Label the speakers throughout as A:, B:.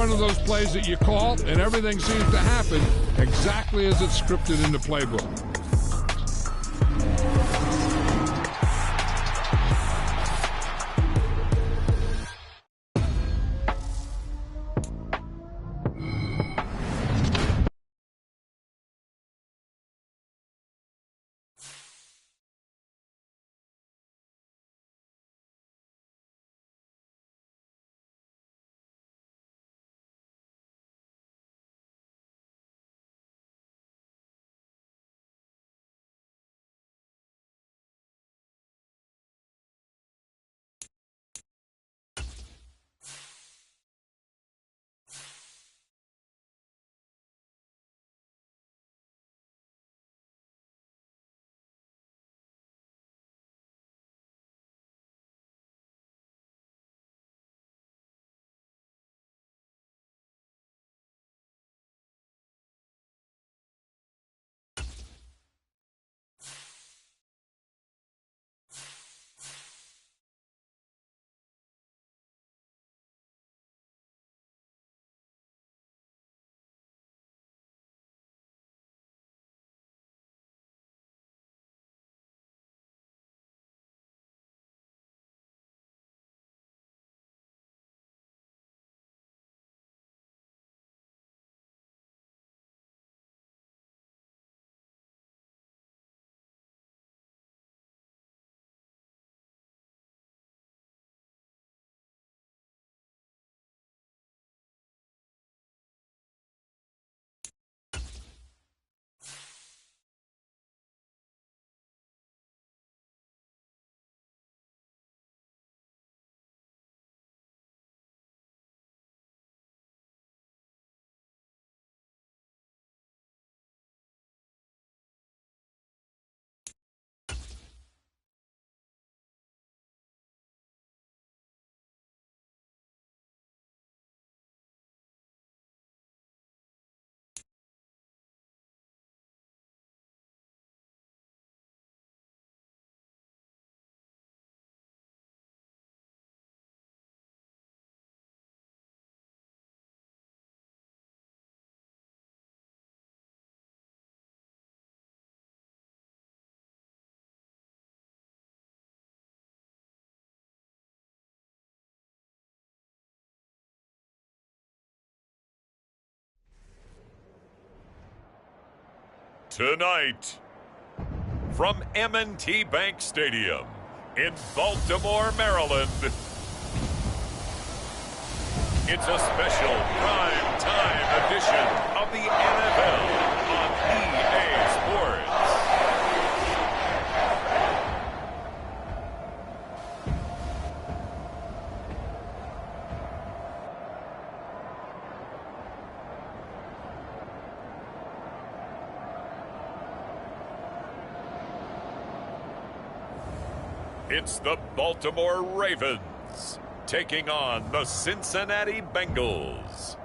A: one of those plays that you call, and everything seems to happen exactly as it's scripted in the playbook.
B: Tonight, from M&T Bank Stadium in Baltimore, Maryland, it's a special prime time edition of the NFL on EA Sports. It's the Baltimore Ravens taking on the Cincinnati Bengals.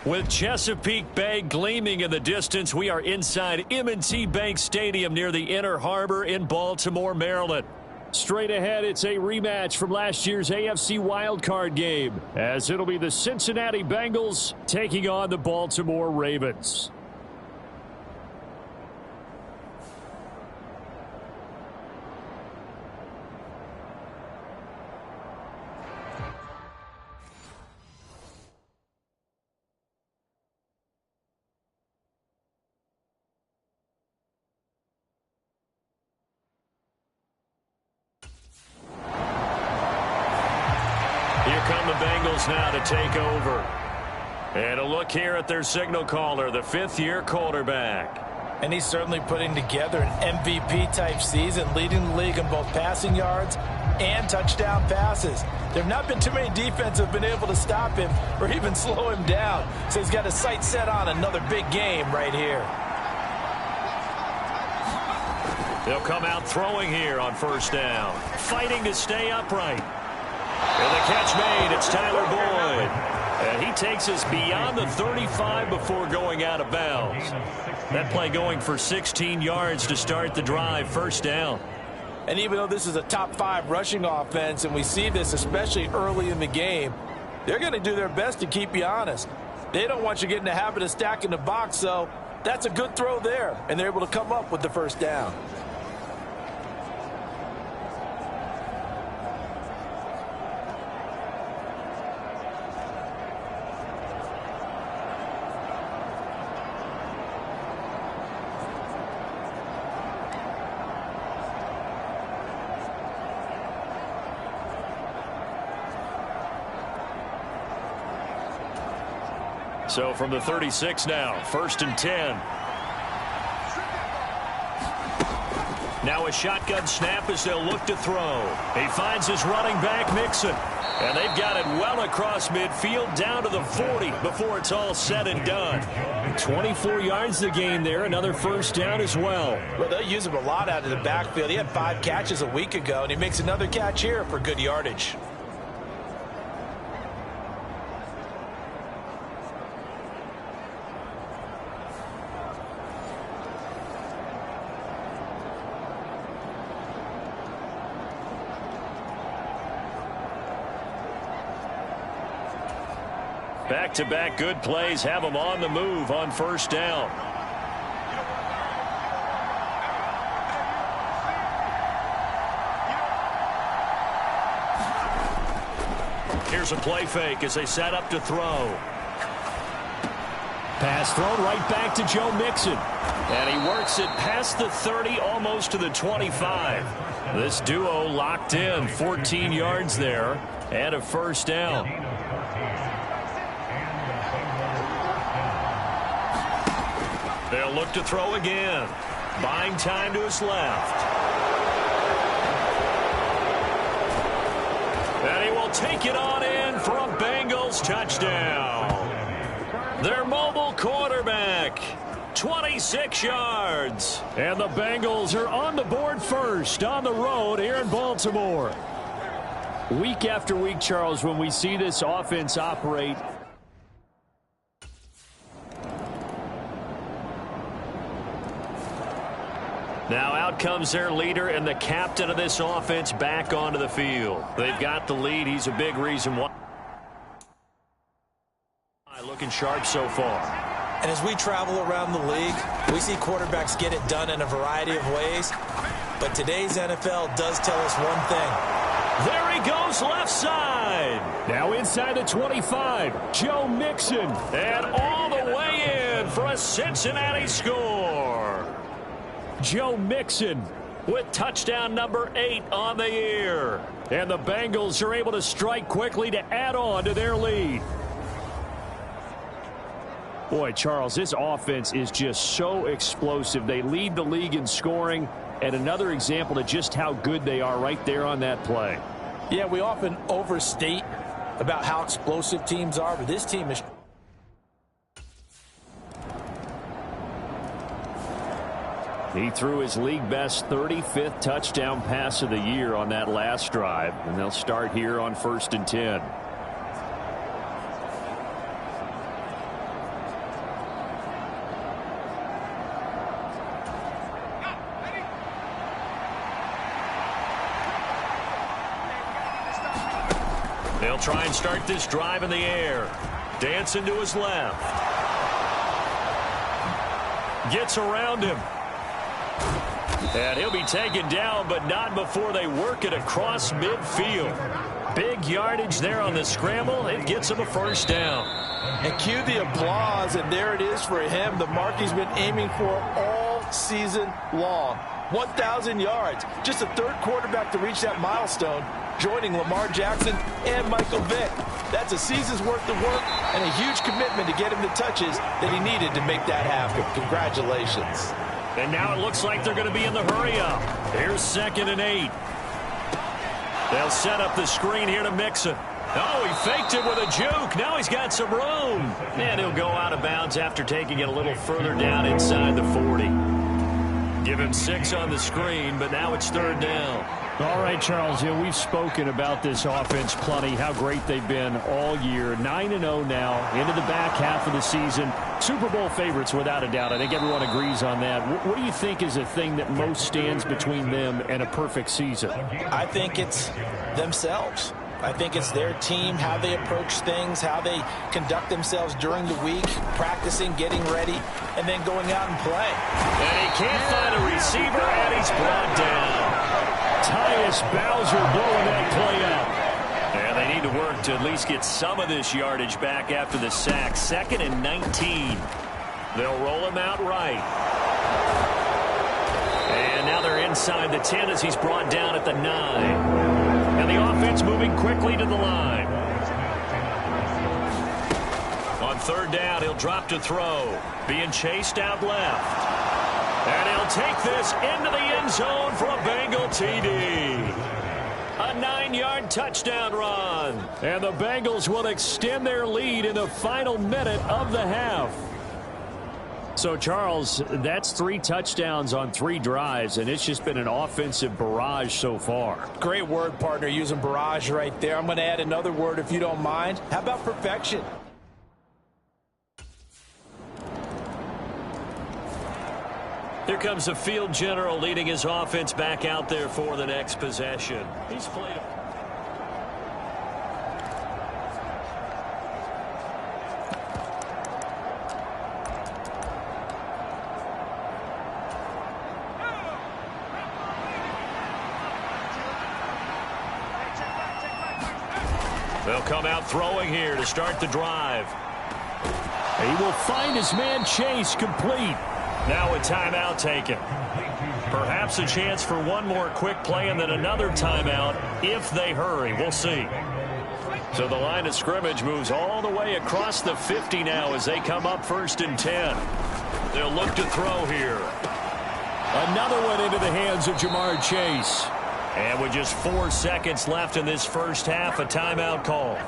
C: With Chesapeake Bay gleaming in the distance, we are inside M&T Bank Stadium near the Inner Harbor in Baltimore, Maryland. Straight ahead, it's a rematch from last year's AFC wildcard game, as it'll be the Cincinnati Bengals taking on the Baltimore Ravens. Here come the Bengals now to take over. And a look here at their signal caller, the fifth-year quarterback.
D: And he's certainly putting together an MVP-type season, leading the league in both passing yards and touchdown passes. There have not been too many defenses that have been able to stop him or even slow him down. So he's got his sights set on another big game right here.
C: They'll come out throwing here on first down, fighting to stay upright. And the catch made, it's Tyler Boyd. And he takes us beyond the 35 before going out of bounds. That play going for 16 yards to start the drive, first down.
D: And even though this is a top 5 rushing offense, and we see this especially early in the game, they're going to do their best to keep you honest. They don't want you getting the habit of stacking the box, so that's a good throw there, and they're able to come up with the first down.
C: So from the 36 now, 1st and 10. Now a shotgun snap as they'll look to throw. He finds his running back, Mixon. And they've got it well across midfield down to the 40 before it's all said and done. 24 yards to gain there, another first down as well.
D: Well, they'll use him a lot out of the backfield. He had 5 catches a week ago, and he makes another catch here for good yardage.
C: Back-to-back good plays have them on the move on first down. Here's a play fake as they set up to throw. Pass thrown right back to Joe Mixon. And he works it past the 30, almost to the 25. This duo locked in, 14 yards there, and a first down. They'll look to throw again. Buying time to his left. And he will take it on in for a Bengals touchdown. Their mobile quarterback, 26 yards. And the Bengals are on the board first on the road here in Baltimore. Week after week, Charles, when we see this offense operate, now out comes their leader and the captain of this offense back onto the field. They've got the lead. He's a big reason why. Looking sharp so far.
D: And as we travel around the league, we see quarterbacks get it done in a variety of ways. But today's NFL does tell us one thing.
C: There he goes left side. Now inside the 25. Joe Mixon. And all the way in for a Cincinnati score. Joe Mixon with touchdown number 8 on the year. And the Bengals are able to strike quickly to add on to their lead. Boy, Charles, this offense is just so explosive. They lead the league in scoring, and another example of just how good they are right there on that play.
D: Yeah, we often overstate about how explosive teams are, but this team is...
C: He threw his league-best 35th touchdown pass of the year on that last drive, and they'll start here on 1st and 10. They'll try and start this drive in the air. Dancing to his left. Gets around him. And he'll be taken down, but not before they work it across midfield. Big yardage there on the scramble. It gets him a first down.
D: And cue the applause, and there it is for him. The mark he's been aiming for all season long. 1,000 yards. Just the 3rd quarterback to reach that milestone, joining Lamar Jackson and Michael Vick. That's a season's worth of work and a huge commitment to get him the touches that he needed to make that happen. Congratulations.
C: And now it looks like they're going to be in the hurry-up. Here's 2nd and 8. They'll set up the screen here to Mixon. Oh, he faked it with a juke. Now he's got some room. And he'll go out of bounds after taking it a little further down inside the 40. Give him 6 on the screen, but now it's 3rd down.
E: All right, Charles, we've spoken about this offense plenty, how great they've been all year. 9-0 now, into the back half of the season. Super Bowl favorites, without a doubt. I think everyone agrees on that. What do you think is the thing that most stands between them and a perfect season?
D: I think it's themselves. I think it's their team, how they approach things, how they conduct themselves during the week, practicing, getting ready, and then going out and play.
C: And he can't find a receiver, and he's brought down. Tyus Bowser blowing that play up. And they need to work to at least get some of this yardage back after the sack. 2nd and 19. They'll roll him out right. And now they're inside the 10 as he's brought down at the 9. And the offense moving quickly to the line. On 3rd down, he'll drop to throw. Being chased out left. And he'll take this into the end zone for a Bengal TD. A 9-yard touchdown run. And the Bengals will extend their lead in the final minute of the half. So, Charles, that's 3 touchdowns on 3 drives, and it's just been an offensive barrage so far.
D: Great word, partner, using barrage right there. I'm going to add another word if you don't mind. How about perfection?
C: Here comes the field general leading his offense back out there for the next possession. He's played. They'll come out throwing here to start the drive.
E: He will find his man Chase complete.
C: Now a timeout taken. Perhaps a chance for one more quick play and then another timeout if they hurry. We'll see. So the line of scrimmage moves all the way across the 50 now as they come up 1st and 10. They'll look to throw here.
E: Another one into the hands of Jamar Chase.
C: And with just 4 seconds left in this first half, a timeout call.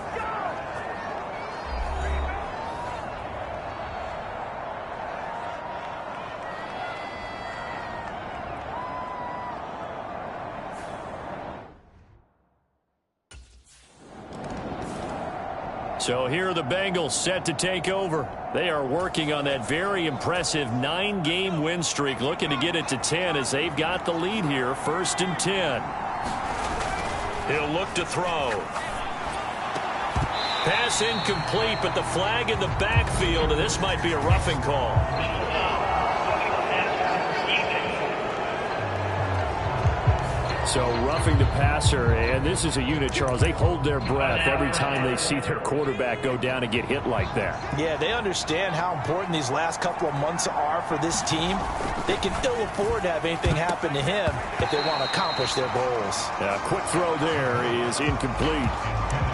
C: So here are the Bengals set to take over. They are working on that very impressive 9-game win streak, looking to get it to 10 as they've got the lead here, 1st and 10. He'll look to throw. Pass incomplete, but the flag in the backfield, and this might be a roughing call.
E: So roughing the passer, and this is a unit, Charles. They hold their breath every time they see their quarterback go down and get hit like that.
D: Yeah, they understand how important these last couple of months are for this team. They can ill afford to have anything happen to him if they want to accomplish their goals.
E: A quick throw there is incomplete.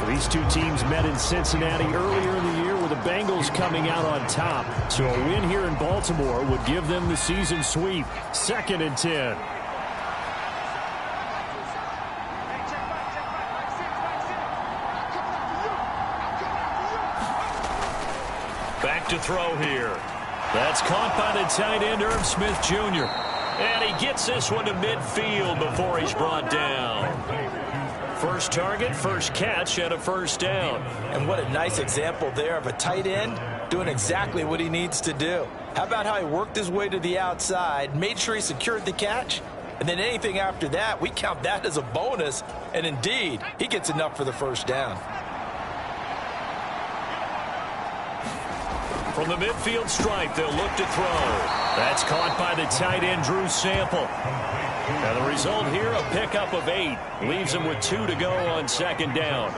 E: These two teams met in Cincinnati earlier in the year with the Bengals coming out on top. So a win here in Baltimore would give them the season sweep. 2nd and 10.
C: Back to throw here. That's caught by the tight end, Irv Smith Jr. And he gets this one to midfield before he's brought down. First target, first catch, and a 1st down.
D: And what a nice example there of a tight end doing exactly what he needs to do. How about how he worked his way to the outside, made sure he secured the catch, and then anything after that, we count that as a bonus. And indeed, he gets enough for the 1st down.
C: From the midfield stripe, they'll look to throw. That's caught by the tight end, Drew Sample. And the result here, a pickup of 8. Leaves him with 2 to go on 2nd down.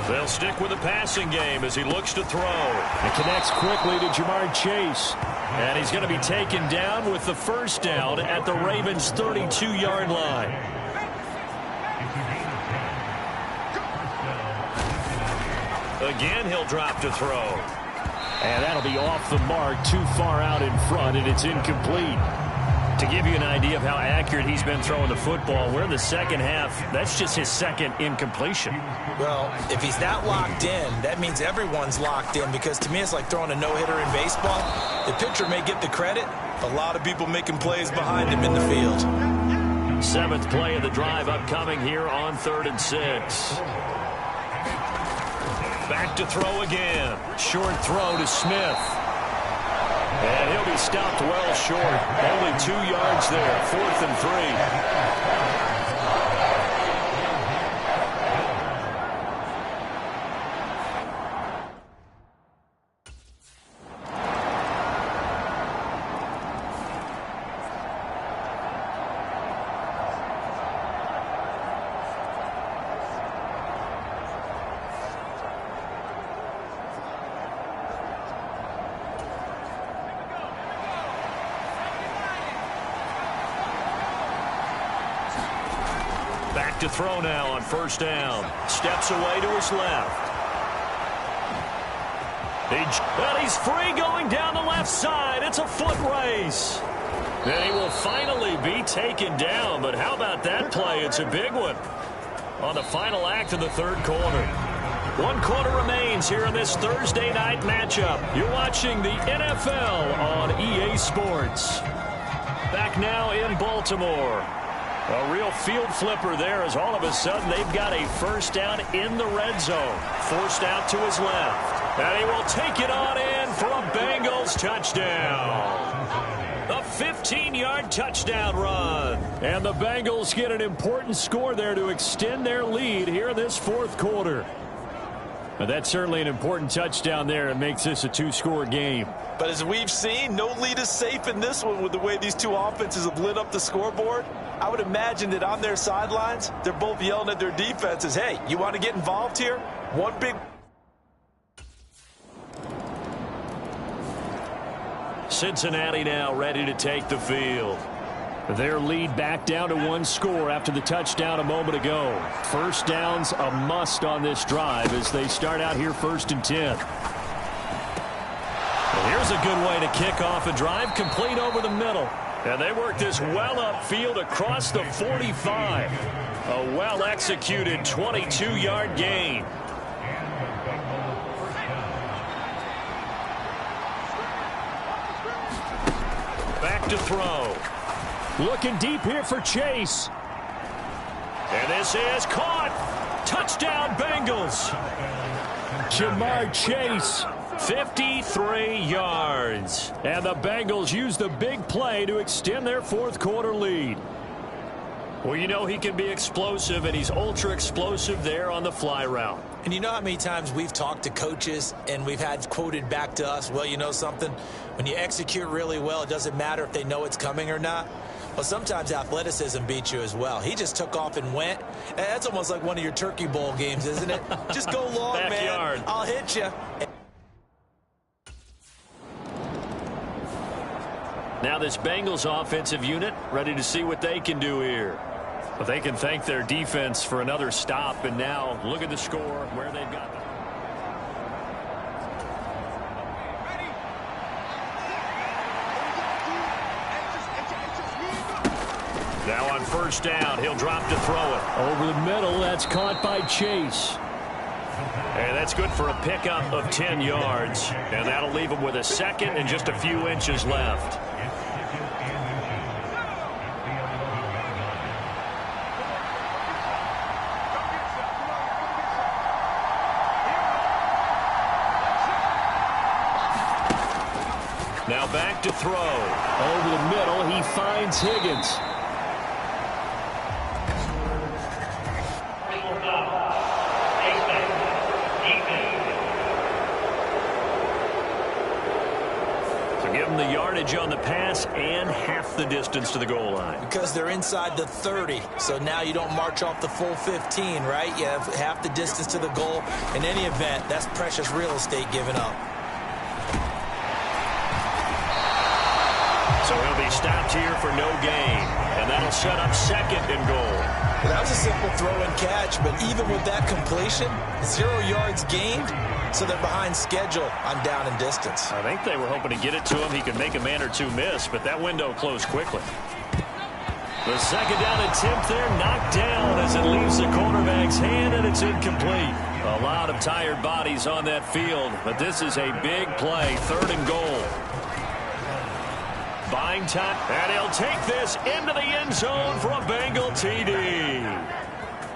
C: They'll stick with the passing game as he looks to throw.
E: It connects quickly to Jamar Chase.
C: And he's going to be taken down with the 1st down at the Ravens' 32-yard line. Again, he'll drop to throw.
E: And that'll be off the mark, too far out in front, and it's incomplete.
C: To give you an idea of how accurate he's been throwing the football, we're in the second half. That's just his second incompletion.
D: Well, if he's that locked in, that means everyone's locked in, because to me it's like throwing a no-hitter in baseball. The pitcher may get the credit, a lot of people making plays behind him in the field.
C: 7th play of the drive upcoming here on 3rd and 6. Back to throw again. Short throw to Smith. And he'll be stopped well short. Only 2 yards there. 4th and 3. Back to throw now on 1st down. Steps away to his left. He's free going down the left side. It's a foot race. And he will finally be taken down. But how about that play? It's a big one on the final act of the 3rd quarter. 1 quarter remains here in this Thursday night matchup. You're watching the NFL on EA Sports. Back now in Baltimore. A real field flipper there, as all of a sudden they've got a 1st down in the red zone. Forced out to his left. And he will take it on in for a Bengals touchdown. A 15-yard touchdown run. And the Bengals get an important score there to extend their lead here in this 4th quarter. But that's certainly an important touchdown there. It makes this a 2-score game.
D: But as we've seen, no lead is safe in this one with the way these two offenses have lit up the scoreboard. I would imagine that on their sidelines, they're both yelling at their defenses, hey, you want to get involved here? One big...
C: Cincinnati now ready to take the field. Their lead back down to 1 score after the touchdown a moment ago. 1st down's a must on this drive as they start out here 1st and 10. Well, here's a good way to kick off a drive, complete over the middle. And they work this well upfield across the 45. A well-executed 22-yard gain. Back to throw. Looking deep here for Chase. And this is caught. Touchdown, Bengals. Jamar Chase, 53 yards. And the Bengals use the big play to extend their 4th quarter lead. Well, you know he can be explosive, and he's ultra-explosive there on the fly route.
D: And you know how many times we've talked to coaches and we've had quoted back to us, well, you know something? When you execute really well, it doesn't matter if they know it's coming or not. Well, sometimes athleticism beats you as well. He just took off and went. And that's almost like one of your Turkey Bowl games, isn't it? Just go long,
C: Backyard.
D: man. I'll hit you.
C: Now this Bengals offensive unit ready to see what they can do here. But they can thank their defense for another stop. And now look at the score where they've got them. Now on 1st down, he'll drop to throw it.
E: Over the middle, that's caught by Chase.
C: And that's good for a pickup of 10 yards. And that'll leave him with a 2nd and just a few inches left. Now back to throw.
E: Over the middle, he finds Higgins.
C: So give them the yardage on the pass and half the distance to the goal line.
D: Because they're inside the 30, so now you don't march off the full 15, right? You have half the distance to the goal. In any event, that's precious real estate given up.
C: So he'll be stopped here for no gain. And that'll set up second and goal.
D: Well, that was a simple throw and catch, but even with that completion, 0 yards gained, so they're behind schedule on down and distance.
C: I think they were hoping to get it to him. He could make a man or two miss, but that window closed quickly. The second down attempt there knocked down as it leaves the quarterback's hand, and it's incomplete. A lot of tired bodies on that field, but this is a big play, 3rd and goal. Buying time, and he'll take this into the end zone for a Bengal TD.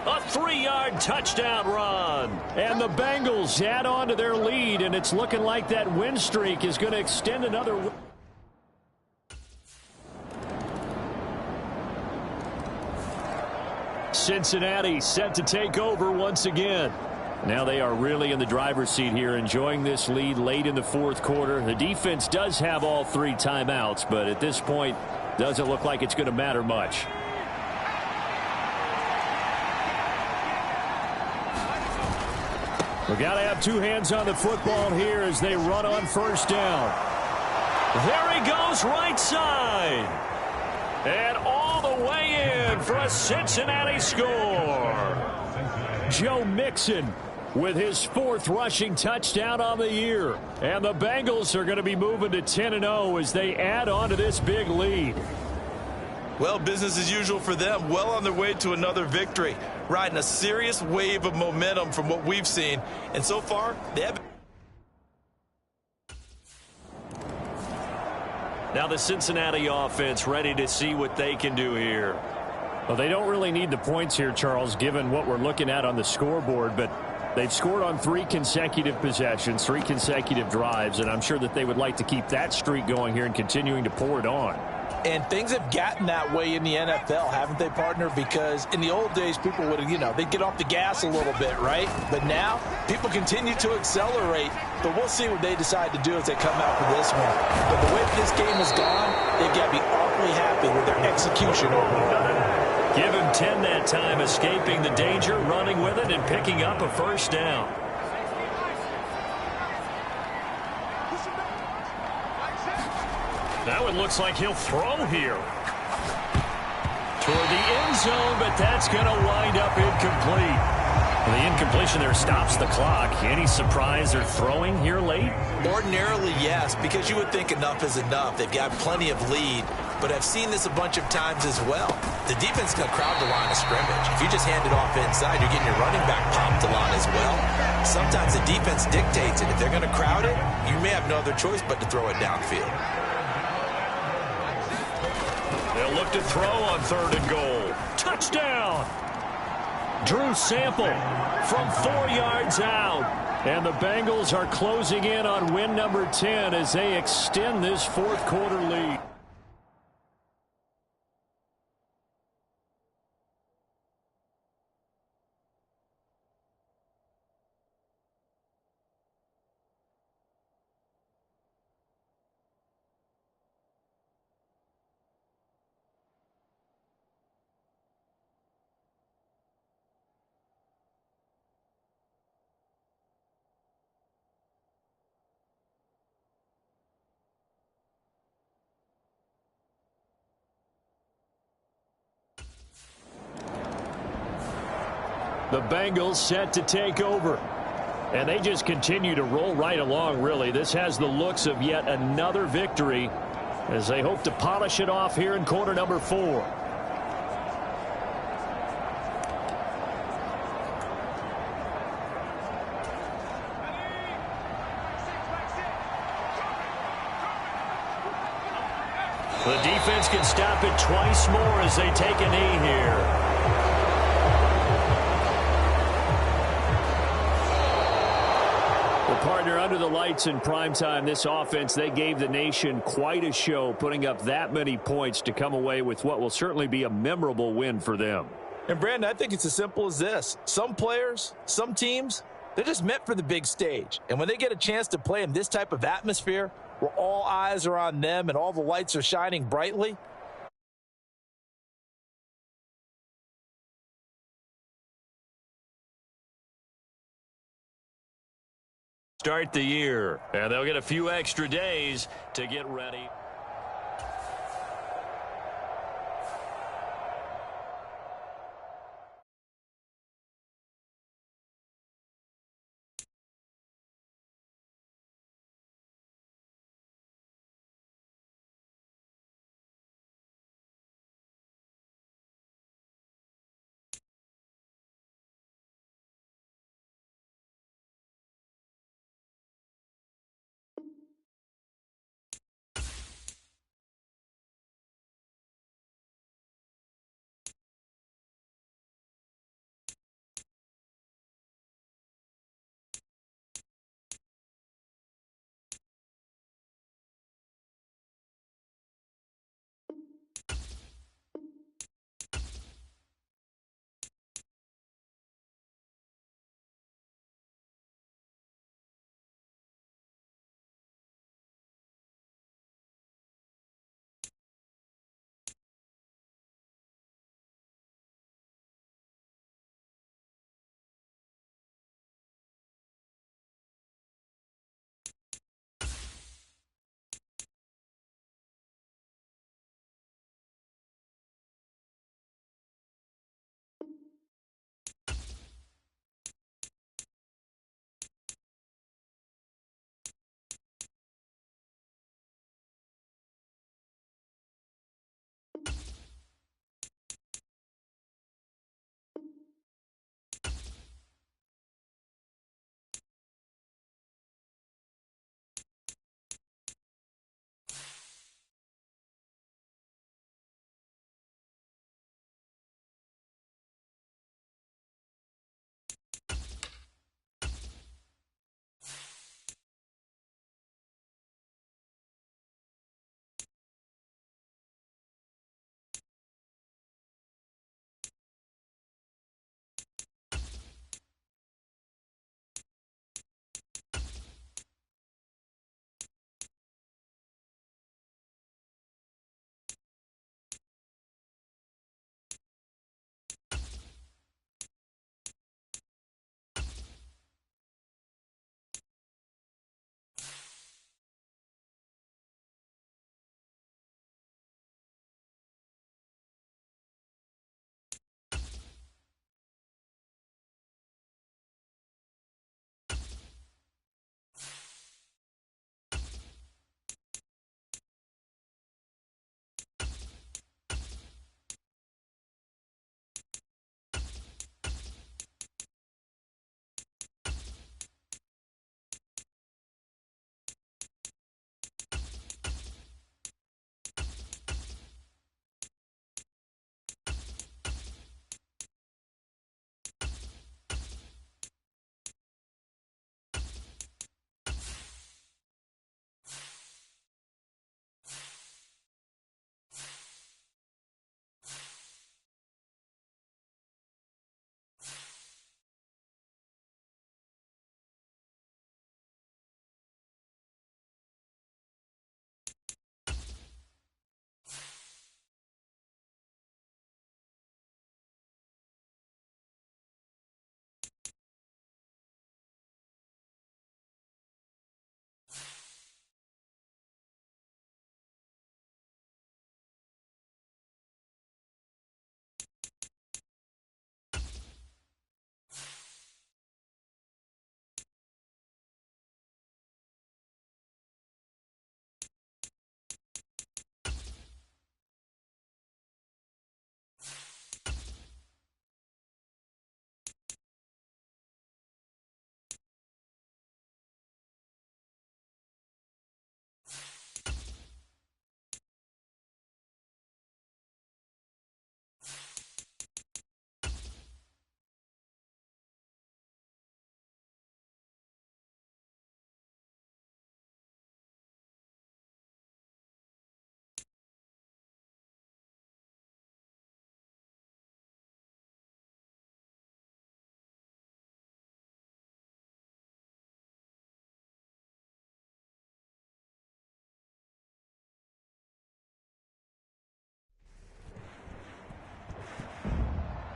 C: A 3-yard touchdown run. And the Bengals add on to their lead, and it's looking like that win streak is going to extend another. Cincinnati set to take over once again. Now they are really in the driver's seat here, enjoying this lead late in the 4th quarter. The defense does have all 3 timeouts, but at this point, doesn't look like it's going to matter much. We've got to have 2 hands on the football here as they run on 1st down. There he goes, right side. And all the way in for a Cincinnati score. Joe Mixon with his 4th rushing touchdown on the year. And the Bengals are going to be moving to 10-0 as they add on to this big lead.
D: Well, business as usual for them. Well on their way to another victory. Riding a serious wave of momentum from what we've seen. And so far, they have.
C: Now the Cincinnati offense ready to see what they can do here.
E: Well, they don't really need the points here, Charles, given what we're looking at on the scoreboard. But they've scored on 3 consecutive possessions, 3 consecutive drives. And I'm sure that they would like to keep that streak going here and continuing to pour it on.
D: And things have gotten that way in the NFL, haven't they, partner? Because in the old days, people would have, they'd get off the gas a little bit, right? But now, people continue to accelerate. But we'll see what they decide to do as they come out for this one. But the way this game has gone, they've got to be awfully happy with their execution overall.
C: Give him 10 that time, escaping the danger, running with it, and picking up a 1st down. Now it looks like he'll throw here. Toward the end zone, but that's going to wind up incomplete. Well, the incompletion there stops the clock. Any surprise they're throwing here late?
D: Ordinarily, yes, because you would think enough is enough. They've got plenty of lead, but I've seen this a bunch of times as well. The defense is going to crowd the line of scrimmage. If you just hand it off inside, you're getting your running back popped a lot as well. Sometimes the defense dictates it. If they're going to crowd it, you may have no other choice but to throw it downfield.
C: They'll look to throw on 3rd and goal. Touchdown! Drew Sample from 4 yards out. And the Bengals are closing in on win number 10 as they extend this 4th quarter lead. The Bengals set to take over. And they just continue to roll right along, really. This has the looks of yet another victory as they hope to polish it off here in quarter number 4. The defense can stop it twice more as they take a knee here. Partner, under the lights in primetime, this offense, they gave the nation quite a show, putting up that many points to come away with what will certainly be a memorable win for them.
D: And, Brandon, I think it's as simple as this. Some players, some teams, they're just meant for the big stage. And when they get a chance to play in this type of atmosphere where all eyes are on them and all the lights are shining brightly, start the year, and they'll get a few extra days to get ready.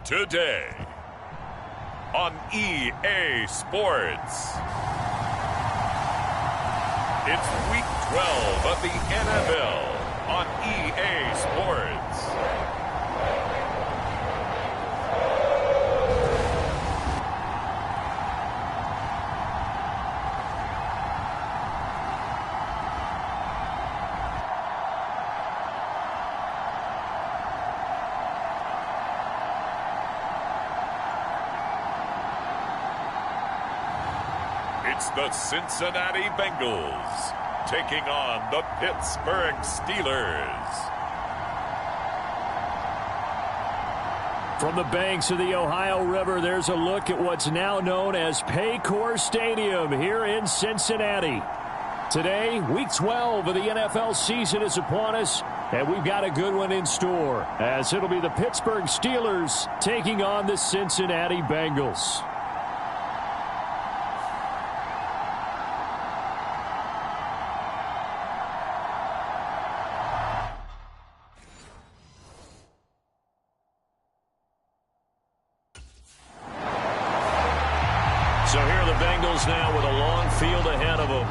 B: Today on EA Sports. It's Week 12 of the NFL on EA Sports. It's the Cincinnati Bengals taking on the Pittsburgh Steelers.
C: From the banks of the Ohio River, there's a look at what's now known as Paycor Stadium here in Cincinnati. Today, Week 12 of the NFL season is upon us, and we've got a good one in store, as it'll be the Pittsburgh Steelers taking on the Cincinnati Bengals. So here are the Bengals now with a long field ahead of them.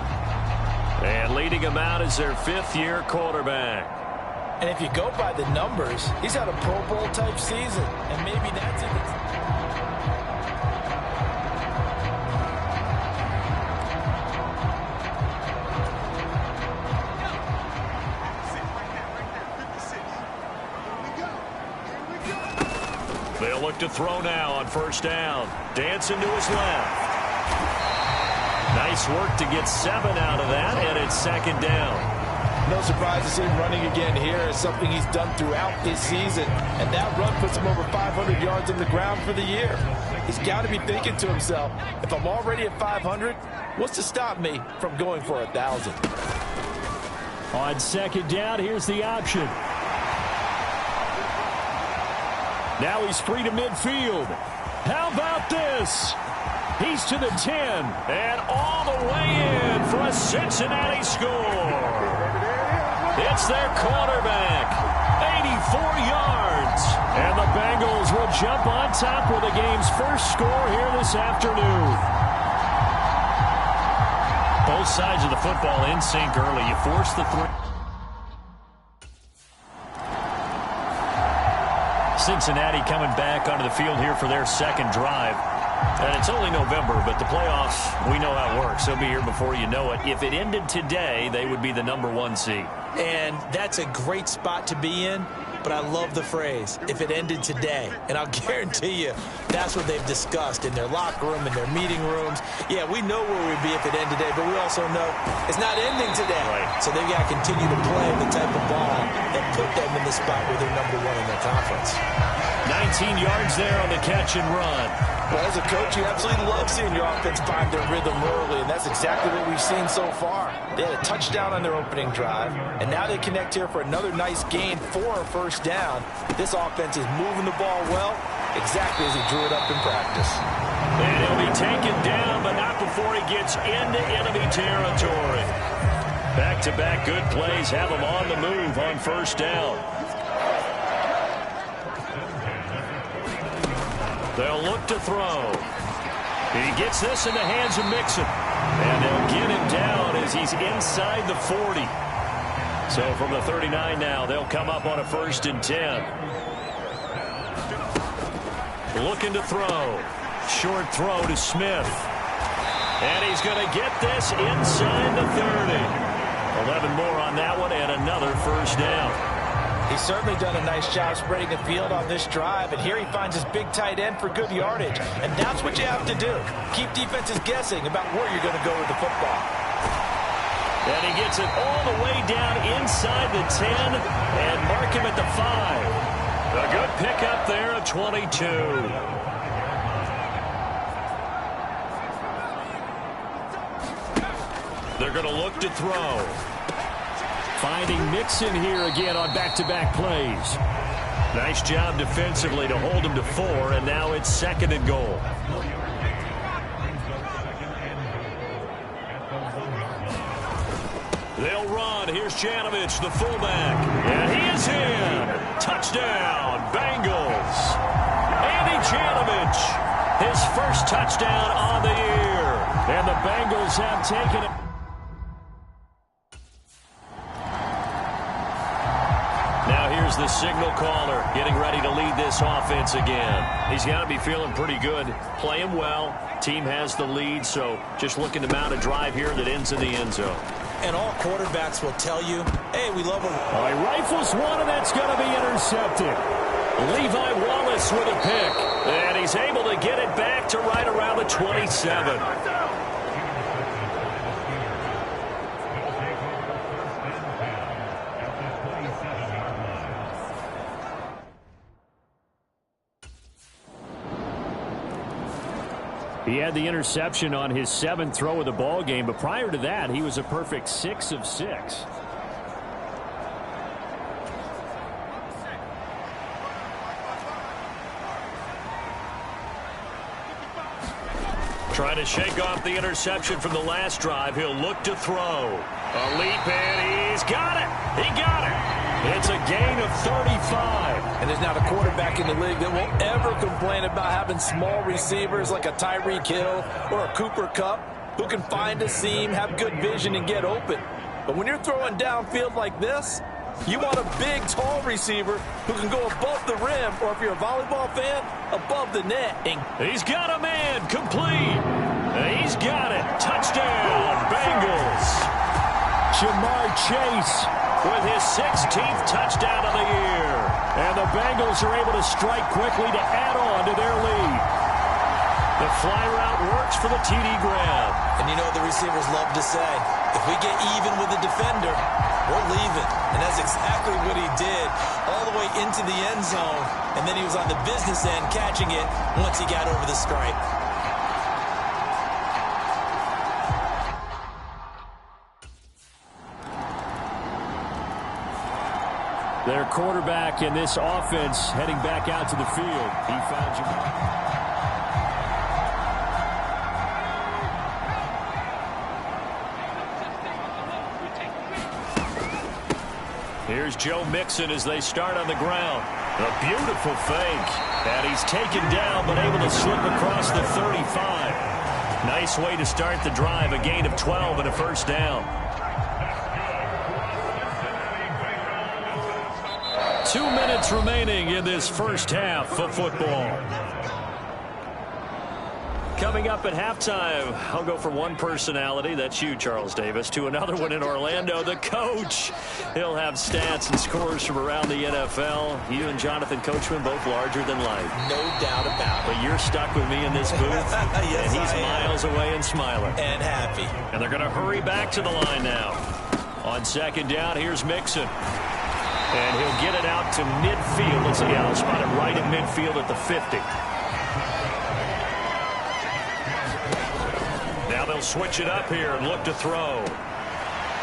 C: And leading them out is their fifth-year quarterback.
D: And if you go by the numbers, he's had a Pro Bowl type season. And maybe that's it.
C: They'll look to throw now on first down. Dancing to his left. Nice work to get 7 out of that, and it's second down.
D: No surprise to see him running again here. It's something he's done throughout this season. And that run puts him over 500 yards on the ground for the year. He's got to be thinking to himself, if I'm already at 500, what's to stop me from going for 1,000?
C: On second down, here's the option. Now he's free to midfield. How about this? He's to the 10 and all the way in for a Cincinnati score. It's their quarterback, 84 yards. And the Bengals will jump on top with the game's first score here this afternoon. Both sides of the football in sync early. You force the three. Cincinnati coming back onto the field here for their second drive. And it's only November, but the playoffs, we know how it works. They'll be here before you know it. If it ended today, they would be the #1 seed.
D: And that's a great spot to be in, but I love the phrase, if it ended today. And I'll guarantee you, that's what they've discussed in their locker room, in their meeting rooms. Yeah, we know where we'd be if it ended today, but we also know it's not ending today.
C: Right.
D: So they've got to continue to play the type of ball that put them in the spot where they're #1 in their conference.
C: 19 yards there on the catch and run.
D: Well, as a coach, you absolutely love seeing your offense find their rhythm early, and that's exactly what we've seen so far. They had a touchdown on their opening drive, and now they connect here for another nice gain for a first down. This offense is moving the ball well, exactly as he drew it up in practice.
C: And he'll be taken down, but not before he gets into enemy territory. Back-to-back good plays have him on the move on first down. They'll look to throw. He gets this in the hands of Mixon. And they'll get him down as he's inside the 40. So from the 39 now, they'll come up on a 1st and 10. Looking to throw. Short throw to Smith. And he's going to get this inside the 30. 11 more on that one and another first down.
D: He's certainly done a nice job spreading the field on this drive, and here he finds his big tight end for good yardage. And that's what you have to do. Keep defenses guessing about where you're going to go with the football.
C: And he gets it all the way down inside the 10 and mark him at the 5. A good pickup there of 22. They're going to look to throw. Finding Mixon here again on back-to-back plays. Nice job defensively to hold him to 4, and now it's 2nd and goal. They'll run. Here's Janovich, the fullback. And he is in. Touchdown, Bengals. Andy Janovich, his first touchdown on the year. And the Bengals have taken it. Now here's the signal caller getting ready to lead this offense again. He's got to be feeling pretty good, playing well. Team has the lead, so just looking to mount a drive here that ends in the end zone.
D: And all quarterbacks will tell you, hey, we love him.
C: He rifles one, and that's going to be intercepted. Levi Wallace with a pick. And he's able to get it back to right around the 27. He had the interception on his 7th throw of the ball game, but prior to that, he was a perfect 6 of 6. Trying to shake off the interception from the last drive. He'll look to throw. A leap, and he's got it. He got it. It's a gain of 35.
D: And there's not a quarterback in the league that will ever complain about having small receivers like a Tyreek Hill or a Cooper Kupp who can find a seam, have good vision, and get open. But when you're throwing downfield like this, you want a big, tall receiver who can go above the rim, or if you're a volleyball fan, above the net. And
C: he's got a man, complete. He's got it. Touchdown, Bengals. Jamar Chase with his 16th touchdown of the year. And the Bengals are able to strike quickly to add on to their lead. The fly route works for the TD grab.
D: And you know the receivers love to say, if we get even with the defender, we're leaving. And that's exactly what he did, all the way into the end zone. And then he was on the business end catching it once he got over the stripe.
C: Their quarterback in this offense heading back out to the field. He found you. Here's Joe Mixon as they start on the ground. A beautiful fake. And he's taken down but able to slip across the 35. Nice way to start the drive. A gain of 12 and a first down. 2 minutes remaining in this first half of football. Coming up at halftime, I'll go from one personality, that's you, Charles Davis, to another one in Orlando, the coach. He'll have stats and scores from around the NFL. You and Jonathan Coachman, both larger than life.
D: No doubt about it.
C: But you're stuck with me in this booth,
D: yes,
C: and he's miles away and smiling.
D: And happy.
C: And they're going to hurry back to the line now. On second down, here's Mixon. And he'll get it out to midfield. Let's see, I'll spot him right at midfield at the 50. Now they'll switch it up here and look to throw.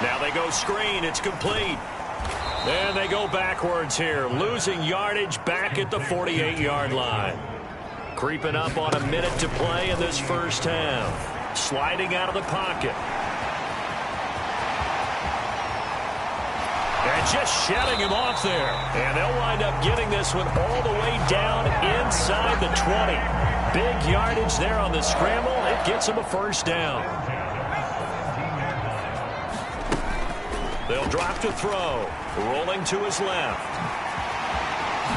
C: Now they go screen. It's complete. And they go backwards here, losing yardage back at the 48-yard line. Creeping up on a minute to play in this first half. Sliding out of the pocket. And just shedding him off there. And they'll wind up getting this one all the way down inside the 20. Big yardage there on the scramble. It gets him a first down. They'll drop to throw. Rolling to his left.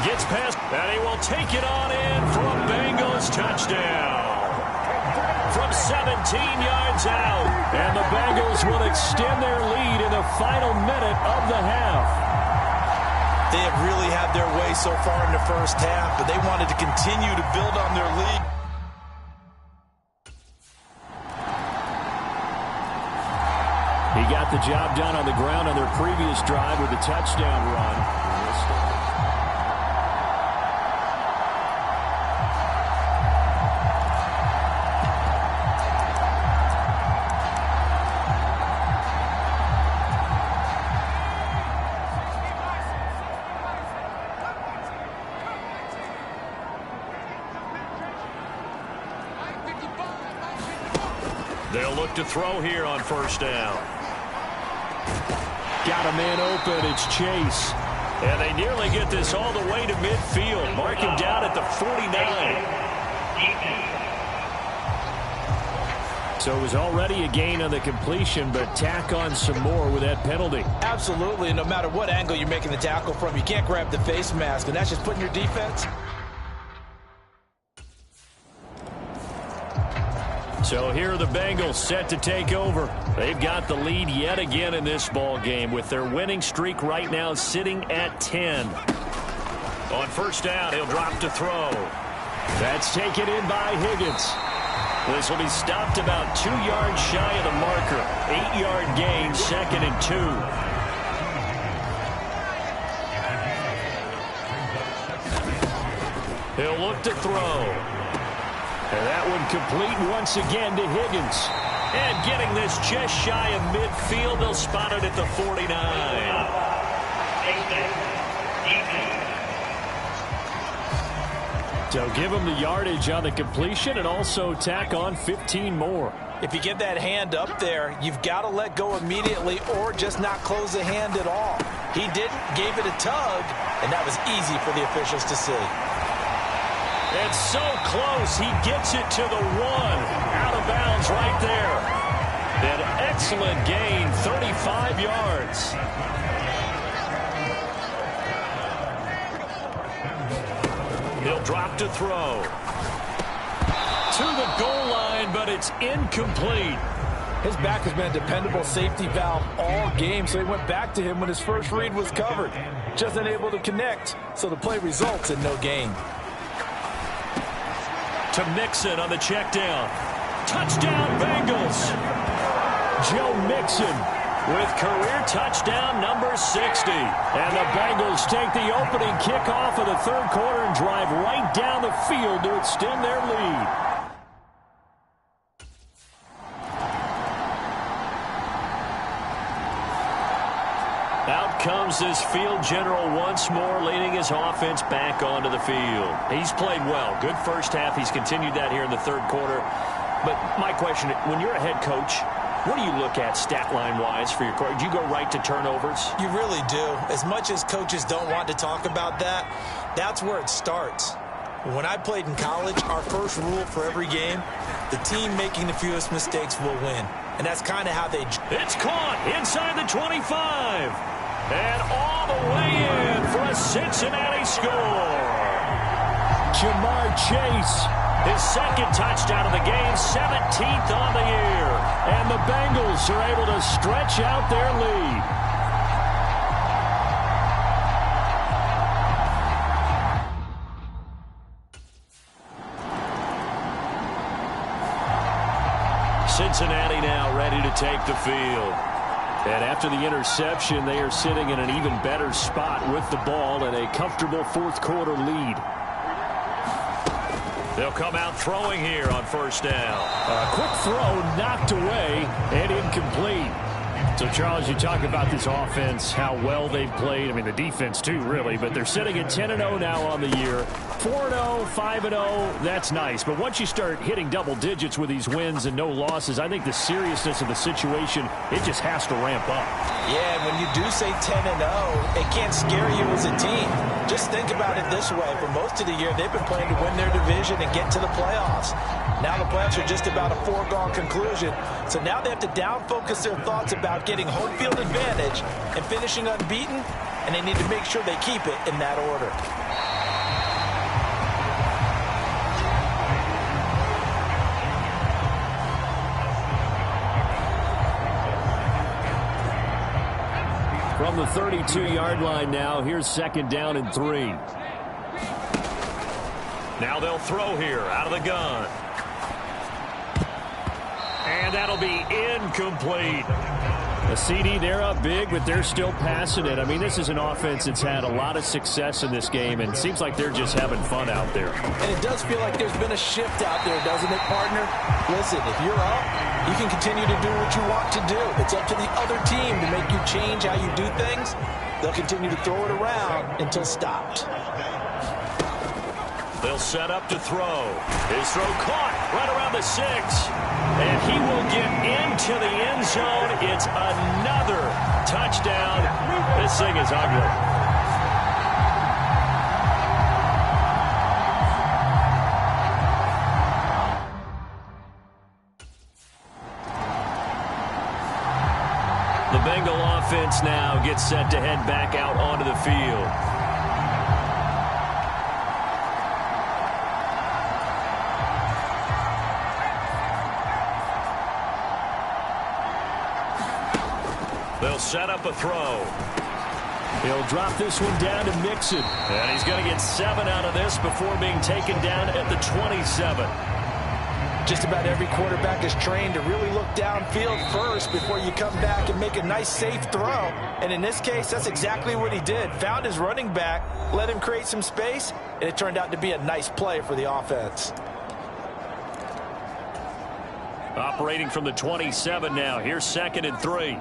C: Gets past, and he will take it on in for a Bengals touchdown. From 17 yards out. And the Bengals will extend their lead in the final minute of the half.
D: They have really had their way so far in the first half, but they wanted to continue to build on their lead.
C: He got the job done on the ground on their previous drive with a touchdown run. They'll look to throw here on first down. Got a man open. It's Chase. And they nearly get this all the way to midfield. Mark him down at the 49.
E: So it was already a gain on the completion, but tack on some more with that penalty.
D: Absolutely. No matter what angle you're making the tackle from, you can't grab the face mask, and that's just putting your defense.
C: So here are the Bengals set to take over. They've got the lead yet again in this ball game with their winning streak right now sitting at 10. On first down, he'll drop to throw.
E: That's taken in by Higgins.
C: This will be stopped about 2 yards shy of the marker. 8-yard gain, 2nd and 2. He'll look to throw. And that one complete once again to Higgins. And getting this just shy of midfield, they'll spot it at the 49.
E: So give him the yardage on the completion and also tack on 15 more.
D: If you get that hand up there, you've got to let go immediately or just not close the hand at all. He didn't, gave it a tug, and that was easy for the officials to see.
C: It's so close. He gets it to the 1. Out of bounds right there. An excellent gain, 35 yards. He'll drop to throw. To the goal line, but it's incomplete.
D: His back has been a dependable safety valve all game, so he went back to him when his first read was covered. Just unable to connect, so the play results in no gain.
C: To Mixon on the check down. Touchdown, Bengals.
E: Joe Mixon
C: with career touchdown number 60.
E: And the Bengals take the opening kickoff of the third quarter and drive right down the field to extend their lead.
C: Out comes this field general once more, leading his offense back onto the field. He's played well. Good first half. He's continued that here in the third quarter. But my question, when you're a head coach, what do you look at stat line-wise for your coach? Do you go right to turnovers?
D: You really do. As much as coaches don't want to talk about that, that's where it starts. When I played in college, our first rule for every game, the team making the fewest mistakes will win. And that's kind of how they...
C: It's caught inside the 25. And all the way in for a Cincinnati score.
E: Jamar Chase.
C: His second touchdown of the game, 17th on the year.
E: And the Bengals are able to stretch out their lead.
C: Cincinnati now ready to take the field.
E: And after the interception, they are sitting in an even better spot with the ball and a comfortable fourth quarter lead.
C: They'll come out throwing here on first down.
E: A quick throw knocked away and incomplete. So, Charles, you talk about this offense, how well they've played. I mean, the defense, too, really. But they're sitting at 10-0 now on the year. 4-0, 5-0, that's nice. But once you start hitting double digits with these wins and no losses, I think the seriousness of the situation, it just has to ramp up.
D: Yeah, when you do say 10-0, it can't scare you as a team. Just think about it this way. For most of the year, they've been playing to win their division and get to the playoffs. Now the playoffs are just about a foregone conclusion. So now they have to down-focus their thoughts about getting home field advantage and finishing unbeaten, and they need to make sure they keep it in that order.
E: From the 32-yard line now, here's second down and 3.
C: Now they'll throw here out of the gun. And that'll be incomplete.
E: A CD, they're up big, but they're still passing it. I mean, this is an offense that's had a lot of success in this game, and it seems like they're just having fun out there.
D: And it does feel like there's been a shift out there, doesn't it, partner? Listen, if you're up, you can continue to do what you want to do. It's up to the other team to make you change how you do things. They'll continue to throw it around until stopped.
C: They'll set up to throw. His throw caught right around the 6. And he will get into the end zone. It's another touchdown. This thing is ugly. The Bengal offense now gets set to head back out onto the field. They'll set up a throw.
E: He'll drop this one down to Mixon.
C: And he's going to get 7 out of this before being taken down at the 27.
D: Just about every quarterback is trained to really look downfield first before you come back and make a nice, safe throw. And in this case, that's exactly what he did. Found his running back, let him create some space, and it turned out to be a nice play for the offense.
C: Operating from the 27 now. Here's 2nd and 3.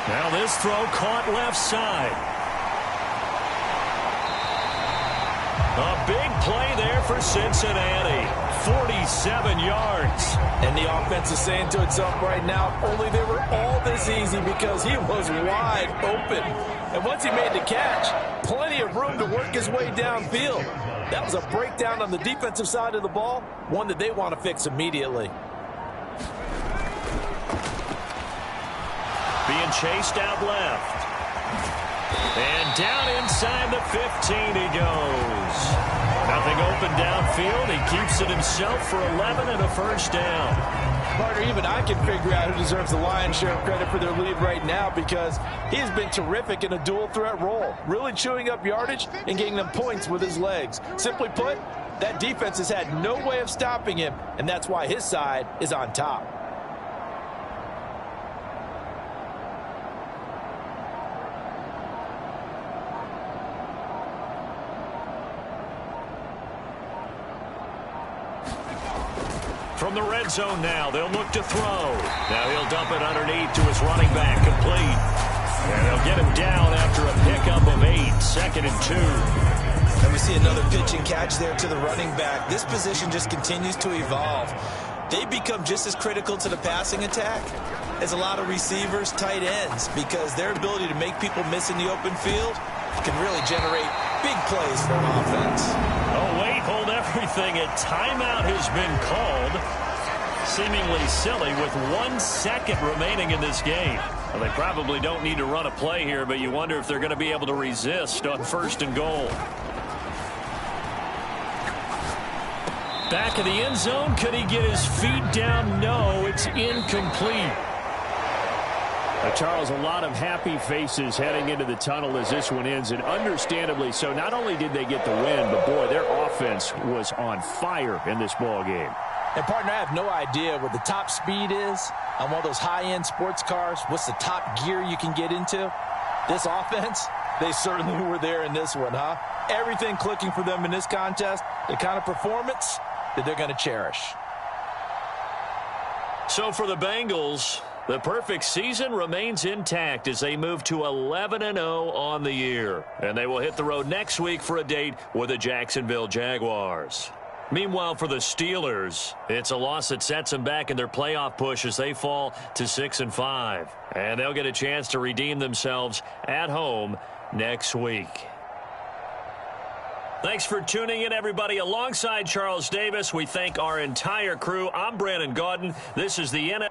C: Now this throw caught left side. A big play there for Cincinnati. 47 yards.
D: And the offense is saying to itself right now, only they were all this easy because he was wide open. And once he made the catch, plenty of room to work his way downfield. That was a breakdown on the defensive side of the ball, one that they want to fix immediately.
C: Being chased out left. And down inside the 15 he goes. Nothing open downfield. He keeps it himself for 11 and a first down.
D: Partner, even I can figure out who deserves the lion's share of credit for their lead right now because he has been terrific in a dual threat role, really chewing up yardage and getting them points with his legs. Simply put, that defense has had no way of stopping him, and that's why his side is on top.
C: From the red zone now, they'll look to throw. Now he'll dump it underneath to his running back, complete. And they'll get him down after a pickup of 8, 2nd and 2.
F: And we see another pitch and catch there to the running back. This position just continues to evolve. They become just as critical to the passing attack as a lot of receivers, tight ends, because their ability to make people miss in the open field can really generate big plays for an offense.
C: Oh, wait, hold everything. A timeout has been called. Seemingly silly with 1 second remaining in this game. Well, they probably don't need to run a play here, but you wonder if they're going to be able to resist on 1st and goal. Back of the end zone. Could he get his feet down? No, it's incomplete.
E: Charles, a lot of happy faces heading into the tunnel as this one ends, and understandably so. Not only did they get the win, but, boy, their offense was on fire in this ball game.
D: And, partner, I have no idea what the top speed is on one of those high-end sports cars. What's the top gear you can get into? This offense, they certainly were there in this one, huh? Everything clicking for them in this contest, the kind of performance that they're going to cherish.
C: So for the Bengals, the perfect season remains intact as they move to 11-0 on the year. And they will hit the road next week for a date with the Jacksonville Jaguars. Meanwhile, for the Steelers, it's a loss that sets them back in their playoff push as they fall to 6-5. And they'll get a chance to redeem themselves at home next week. Thanks for tuning in, everybody. Alongside Charles Davis, we thank our entire crew. I'm Brandon Gaudin. This is the NFL.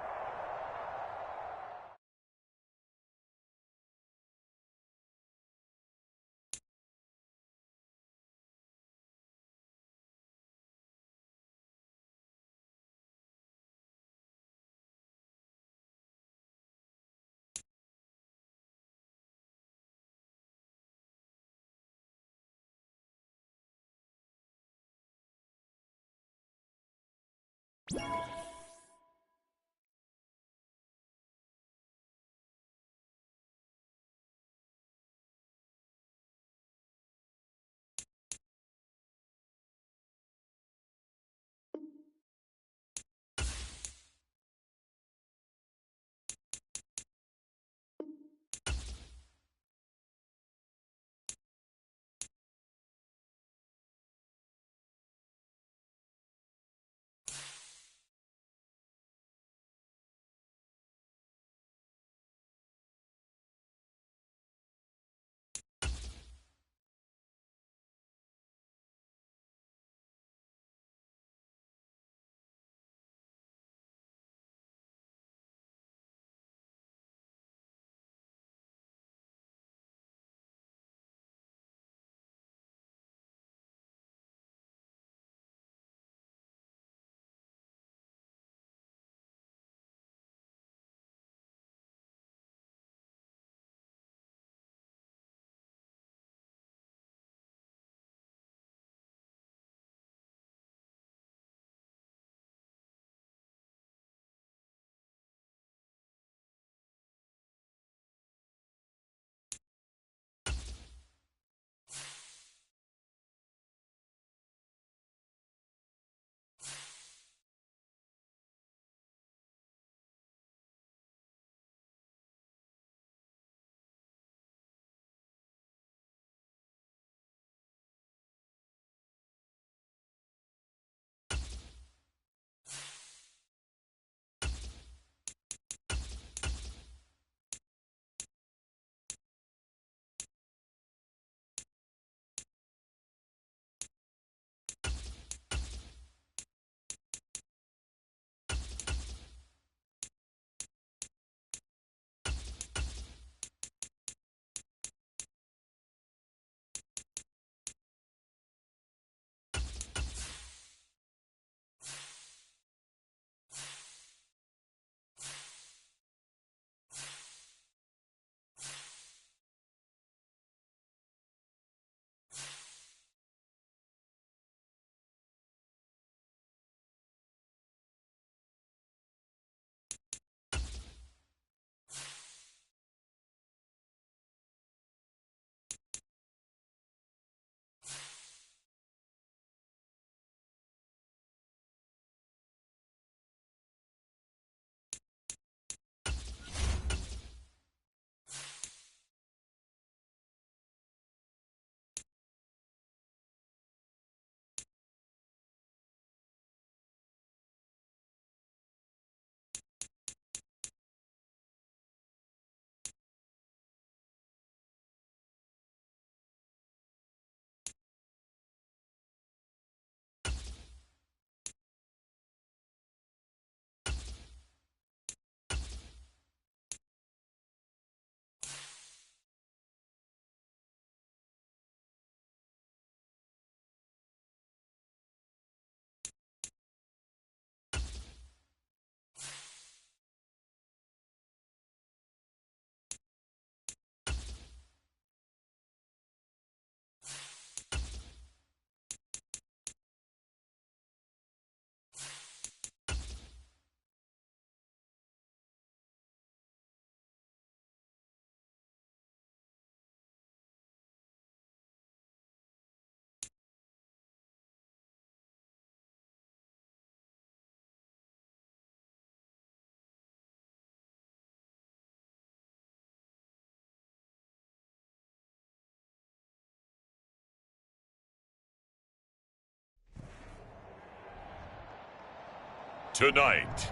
B: Tonight,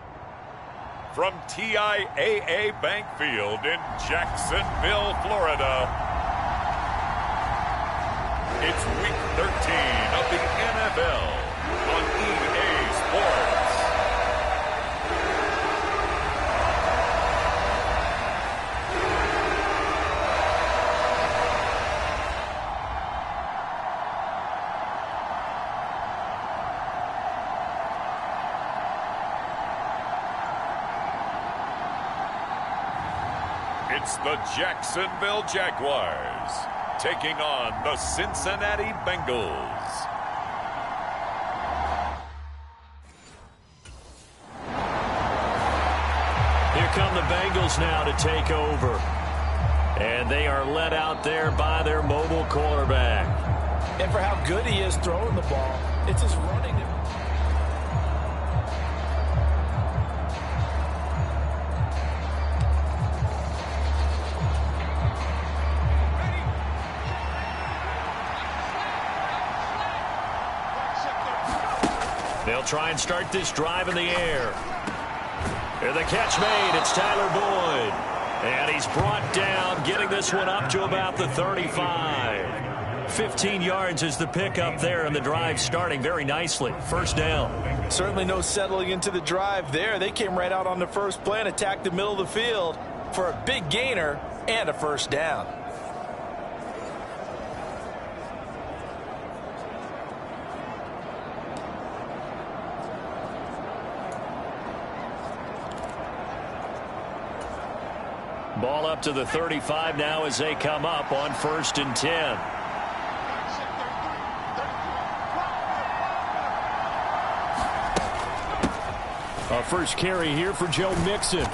B: from TIAA Bank Field in Jacksonville, Florida, it's Week 13 of the NFL on EA Sports. It's the Jacksonville Jaguars taking on the Cincinnati Bengals.
C: Here come the Bengals now to take over. And they are led out there by their mobile quarterback.
D: And for how good he is throwing the ball, it's his running.
C: They'll try and start this drive in the air. And the catch made. It's Tyler Boyd. And he's brought down, getting this one up to about the 35. 15 yards is the pickup there, and the drive starting very nicely. First down.
D: Certainly no settling into the drive there. They came right out on the first play and attacked the middle of the field for a big gainer and a first down.
C: Ball up to the 35 now as they come up on 1st and 10.
E: Our first carry here for Joe Mixon.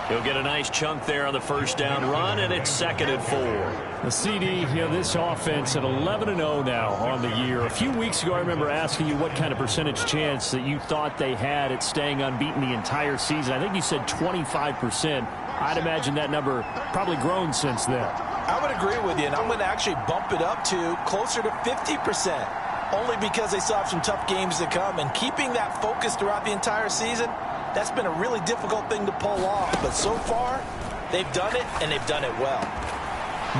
C: He'll get a nice chunk there on the first down run, and it's 2nd and 4.
E: The CD, this offense at 11-0 now on the year. A few weeks ago, I remember asking you what kind of percentage chance that you thought they had at staying unbeaten the entire season. I think you said 25%. I'd imagine that number probably grown since then.
D: I would agree with you, and I'm going to actually bump it up to closer to 50%, only because they still have some tough games to come. And keeping that focus throughout the entire season, that's been a really difficult thing to pull off. But so far, they've done it, and they've done it well.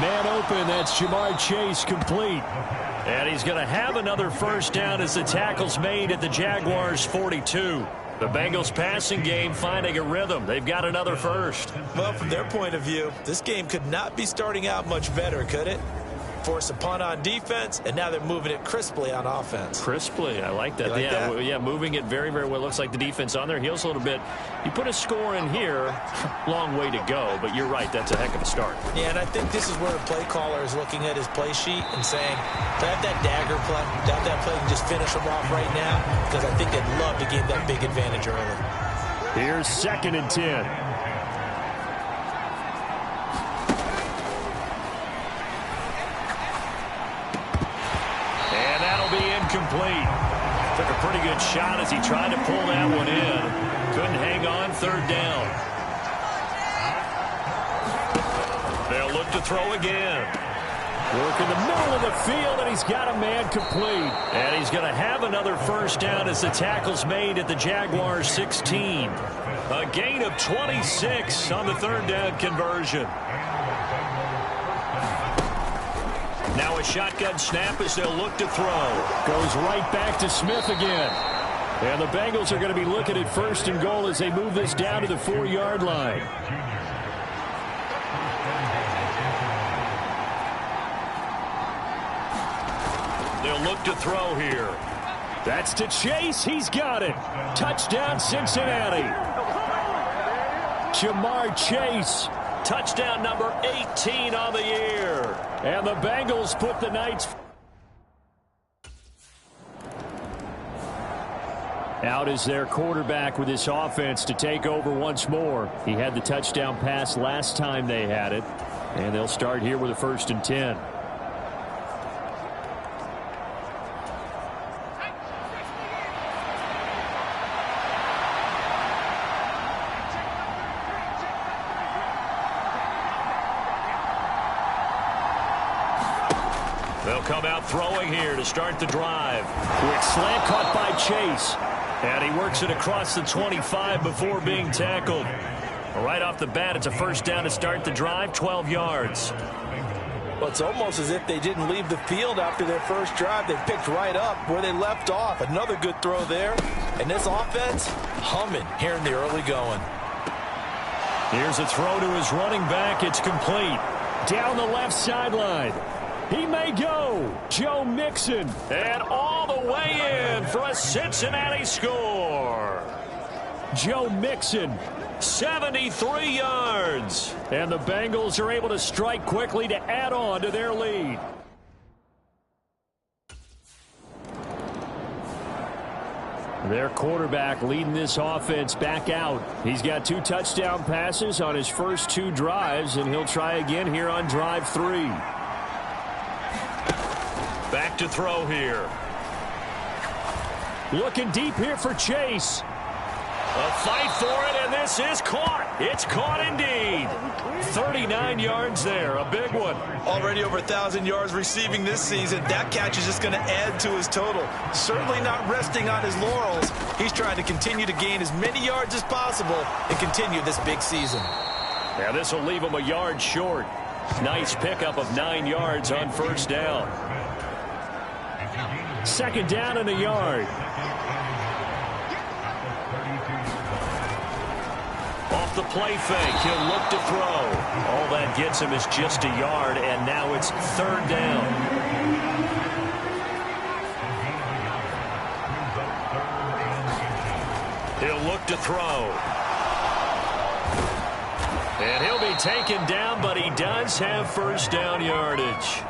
E: Man open, that's Jamar Chase complete.
C: And he's going to have another first down as the tackle's made at the Jaguars' 42. The Bengals passing game finding a rhythm. They've got another first.
F: Well, from their point of view, this game could not be starting out much better, could it? Force a punt on defense, and now they're moving it crisply on offense.
C: Crisply, I like that.
F: You like
C: yeah,
F: that?
C: yeah, moving it very, very well. Looks like the defense on their heels a little bit. You put a score in here, long way to go, but you're right, that's a heck of a start.
F: Yeah, and I think this is where the play caller is looking at his play sheet and saying, do I have that dagger play? Do I have that play and just finish them off right now? Because I think they'd love to give that big advantage early.
E: Here's 2nd and 10.
C: Complete. Took a pretty good shot as he tried to pull that one in. Couldn't hang on. 3rd down. They'll look to throw again.
E: Work in the middle of the field, and he's got a man complete.
C: And he's going to have another first down as the tackle's made at the Jaguars' 16. A gain of 26 on the 3rd down conversion. Now a shotgun snap as they'll look to throw.
E: Goes right back to Smith again. And the Bengals are going to be looking at 1st and goal as they move this down to the 4-yard line.
C: They'll look to throw here.
E: That's to Chase. He's got it. Touchdown, Cincinnati. Jamar Chase.
C: Touchdown number 18 on the year.
E: And the Bengals put the Knights out as their quarterback with this offense to take over once more. He had the touchdown pass last time they had it. And they'll start here with a 1st and 10.
C: They'll come out throwing here to start the drive.
E: Quick slant caught by Chase.
C: And he works it across the 25 before being tackled. Right off the bat, it's a first down to start the drive, 12 yards.
D: Well, it's almost as if they didn't leave the field after their first drive. They picked right up where they left off. Another good throw there. And this offense, humming here in the early going.
C: Here's a throw to his running back. It's complete.
E: Down the left sideline. He may go. Joe Mixon.
C: And all the way in for a Cincinnati score.
E: Joe Mixon.
C: 73 yards.
E: And the Bengals are able to strike quickly to add on to their lead. Their quarterback leading this offense back out. He's got 2 touchdown passes on his first 2 drives, and he'll try again here on drive 3.
C: Back to throw here.
E: Looking deep here for Chase.
C: A fight for it, and this is caught. It's caught indeed. 39 yards there, a big one.
F: Already over 1,000 yards receiving this season. That catch is just going to add to his total. Certainly not resting on his laurels. He's trying to continue to gain as many yards as possible and continue this big season.
C: Yeah, this will leave him a yard short. Nice pickup of 9 yards on first down.
E: Second down and a yard.
C: Off the play fake, he'll look to throw. All that gets him is just a yard, and now it's third down. He'll look to throw. And he'll be taken down, but he does have first down yardage.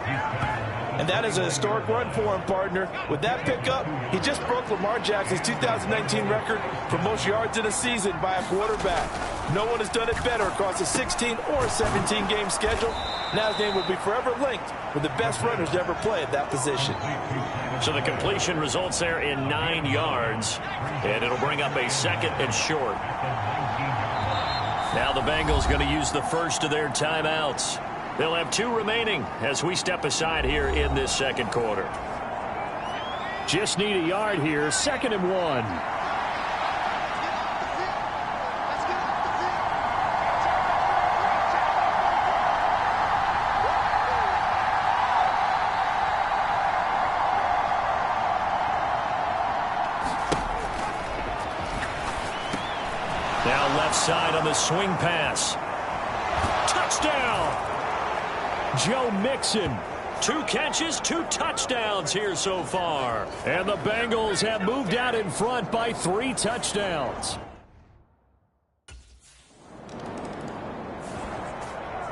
D: And that is a historic run for him, partner. With that pickup, he just broke Lamar Jackson's 2019 record for most yards in a season by a quarterback. No one has done it better across a 16 or 17-game schedule. Now his name will be forever linked with the best runners to ever play at that position.
C: So the completion results there in 9 yards, and it'll bring up a second and short. Now the Bengals going to use the first of their timeouts. They'll have 2 remaining as we step aside here in this second quarter.
E: Just need a yard here. Second and 1.
C: Now left side on the swing pass. Touchdown!
E: Joe Mixon.
C: 2 catches, 2 touchdowns here so far.
E: And the Bengals have moved out in front by 3 touchdowns.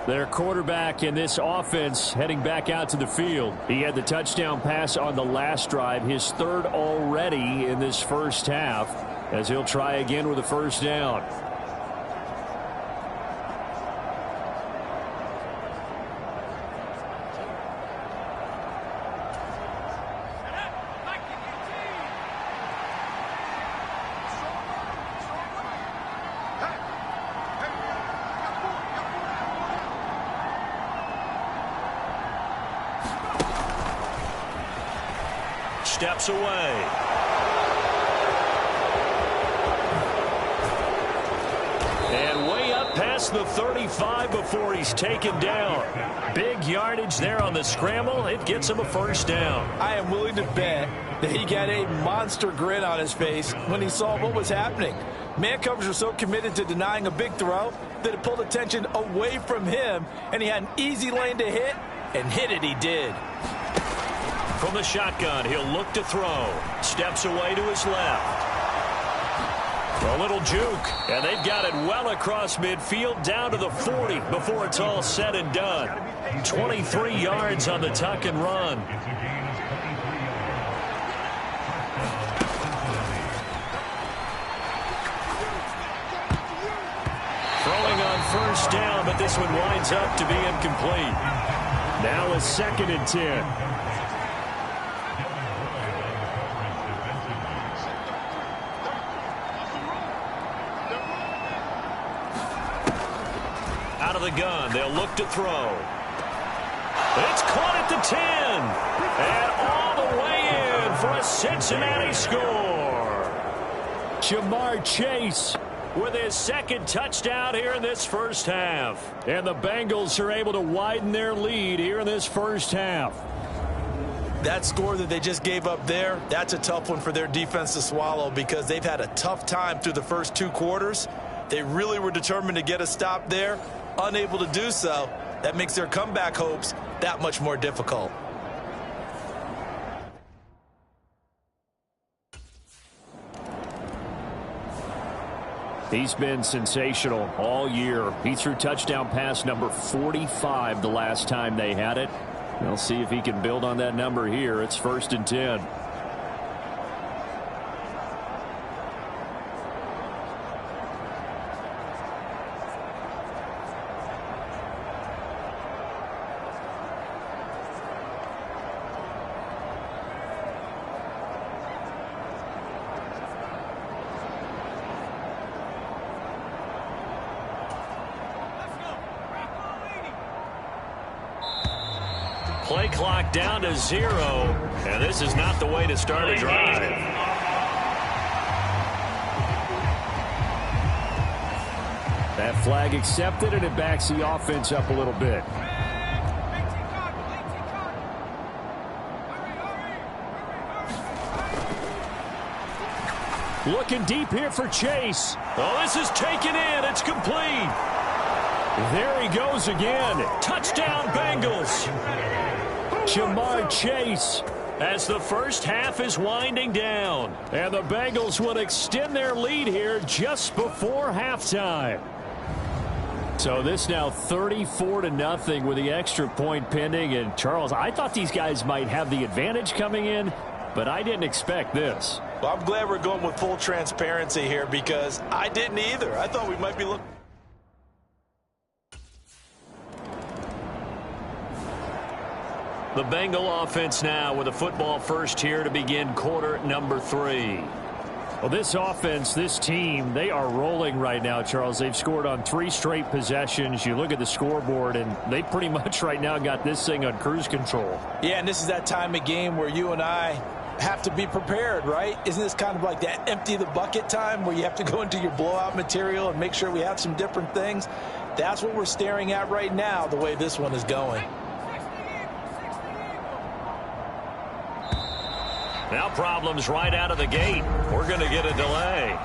E: Their quarterback in this offense heading back out to the field. He had the touchdown pass on the last drive, his 3rd already in this first half, as he'll try again with a first down.
C: Steps away. And way up past the 35 before he's taken down. Big yardage there on the scramble. It gets him a first down.
D: I am willing to bet that he got a monster grin on his face when he saw what was happening. Man coverage was so committed to denying a big throw that it pulled attention away from him, and he had an easy lane to hit, and hit it he did.
C: From the shotgun, he'll look to throw. Steps away to his left. A little juke, and they've got it well across midfield down to the 40 before it's all said and done. 23 yards on the tuck and run. Throwing on first down, but this one winds up to be incomplete.
E: Now a 2nd and 10.
C: Out of the gun, they'll look to throw. It's caught at the 10. And all the way in for a Cincinnati score. Jamar Chase with his second touchdown here in this first half. And the Bengals are able to widen their lead here in this first half.
D: That score that they just gave up there, that's a tough one for their defense to swallow because they've had a tough time through the first 2 quarters. They really were determined to get a stop there, unable to do so. That makes their comeback hopes that much more difficult.
E: He's been sensational all year. He threw touchdown pass number 45 the last time they had it. We'll see if he can build on that number here. It's 1st and 10.
C: Play clock down to 0, and this is not the way to start a drive.
E: That flag accepted, and it backs the offense up a little bit. Looking deep here for Chase.
C: Oh, this is taken in. It's complete.
E: There he goes again.
C: Touchdown, Bengals.
E: Jamar Chase.
C: As the first half is winding down.
E: And the Bengals will extend their lead here just before halftime. So this now 34-0 with the extra point pending. And Charles, I thought these guys might have the advantage coming in, but I didn't expect this.
D: Well, I'm glad we're going with full transparency here because I didn't either. I thought we might be looking.
C: The Bengal offense now with a football first here to begin quarter number 3.
E: Well, this offense, this team, they are rolling right now, Charles. They've scored on 3 straight possessions. You look at the scoreboard, and they pretty much right now got this thing on cruise control.
D: Yeah, and this is that time of game where you and I have to be prepared, right? Isn't this kind of like that empty the bucket time where you have to go into your blowout material and make sure we have some different things? That's what we're staring at right now, the way this one is going.
C: Now problems right out of the gate. We're going to get a delay.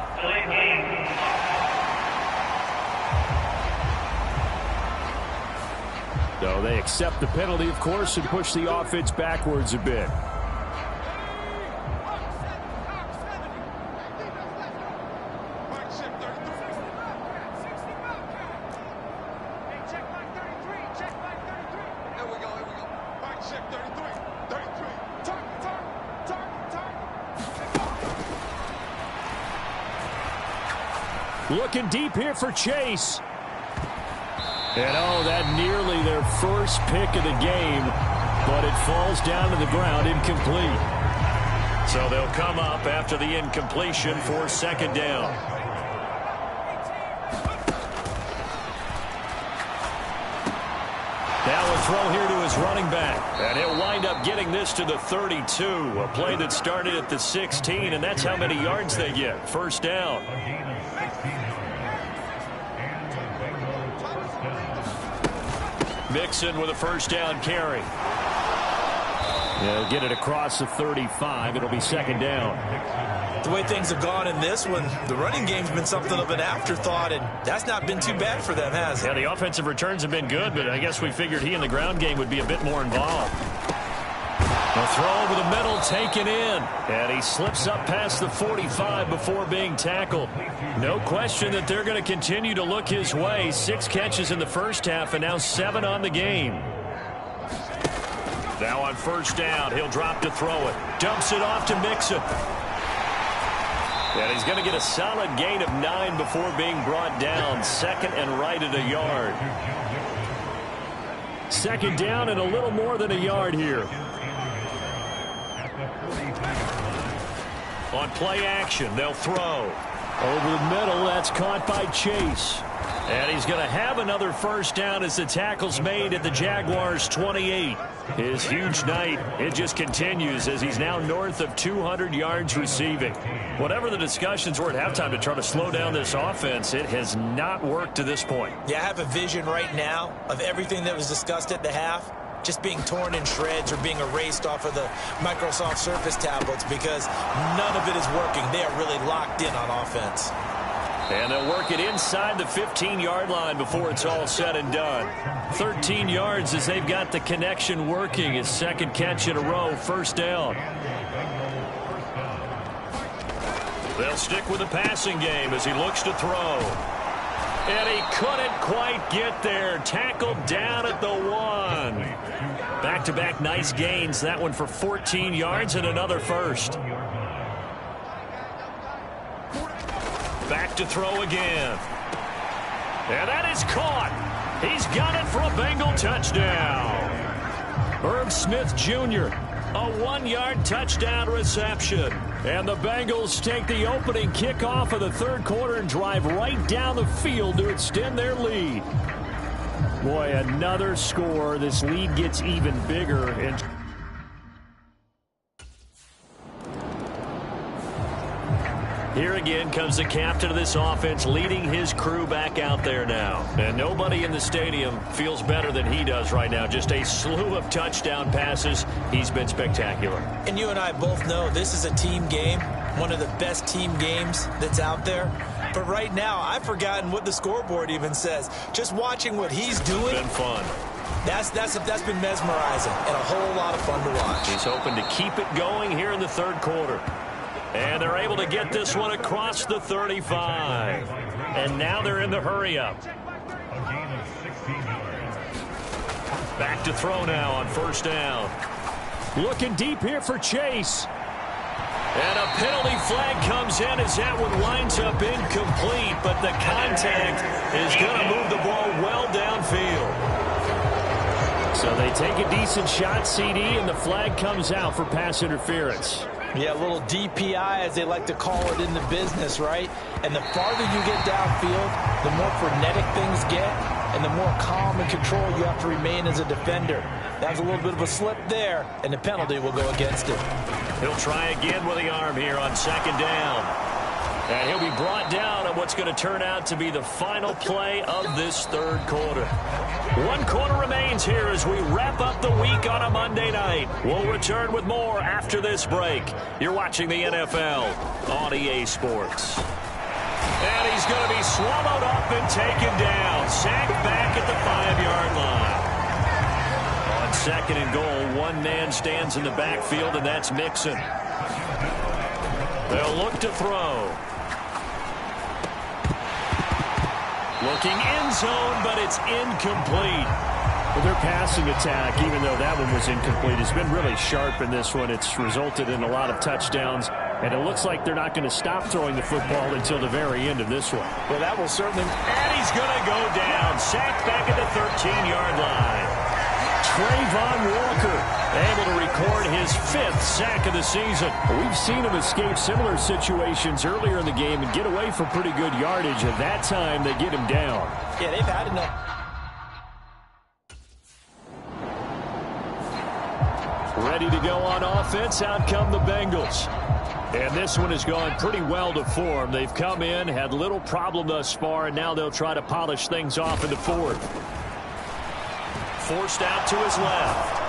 E: So they accept the penalty, of course, and push the offense backwards a bit. Looking deep here for Chase. And oh, that nearly their first pick of the game, but it falls down to the ground incomplete.
C: So they'll come up after the incompletion for 2nd down. Now a throw here to his running back. And he'll wind up getting this to the 32. A play that started at the 16, and that's how many yards they get. 1st down. Mixon with a 1st down carry.
E: They'll get it across the 35. It'll be 2nd down.
D: The way things have gone in this one, the running game's been something of an afterthought, and that's not been too bad for them, has it?
C: Yeah, the offensive returns have been good, but I guess we figured he in the ground game would be a bit more involved. A throw over the middle taken in. And he slips up past the 45 before being tackled. No question that they're going to continue to look his way. 6 catches in the first half and now 7 on the game. Now on 1st down, he'll drop to throw it. Dumps it off to Mixon. And he's going to get a solid gain of 9 before being brought down. 2nd and right at a yard.
E: 2nd down and a little more than a yard here.
C: On play action, they'll throw.
E: Over the middle, that's caught by Chase.
C: And he's going to have another 1st down as the tackle's made at the Jaguars' 28. His huge night, it just continues as he's now north of 200 yards receiving. Whatever the discussions were at halftime to try to slow down this offense, it has not worked to this point.
F: Yeah, I have a vision right now of everything that was discussed at the half just being torn in shreds or being erased off of the Microsoft Surface tablets because none of it is working. They are really locked in on offense.
C: And they'll work it inside the 15-yard line before it's all said and done. 13 yards as they've got the connection working. His second catch in a row, first down. They'll stick with the passing game as he looks to throw. And he couldn't quite get there. Tackled down at the 1. Back-to-back nice gains. That one for 14 yards and another first. Back to throw again. And that is caught. He's got it for a Bengal touchdown. Herb Smith Jr., a 1-yard touchdown reception. And the Bengals take the opening kickoff of the third quarter and drive right down the field to extend their lead. Boy, another score. This lead gets even bigger. And here again comes the captain of this offense leading his crew back out there now. And nobody in the stadium feels better than he does right now. Just a slew of touchdown passes. He's been spectacular. And you and I both know this is a team game, one of the best team games that's out there. But right now, I've forgotten what the scoreboard even says. Just watching what he's doing. It's been fun.
F: That's been mesmerizing and a whole lot of fun to watch.
C: He's hoping to keep it going here in the third quarter. And they're able to get this one across the 35. And now they're in the hurry-up. Back to throw now on first down.
E: Looking deep here for Chase.
C: And a penalty flag comes in as that one winds up incomplete. But the contact is going to move the ball well downfield.
E: So they take a decent shot, CD, and the flag comes out for pass interference.
D: Yeah, a little DPI, as they like to call it in the business, right? And the farther you get downfield, the more frenetic things get, and the more calm and control you have to remain as a defender. That was a little bit of a slip there, and the penalty will go against it.
C: He'll try again with the arm here on second down. And he'll be brought down on what's going to turn out to be the final play of this third quarter. 1 quarter remains here as we wrap up the week on a Monday night. We'll return with more after this break. You're watching the NFL on EA Sports. And he's going to be swallowed up and taken down. Sacked back at the 5-yard line. On second and goal, one man stands in the backfield, and that's Mixon. They'll look to throw. Looking end zone, but it's incomplete.
E: Well, their passing attack, even though that one was incomplete, has been really sharp in this one. It's resulted in a lot of touchdowns, and it looks like they're not going to stop throwing the football until the very end of this one.
D: Well, that will certainly...
C: And he's going to go down. Sacked back at the 13-yard line. Trayvon Walker able to record his 5th sack of the season.
E: We've seen him escape similar situations earlier in the game and get away for pretty good yardage. At that time, they get him down.
D: Yeah, they've had enough.
E: Ready to go on offense. Out come the Bengals. And this one has gone pretty well to form. They've come in, had little problem thus far, and now they'll try to polish things off in the fourth.
C: Forced out to his left.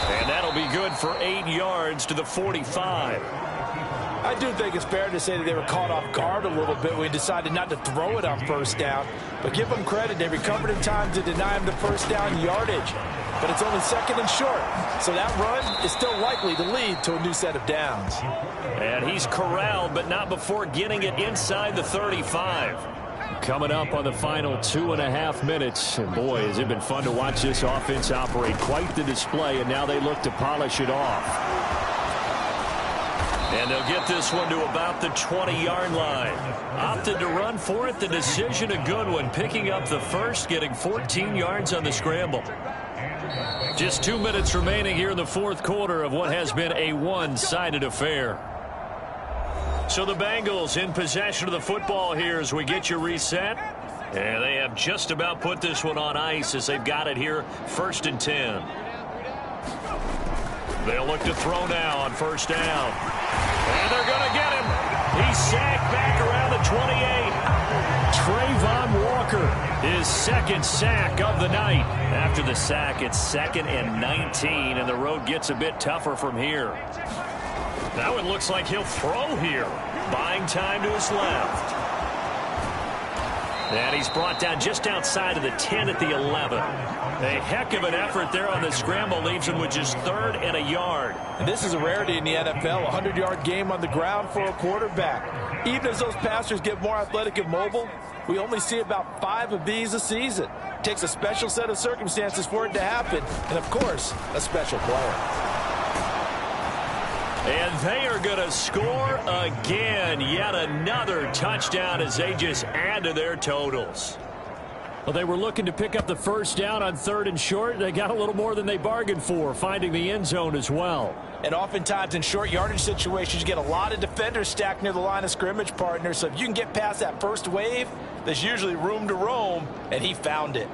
C: And that'll be good for 8 yards to the 45.
D: I do think it's fair to say that they were caught off guard a little bit when we decided not to throw it on first down. But give them credit. They recovered in time to deny him the first down yardage. But it's only second and short. So that run is still likely to lead to a new set of downs.
C: And he's corralled, but not before getting it inside the 35.
E: Coming up on the final 2.5 minutes. And boy, has it been fun to watch this offense operate. Quite the display, and now they look to polish it off.
C: And they'll get this one to about the 20-yard line. Opted to run for it. The decision a good one. Picking up the first, getting 14 yards on the scramble. Just 2 minutes remaining here in the fourth quarter of what has been a one-sided affair. So the Bengals in possession of the football here as we get you reset. And they have just about put this one on ice as they've got it here, 1st and 10. They'll look to throw now on first down. And they're going to get him. He's sacked back around the 28. Trayvon Walker, his second sack of the night. After the sack, it's 2nd and 19, and the road gets a bit tougher from here. Now it looks like he'll throw here. Buying time to his left. And he's brought down just outside of the 10 at the 11. A heck of an effort there on the scramble leaves him with just 3rd and a yard.
D: And this is a rarity in the NFL, a 100-yard game on the ground for a quarterback. Even as those passers get more athletic and mobile, we only see about 5 of these a season. It takes a special set of circumstances for it to happen, and of course, a special player.
C: And they are going to score again. Yet another touchdown as they just add to their totals.
E: Well, they were looking to pick up the first down on 3rd and short. They got a little more than they bargained for, finding the end zone as well.
D: And oftentimes in short yardage situations, you get a lot of defenders stacked near the line of scrimmage, partner. So if you can get past that first wave, there's usually room to roam, and he found it.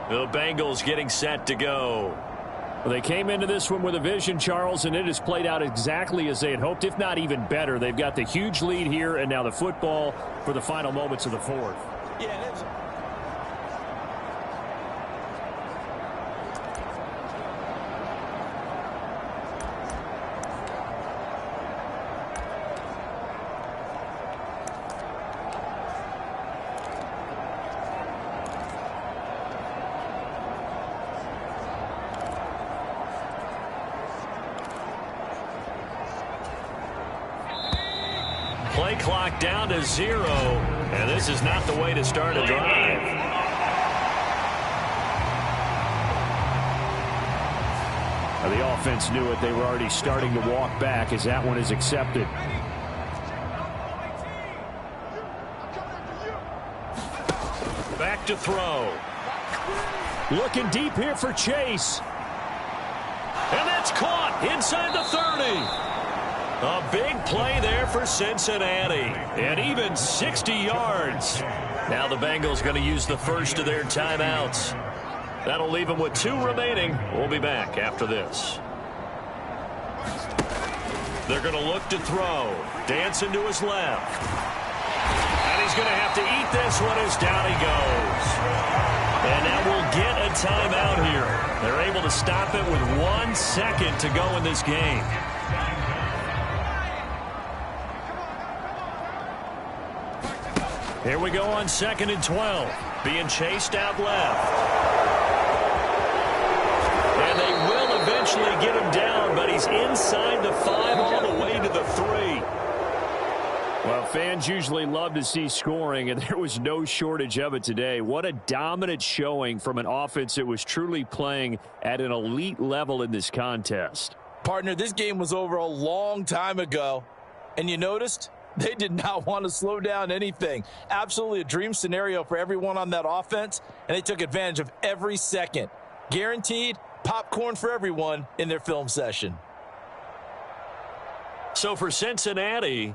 C: The Bengals getting set to go.
E: Well, they came into this one with a vision, Charles, and it has played out exactly as they had hoped, if not even better. They've got the huge lead here, and now the football for the final moments of the 4th.
D: Yeah, it is.
C: Play clock down to 0, and this is not the way to start a drive.
E: Now, the offense knew it. They were already starting to walk back as that one is accepted.
C: Back to throw.
E: Looking deep here for Chase.
C: And that's caught inside the 30. A big play there for Cincinnati. And even 60 yards. Now the Bengals going to use the first of their timeouts. That'll leave them with 2 remaining. We'll be back after this. They're going to look to throw. Dancing to his left. And he's going to have to eat this one as down he goes. And now we'll get a timeout here. They're able to stop it with 1 second to go in this game. Here we go on 2nd and 12. Being chased out left. And they will eventually get him down, but he's inside the 5 all the way to the 3.
E: Well, fans usually love to see scoring, and there was no shortage of it today. What a dominant showing from an offense that was truly playing at an elite level in this contest.
D: Partner, this game was over a long time ago, and you noticed they did not want to slow down anything. Absolutely a dream scenario for everyone on that offense, and they took advantage of every second. Guaranteed popcorn for everyone in their film session.
C: So for Cincinnati,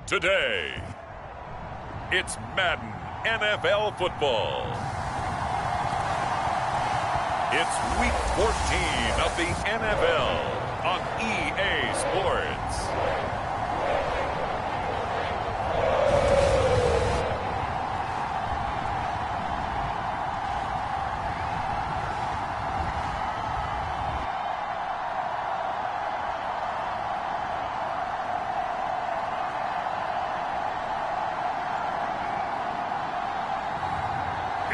B: Today, it's Madden NFL football. It's Week 14 of the NFL on EA Sports.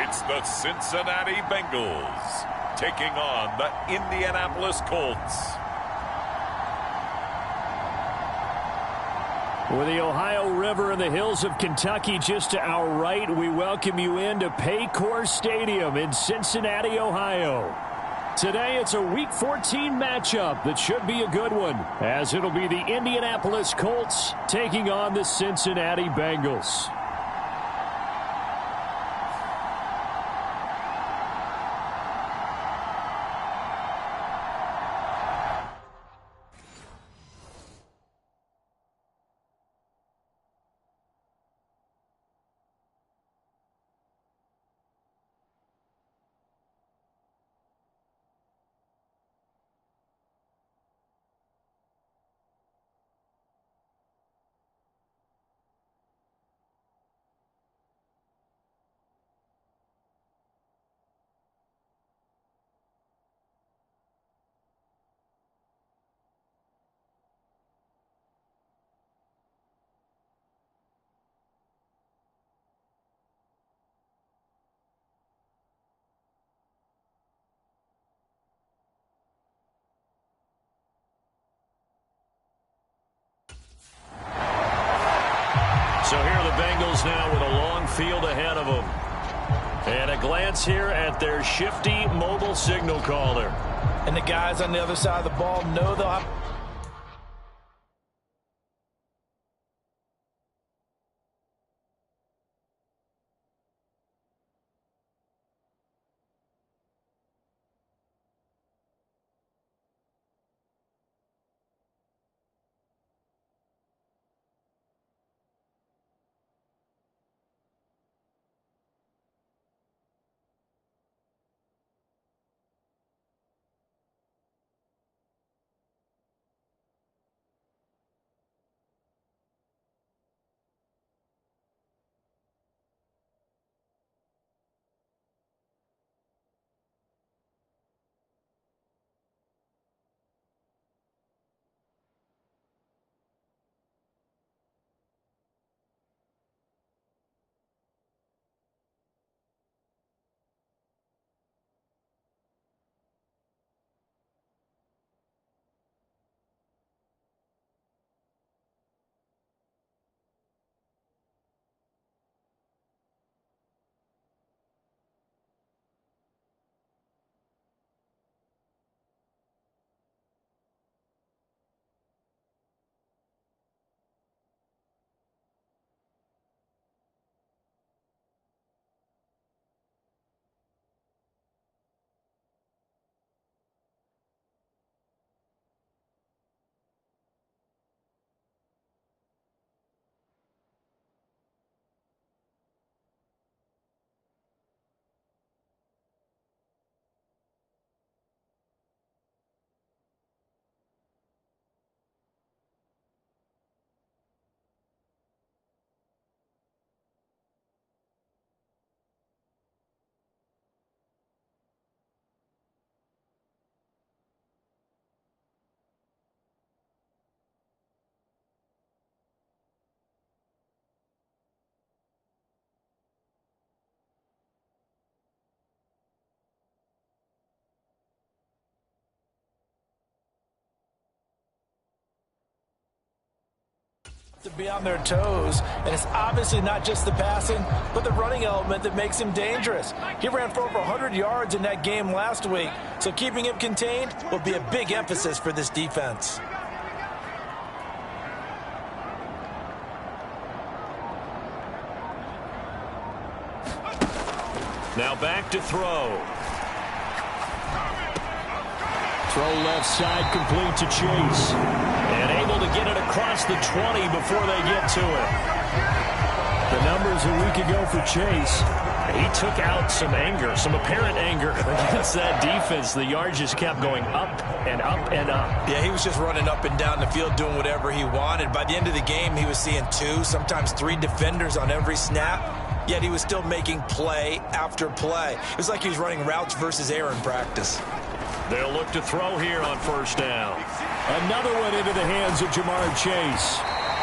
B: It's the Cincinnati Bengals taking on the Indianapolis Colts.
E: With the Ohio River and the hills of Kentucky just to our right, we welcome you into Paycor Stadium in Cincinnati, Ohio. Today, it's a Week 14 matchup that should be a good one, as it'll be the Indianapolis Colts taking on the Cincinnati Bengals. So here are the Bengals now with a long field ahead of them. And a glance here at their shifty mobile signal caller.
D: And the guys on the other side of the ball know they'll have... to be on their toes, and it's obviously not just the passing, but the running element that makes him dangerous. He ran for over 100 yards in that game last week, so keeping him contained will be a big emphasis for this defense.
C: Now back to throw. Throw left side complete to Chase. And able to get it across the 20 before they get to it. The numbers a week ago for Chase. He took out some anger, some apparent anger against that defense. The yards just kept going up and up and up.
F: Yeah, he was just running up and down the field doing whatever he wanted. By the end of the game, he was seeing 2, sometimes 3 defenders on every snap, yet he was still making play after play. It was like he was running routes versus air in practice.
C: They'll look to throw here on first down. Another one into the hands of Jamar Chase.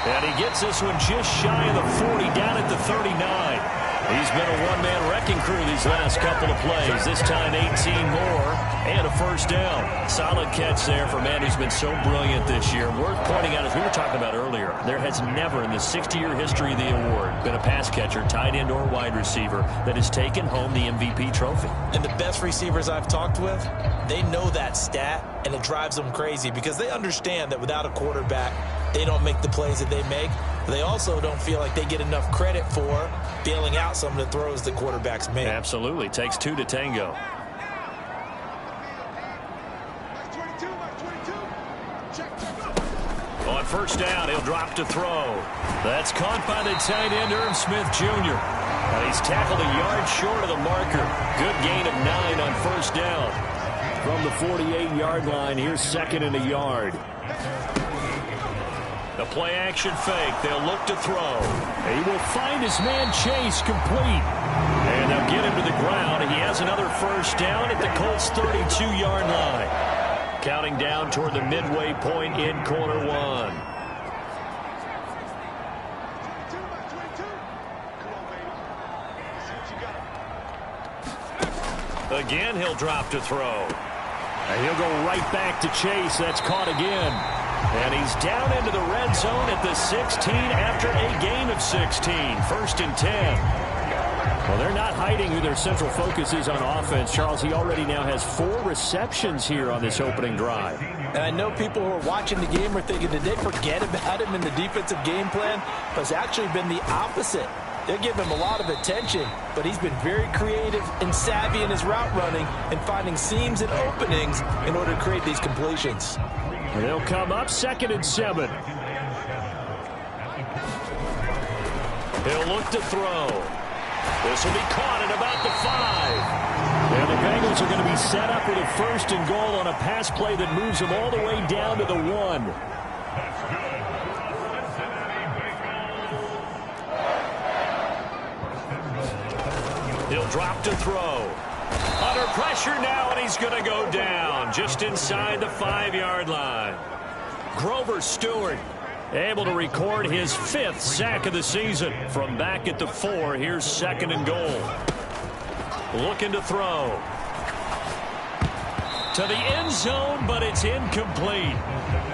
C: And he gets this one just shy of the 40, down at the 39. He's been a one-man wrecking crew these last couple of plays. This time 18 more and a first down. Solid catch there for a man who's been so brilliant this year. Worth pointing out, as we were talking about earlier, there has never in the 60-year history of the award been a pass catcher, tight end, or wide receiver that has taken home the MVP trophy.
F: And the best receivers I've talked with, they know that stat, and it drives them crazy because they understand that without a quarterback, they don't make the plays that they make. They also don't feel like they get enough credit for bailing out some of the throws the quarterbacks make.
C: Absolutely. Takes 2 to tango. On first down, he'll drop to throw. That's caught by the tight end, Irv Smith Jr. And he's tackled a yard short of the marker. Good gain of 9 on first down. From the 48-yard line, here's second and a yard. The play-action fake. They'll look to throw. He will find his man Chase complete. And they'll get him to the ground. He has another first down at the Colts' 32-yard line. Counting down toward the midway point in quarter 1. Again, he'll drop to throw. And he'll go right back to Chase. That's caught again. And he's down into the red zone at the 16 after a gain of 16. First and 10. Well, they're not hiding who their central focus is on offense. Charles, he already now has 4 receptions here on this opening drive.
D: And I know people who are watching the game are thinking, did they forget about him in the defensive game plan? But it's actually been the opposite. They're giving him a lot of attention, but he's been very creative and savvy in his route running and finding seams and openings in order to create these completions.
C: They'll come up 2nd and 7. He'll look to throw. This will be caught at about the 5. And the Bengals are going to be set up with a first and goal on a pass play that moves them all the way down to the 1. He'll drop to throw. Under pressure now, and he's going to go down just inside the 5-yard line. Grover Stewart able to record his 5th sack of the season from back at the 4. Here's 2nd and goal. Looking to throw. To the end zone, but it's incomplete.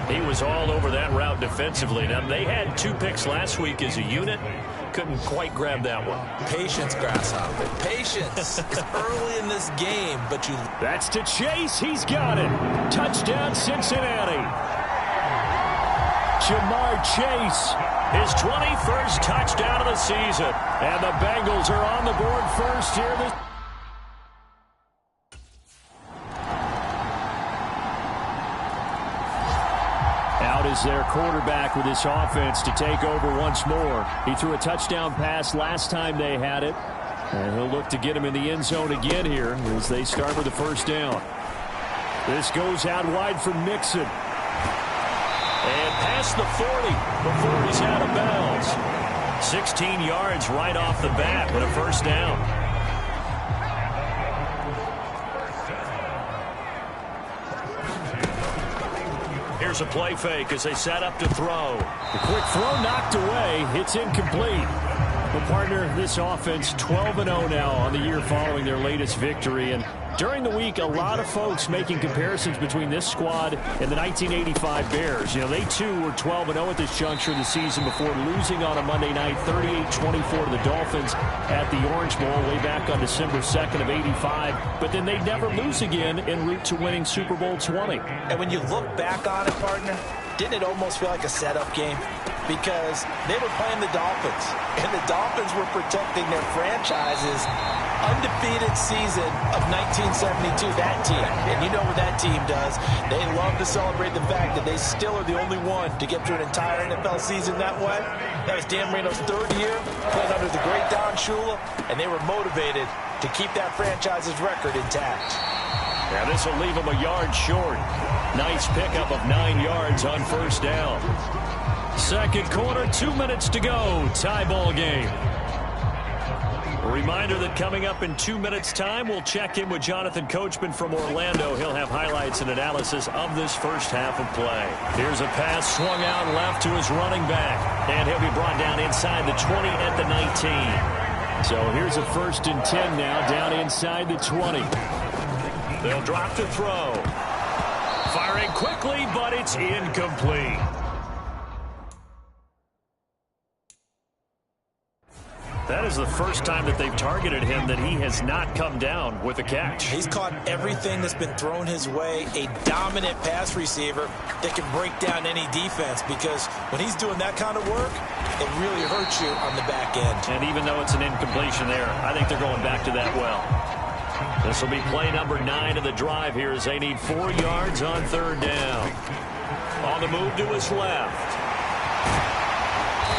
C: He was all over that route defensively. Now, they had 2 picks last week as a unit. Couldn't quite grab that one.
F: Patience, Grasshopper. Patience. It's early in this game, but you...
C: That's to Chase. He's got it. Touchdown, Cincinnati. Jamar Chase, his 21st touchdown of the season. And the Bengals are on the board first here. Out is their quarterback with this offense to take over once more. He threw a touchdown pass last time they had it. And he'll look to get him in the end zone again here as they start with the first down. This goes out wide for Mixon. And past the 40 before he's out of bounds. 16 yards right off the bat with a first down. Here's a play fake as they set up to throw. The quick throw knocked away. It's incomplete. Well, partner, this offense 12-0 now on the year following their latest victory. And during the week, a lot of folks making comparisons between this squad and the 1985 Bears. You know, they too were 12-0 at this juncture of the season before losing on a Monday night 38-24 to the Dolphins at the Orange Bowl way back on December 2nd of 85. But then they'd never lose again en route to winning Super Bowl 20.
F: And when you look back on it, partner, didn't it almost feel like a setup game? Because they were playing the Dolphins, and the Dolphins were protecting their franchises
D: undefeated season of 1972, that team. And you know what that team does. They love to celebrate the fact that they still are the only one to get through an entire NFL season that way. That was Dan Marino's third year, playing under the great Don Shula, and they were motivated to keep that franchise's record intact.
C: Yeah, this will leave them a yard short. Nice pickup of 9 yards on first down. Second quarter, 2 minutes to go. Tie ball game. A reminder that coming up in 2 minutes' time, we'll check in with Jonathan Coachman from Orlando. He'll have highlights and analysis of this first half of play. Here's a pass swung out left to his running back. And he'll be brought down inside the 20 at the 19. So here's a 1st and 10 now, down inside the 20. They'll drop to throw. Firing quickly, but it's incomplete. That is the first time that they've targeted him that he has not come down with a catch.
F: He's caught everything that's been thrown his way. A dominant pass receiver that can break down any defense, because when he's doing that kind of work, it really hurts you on the back end.
C: And even though it's an incompletion there, I think they're going back to that well. This will be play number 9 of the drive here as they need 4 yards on 3rd down. On the move to his left.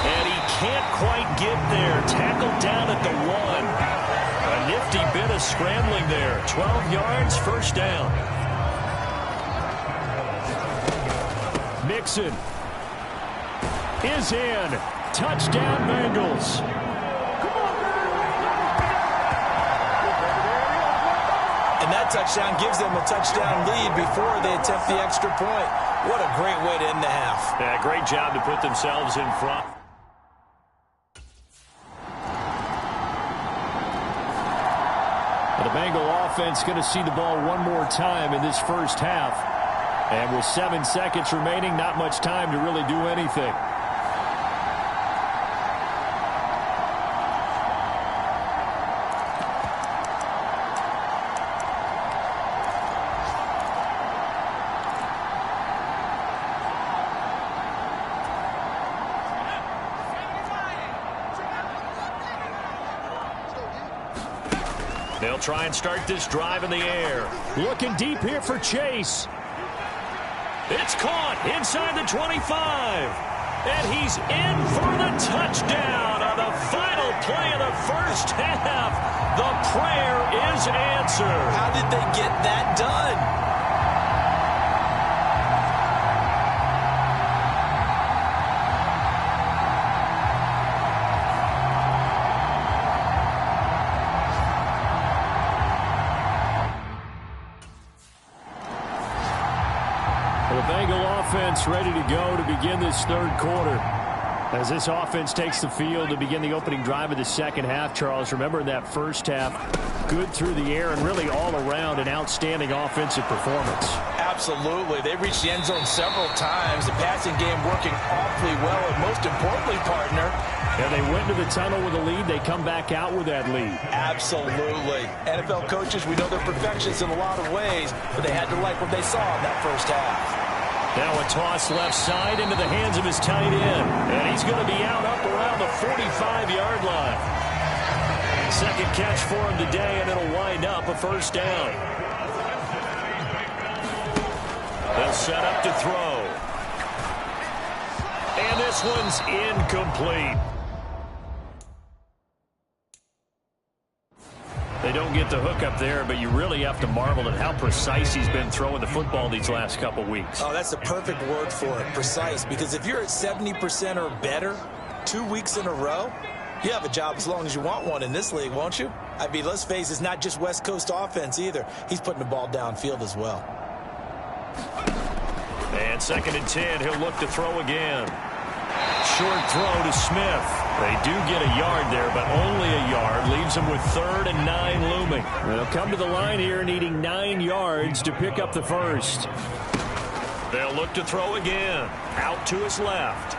C: And he can't quite get there. Tackled down at the 1. A nifty bit of scrambling there. 12 yards, 1st down.
E: Mixon is in. Touchdown, Bengals.
F: And that touchdown gives them a touchdown lead before they attempt the extra point. What a great way to end the half.
C: Yeah, great job to put themselves in front.
E: The Bengal offense going to see the ball one more time in this first half. And with 7 seconds remaining, not much time to really do anything.
C: They'll try and start this drive in the air.
E: Looking deep here for Chase.
C: It's caught inside the 25. And he's in for the touchdown on the final play of the first half. The prayer is answered.
F: How did they get that done?
E: Ready to go to begin this 3rd quarter. As this offense takes the field to begin the opening drive of the second half, Charles, remember in that first half, good through the air and really all around an outstanding offensive performance.
F: Absolutely. They reached the end zone several times. The passing game working awfully well, and most importantly, partner,
E: and they went to the tunnel with a lead. They come back out with that lead.
F: Absolutely. NFL coaches, we know they're perfectionists in a lot of ways, but they had to like what they saw in that first half.
C: Now a toss left side into the hands of his tight end. And he's going to be out up around the 45-yard line. Second catch for him today, and it'll wind up a 1st down. They'll set up to throw. And this one's incomplete. They don't get the hook up there, but you really have to marvel at how precise he's been throwing the football these last couple weeks.
F: Oh, that's the perfect word for it, precise. Because if you're at 70% or better 2 weeks in a row, you have a job as long as you want one in this league, won't you? I mean, let's face it, it's not just West Coast offense either. He's putting the ball downfield as well.
C: And 2nd and 10, he'll look to throw again. Short throw to Smith. They do get a yard there, but only a yard. Leaves them with 3rd and 9 looming.
E: They'll come to the line here needing 9 yards to pick up the first.
C: They'll look to throw again. Out to his left.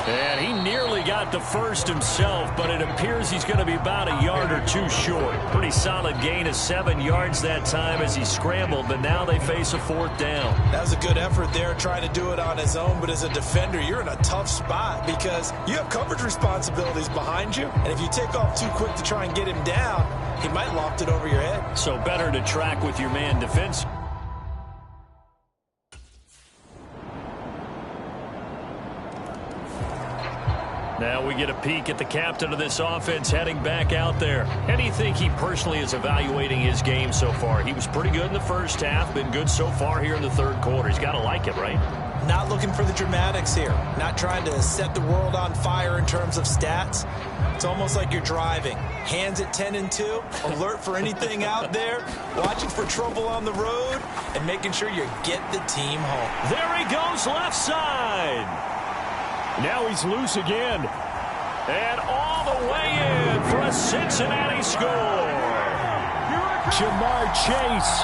C: And he nearly got the first himself, but it appears he's going to be about a yard or two short. Pretty solid gain of 7 yards that time as he scrambled, but now they face a 4th down.
F: That was a good effort there trying to do it on his own, but as a defender, you're in a tough spot because you have coverage responsibilities behind you, and if you take off too quick to try and get him down, he might loft it over your head.
C: So better to track with your man defense. Now we get a peek at the captain of this offense heading back out there. How do you think he personally is evaluating his game so far? He was pretty good in the first half, been good so far here in the 3rd quarter. He's got to like it, right?
F: Not looking for the dramatics here. Not trying to set the world on fire in terms of stats. It's almost like you're driving. Hands at 10 and 2, alert for anything out there, watching for trouble on the road, and making sure you get the team home.
C: There he goes left side. Now he's loose again. And all the way in for a Cincinnati score.
E: Jamar Chase,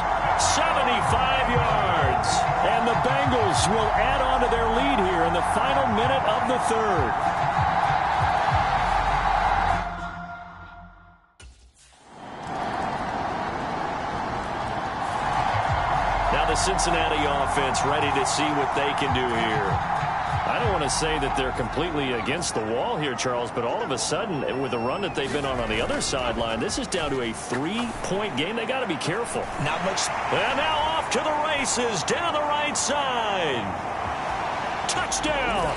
C: 75 yards.
E: and the Bengals will add on to their lead here in the final minute of the 3rd.
C: Now the Cincinnati offense ready to see what they can do here. I don't want to say that they're completely against the wall here, Charles, but all of a sudden, with the run that they've been on the other sideline, this is down to a 3-point game. They got to be careful.
F: Not much.
C: And now off to the races down the right side. Touchdown.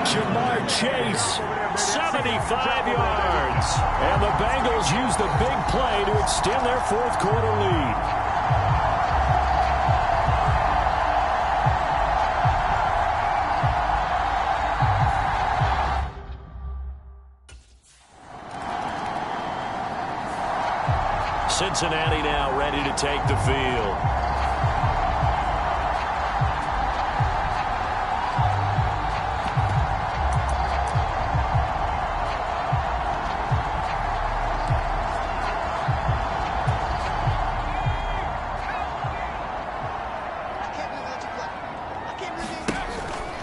E: Jamar Chase,
C: 75 yards.
E: And the Bengals use the big play to extend their 4th quarter lead.
C: Cincinnati now ready to take the field.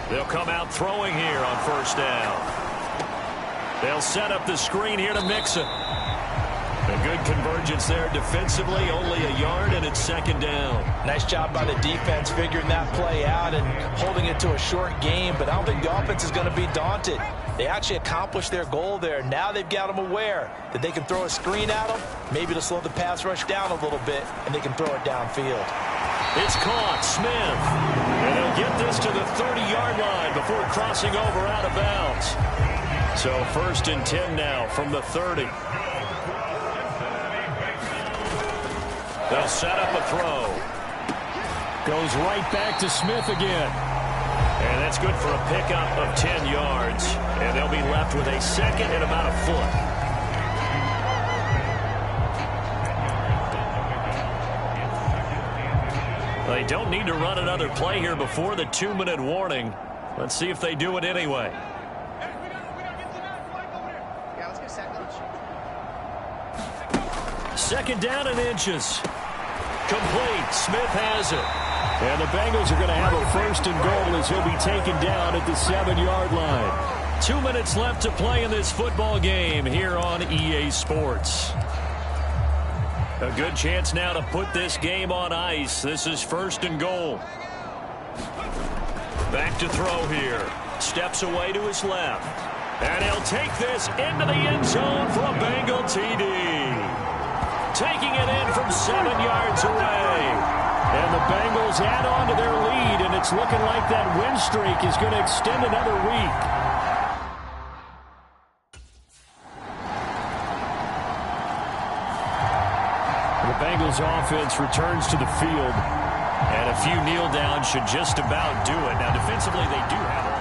C: They'll come out throwing here on 1st down. They'll set up the screen here to Mixon. A good convergence there defensively, only a yard, and it's 2nd down.
F: Nice job by the defense figuring that play out and holding it to a short game, but I don't think the offense is going to be daunted. They actually accomplished their goal there. Now they've got them aware that they can throw a screen at them, maybe to slow the pass rush down a little bit, and they can throw it downfield.
C: It's caught, Smith. And he'll get this to the 30-yard line before crossing over out of bounds. So 1st and 10 now from the 30. They'll set up a throw.
E: Goes right back to Smith again.
C: And that's good for a pickup of 10 yards. And they'll be left with a 2nd and about a foot. They don't need to run another play here before the 2-minute warning. Let's see if they do it anyway. Second down and inches. Complete. Smith has it.
E: And the Bengals are going to have a 1st and goal as he'll be taken down at the 7-yard line.
C: 2 minutes left to play in this football game here on EA Sports. A good chance now to put this game on ice. This is 1st and goal. Back to throw here. Steps away to his left. And he'll take this into the end zone for a Bengal TD. Taking it in from 7 yards away.
E: And the Bengals add on to their lead, and it's looking like that win streak is going to extend another week. The Bengals offense returns to the field.
C: And a few kneel downs should just about do it. Now, defensively, they do have it.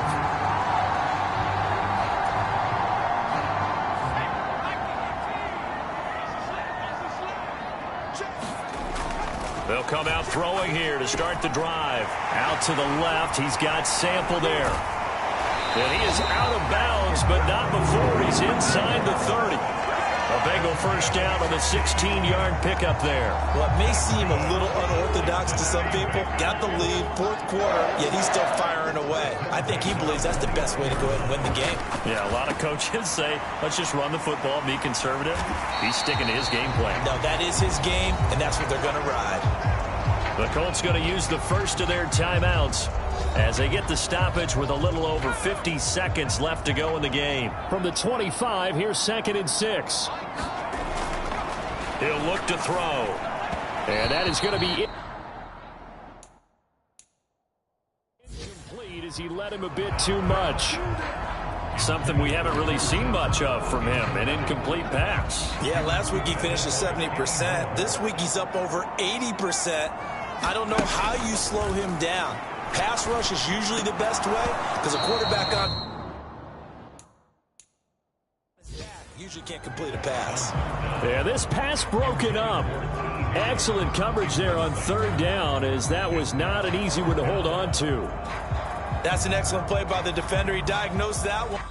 C: They'll come out throwing here to start the drive. Out to the left. He's got Sample there. And he is out of bounds, but not before he's inside the 30. A Bengal first down on the 16-yard pickup there.
F: Well, it may seem a little unorthodox to some people. Got the lead, fourth quarter, yet he's still firing away. I think he believes that's the best way to go ahead and win the game.
C: Yeah, a lot of coaches say, let's just run the football, be conservative. He's sticking to his game plan.
F: No, that is his game, and that's what they're going to ride.
C: The Colts going to use the first of their timeouts as they get the stoppage with a little over 50 seconds left to go in the game.
E: From the 25, here's 2nd and 6.
C: He'll look to throw.
E: And that is going to be incomplete as he led him a bit too much.
C: Something we haven't really seen much of from him, an incomplete pass.
F: Yeah, last week he finished at 70%. This week he's up over 80%. I don't know how you slow him down. Pass rush is usually the best way because a quarterback on usually can't complete a pass.
E: Yeah, this pass broken up. Excellent coverage there on 3rd down, as that was not an easy one to hold on to.
F: That's an excellent play by the defender. He diagnosed that one.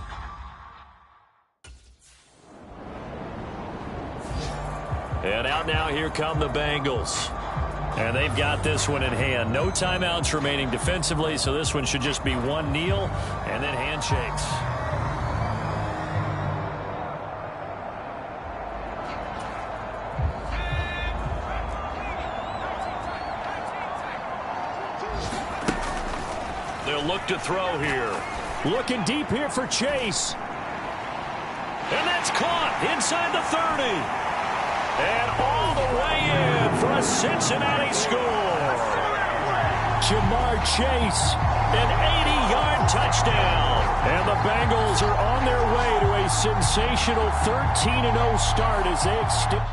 C: And out now, here come the Bengals. And they've got this one in hand. No timeouts remaining defensively, so this one should just be one kneel and then handshakes. They'll look to throw here.
E: Looking deep here for Chase.
C: And that's caught inside the 30. And all the way in for a Cincinnati score.
E: Jamar Chase, an 80-yard touchdown. And the Bengals are on their way to a sensational 13-0 start as they extend.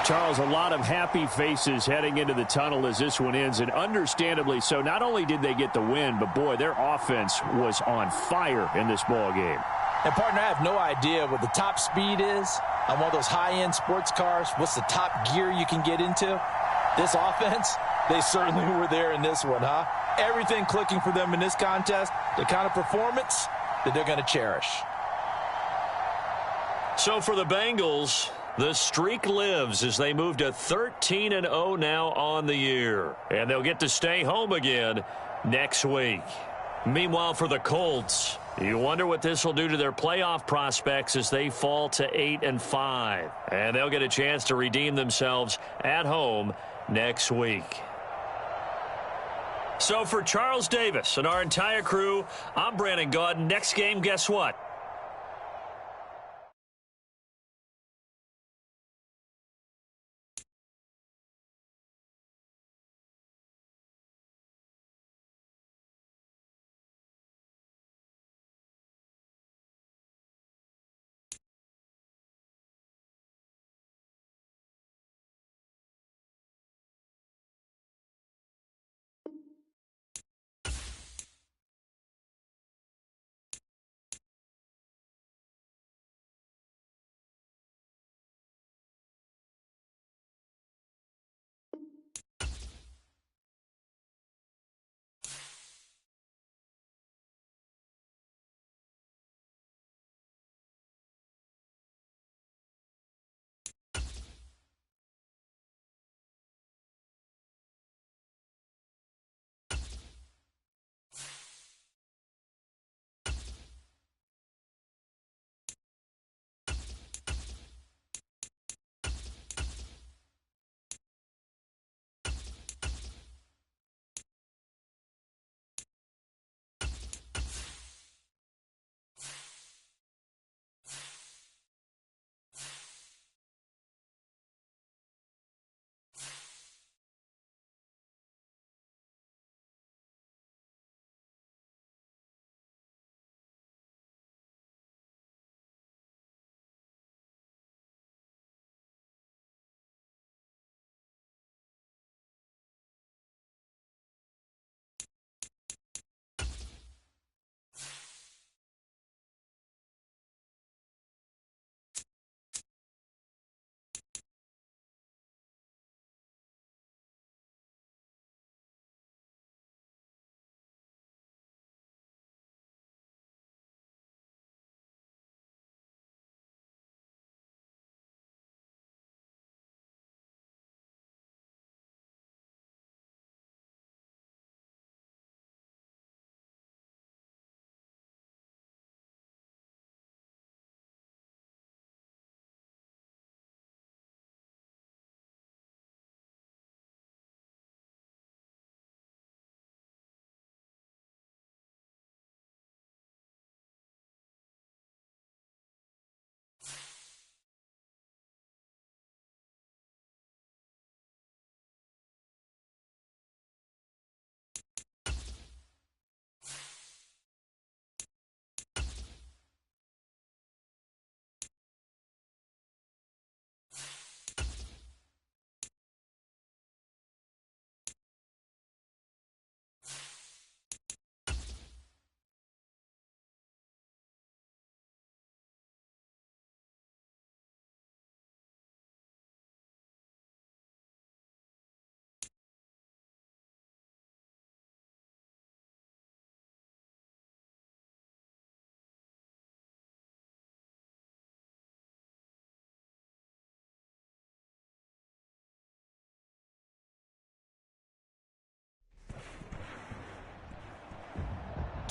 E: Charles, a lot of happy faces heading into the tunnel as this one ends, and understandably so. Not only did they get the win, but boy, their offense was on fire in this ball game.
F: And partner, I have no idea what the top speed is on one of those high-end sports cars. What's the top gear you can get into? This offense, they certainly were there in this one, huh? Everything clicking for them in this contest, the kind of performance that they're going to cherish.
C: So for the Bengals, the streak lives as they move to 13-0 now on the year. And they'll get to stay home again next week. Meanwhile, for the Colts, you wonder what this will do to their playoff prospects as they fall to 8-5. And they'll get a chance to redeem themselves at home next week. So for Charles Davis and our entire crew, I'm Brandon Gaudin. Next game, guess what?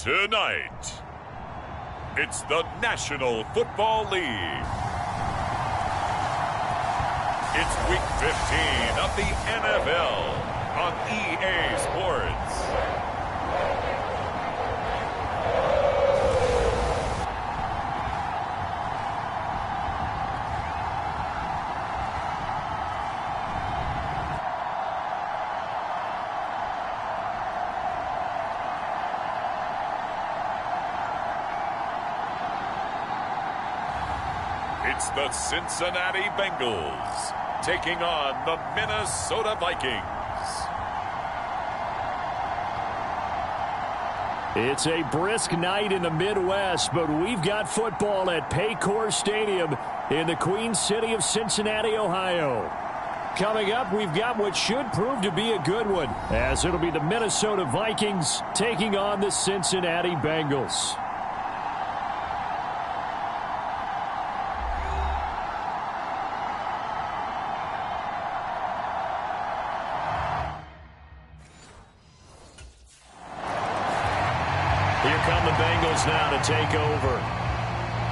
B: Tonight, it's the National Football League. It's Week 15 of the NFL on EA Sports. It's the Cincinnati Bengals taking on the Minnesota Vikings.
E: It's a brisk night in the Midwest, but we've got football at Paycor Stadium in the Queen City of Cincinnati, Ohio. Coming up, we've got what should prove to be a good one, as it'll be the Minnesota Vikings taking on the Cincinnati Bengals.
C: Here come the Bengals now to take over.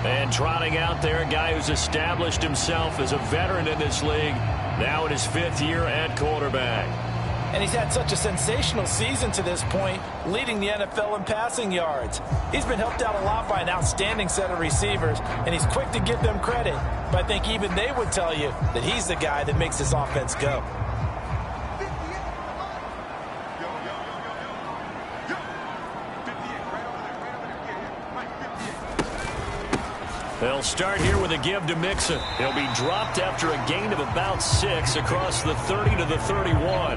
C: And trotting out there, a guy who's established himself as a veteran in this league, now in his 5th year at quarterback.
D: And he's had such a sensational season to this point, leading the NFL in passing yards. He's been helped out a lot by an outstanding set of receivers, and he's quick to give them credit. But I think even they would tell you that he's the guy that makes this offense go.
C: They'll start here with a give to Mixon. He'll be dropped after a gain of about 6 across the 30 to the 31.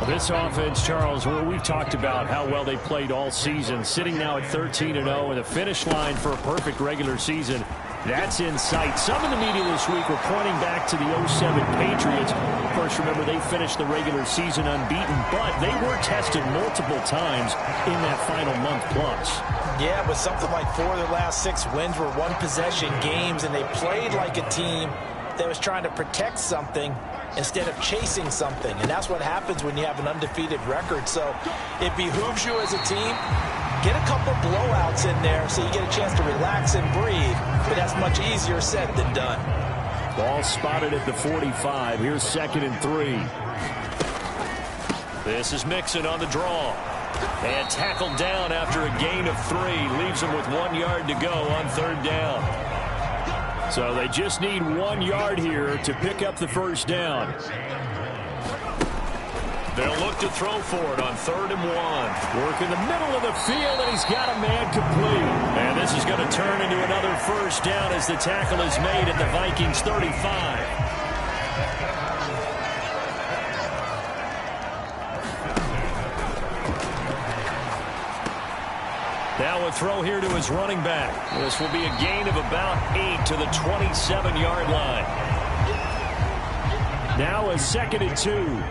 E: This offense, Charles, well, we've talked about how well they played all season, sitting now at 13-0, and the finish line for a perfect regular season, that's in sight. Some in the media this week were pointing back to the 07 Patriots. Of course, remember, they finished the regular season unbeaten, but they were tested multiple times in that final month plus.
D: Yeah, but something like 4 of their last 6 wins were one-possession games, and they played like a team that was trying to protect something instead of chasing something. And that's what happens when you have an undefeated record. So it behooves you as a team, get a couple blowouts in there so you get a chance to relax and breathe. But that's much easier said than done.
E: Ball spotted at the 45. Here's 2nd and 3.
C: This is Mixon on the draw. And tackled down after a gain of 3. Leaves him with 1 yard to go on 3rd down.
E: So they just need 1 yard here to pick up the first down.
C: They'll look to throw for it on 3rd and 1.
E: Work in the middle of the field, and he's got a man complete.
C: And this is going to turn into another first down as the tackle is made at the Vikings 35. Now a throw here to his running back. This will be a gain of about 8 to the 27-yard line.
E: Now a 2nd and 2.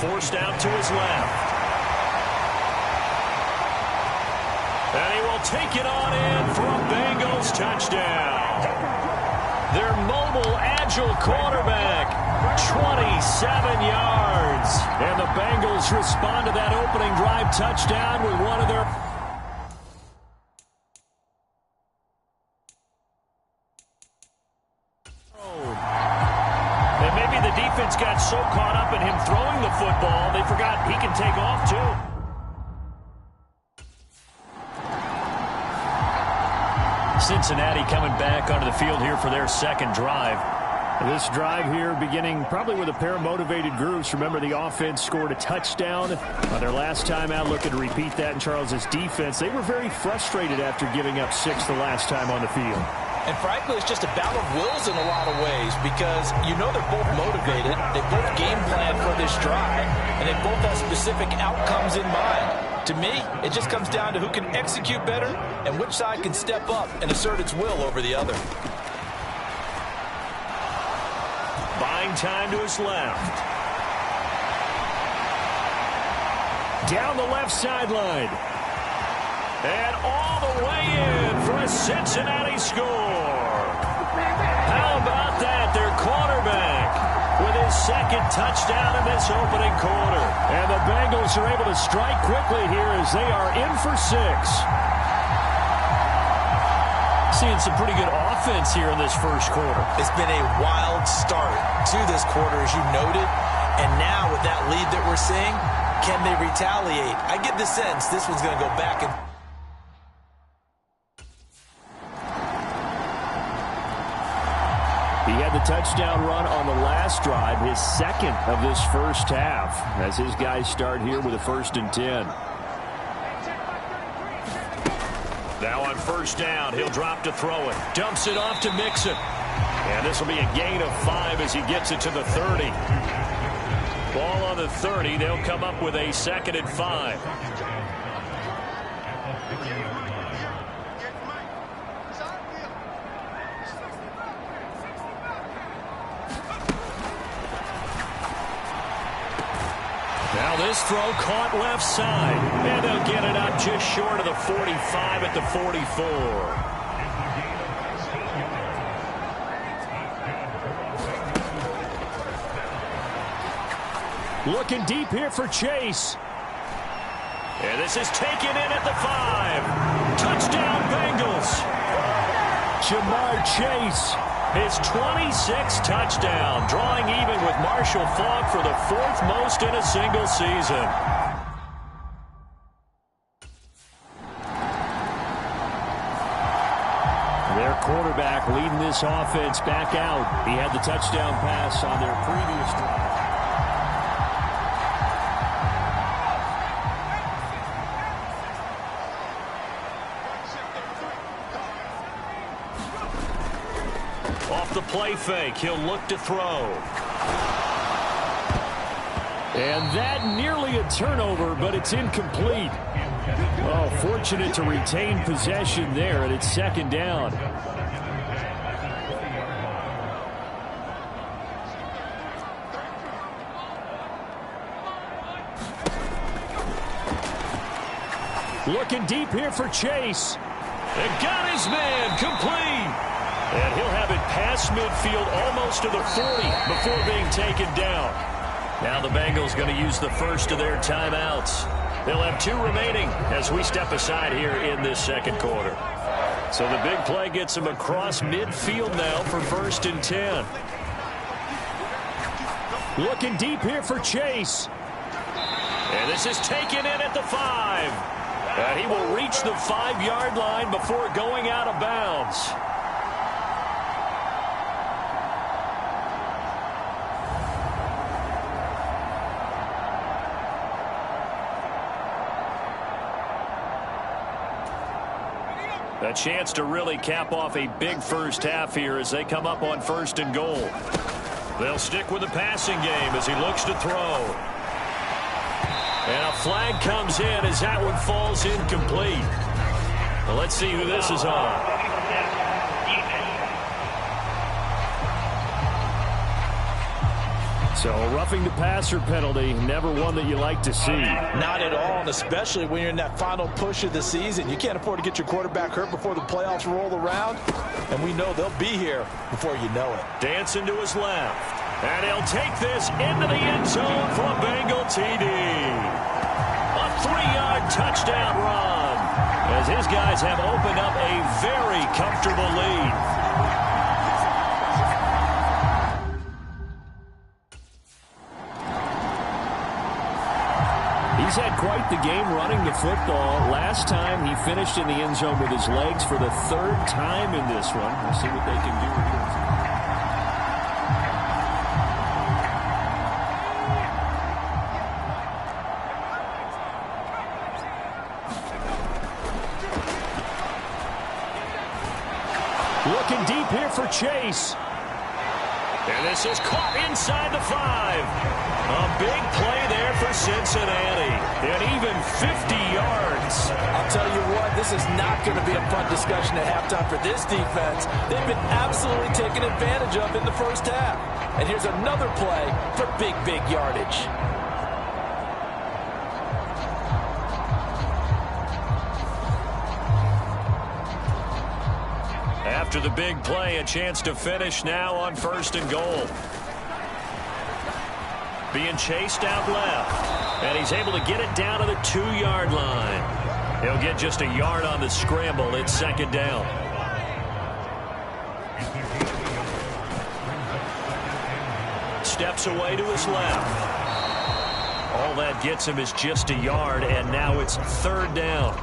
C: Forced out to his left. And he will take it on in for a Bengals touchdown. Their mobile, agile quarterback, 27 yards. And the Bengals respond to that opening drive touchdown with one of their... And maybe the defense got so caught up in him throwing the football, they forgot he can take off too. Cincinnati coming back onto the field here for their 2nd drive.
E: This drive here beginning probably with a pair of motivated groups. Remember, the offense scored a touchdown on their last time out. Looking to repeat that in Charles's defense. They were very frustrated after giving up 6 the last time on the field.
D: And frankly, it's just a battle of wills in a lot of ways because you know they're both motivated. They both game plan for this drive, and they both have specific outcomes in mind. To me, it just comes down to who can execute better and which side can step up and assert its will over the other.
C: Buying time to his left.
E: Down the left sideline.
C: And all the way in for a Cincinnati score. How about that? Their quarterback with his second touchdown in this opening quarter.
E: And the Bengals are able to strike quickly here as they are in for 6.
C: Seeing some pretty good offense here in this first quarter.
F: It's been a wild start to this quarter, as you noted. And now with that lead that we're seeing, can they retaliate? I get the sense this one's going to go back and...
E: He had the touchdown run on the last drive, his second of this first half, as his guys start here with a 1st and 10.
C: Now on first down, he'll drop to throw it. Dumps it off to Mixon. And this will be a gain of 5 as he gets it to the 30. Ball on the 30. They'll come up with a 2nd and 5. Now this throw caught left side. And they'll get it up just short of the 45 at the 44.
E: Looking deep here for Chase.
C: And this is taken in at the 5. Touchdown, Bengals.
E: Jamar Chase.
C: His 26th touchdown, drawing even with Marshall Faulk for the 4th most in a single season.
E: Their quarterback leading this offense back out. He had the touchdown pass on their previous drive.
C: Off the play fake, he'll look to throw.
E: And that nearly a turnover, but it's incomplete. Oh, fortunate to retain possession there, and it's 2nd down. Looking deep here for Chase.
C: And got his man complete. And he'll have it past midfield almost to the 40 before being taken down. Now the Bengals going to use the first of their timeouts. They'll have 2 remaining as we step aside here in this second quarter. So the big play gets them across midfield now for 1st and 10.
E: Looking deep here for Chase.
C: And this is taken in at the 5. And he will reach the 5-yard line before going out of bounds. A chance to really cap off a big first half here as they come up on 1st and goal. They'll stick with the passing game as he looks to throw. And a flag comes in as that one falls incomplete. Well, let's see who this is on.
E: So a roughing the passer penalty, never one that you like to see.
D: Not at all, and especially when you're in that final push of the season. You can't afford to get your quarterback hurt before the playoffs roll around, and we know they'll be here before you know it.
C: Dancing to his left, and he'll take this into the end zone for a Bengal TD. A 3-yard touchdown run as his guys have opened up a very comfortable lead.
E: He's had quite the game running the football. Last time he finished in the end zone with his legs for the 3rd time in this one. We'll see what they can do here. Looking deep here for Chase.
C: And this is caught inside the 5. A big play there for Cincinnati. And even 50 yards.
D: I'll tell you what, this is not going to be a fun discussion at halftime for this defense. They've been absolutely taken advantage of in the first half. And here's another play for big yardage.
C: After the big play, a chance to finish now on 1st and goal. being chased out left. And he's able to get it down to the 2-yard line. He'll get just a yard on the scramble. It's second down. Steps away to his left. All that gets him is just a yard, and now it's third down.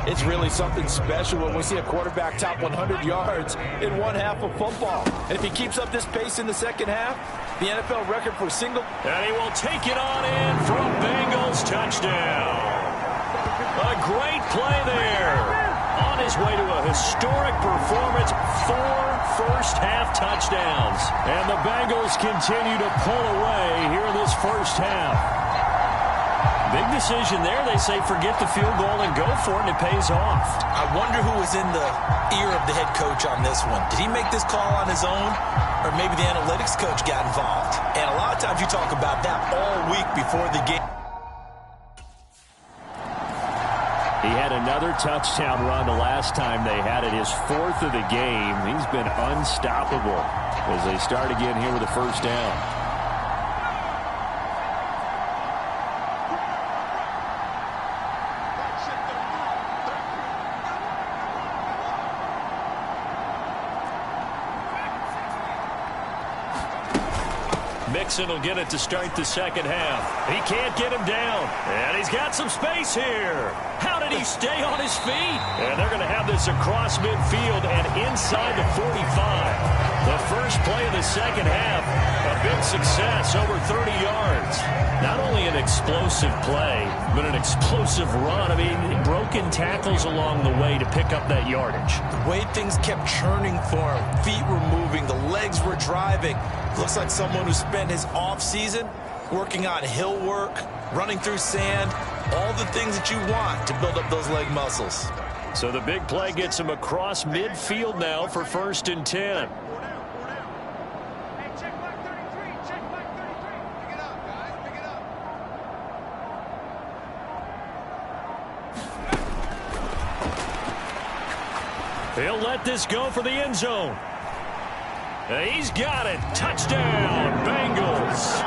D: It's really something special when we see a quarterback top 100 yards in one half of football. And if he keeps up this pace in the second half, the NFL record for single...
C: And he will take it on in for a Bengals touchdown. A great play there. On his way to a historic performance, 4 first-half touchdowns. And the Bengals continue to pull away here in this first half. Big decision there. They say forget the field goal and go for it, and it pays off.
F: I wonder who was in the ear of the head coach on this one. Did he make this call on his own, or maybe the analytics coach got involved? And a lot of times you talk about that all week before the game.
E: He had another touchdown run the last time they had it, his 4th of the game. He's been unstoppable as they start again here with a first down.
C: Mixon will get it to start the second half. He can't get him down. And he's got some space here. How did he stay on his feet? And they're going to have this across midfield and inside the 45. The first play of the second half, a big success, over 30 yards. Not only an explosive play, but an explosive run. I mean, broken tackles along the way to pick up that yardage.
F: The way things kept churning for him, feet were moving, the legs were driving. Looks like someone who spent his off-season working on hill work, running through sand, all the things that you want to build up those leg muscles.
C: So the big play gets him across midfield now for 1st and 10. He'll let this go for the end zone. He's got it. Touchdown, Bengals.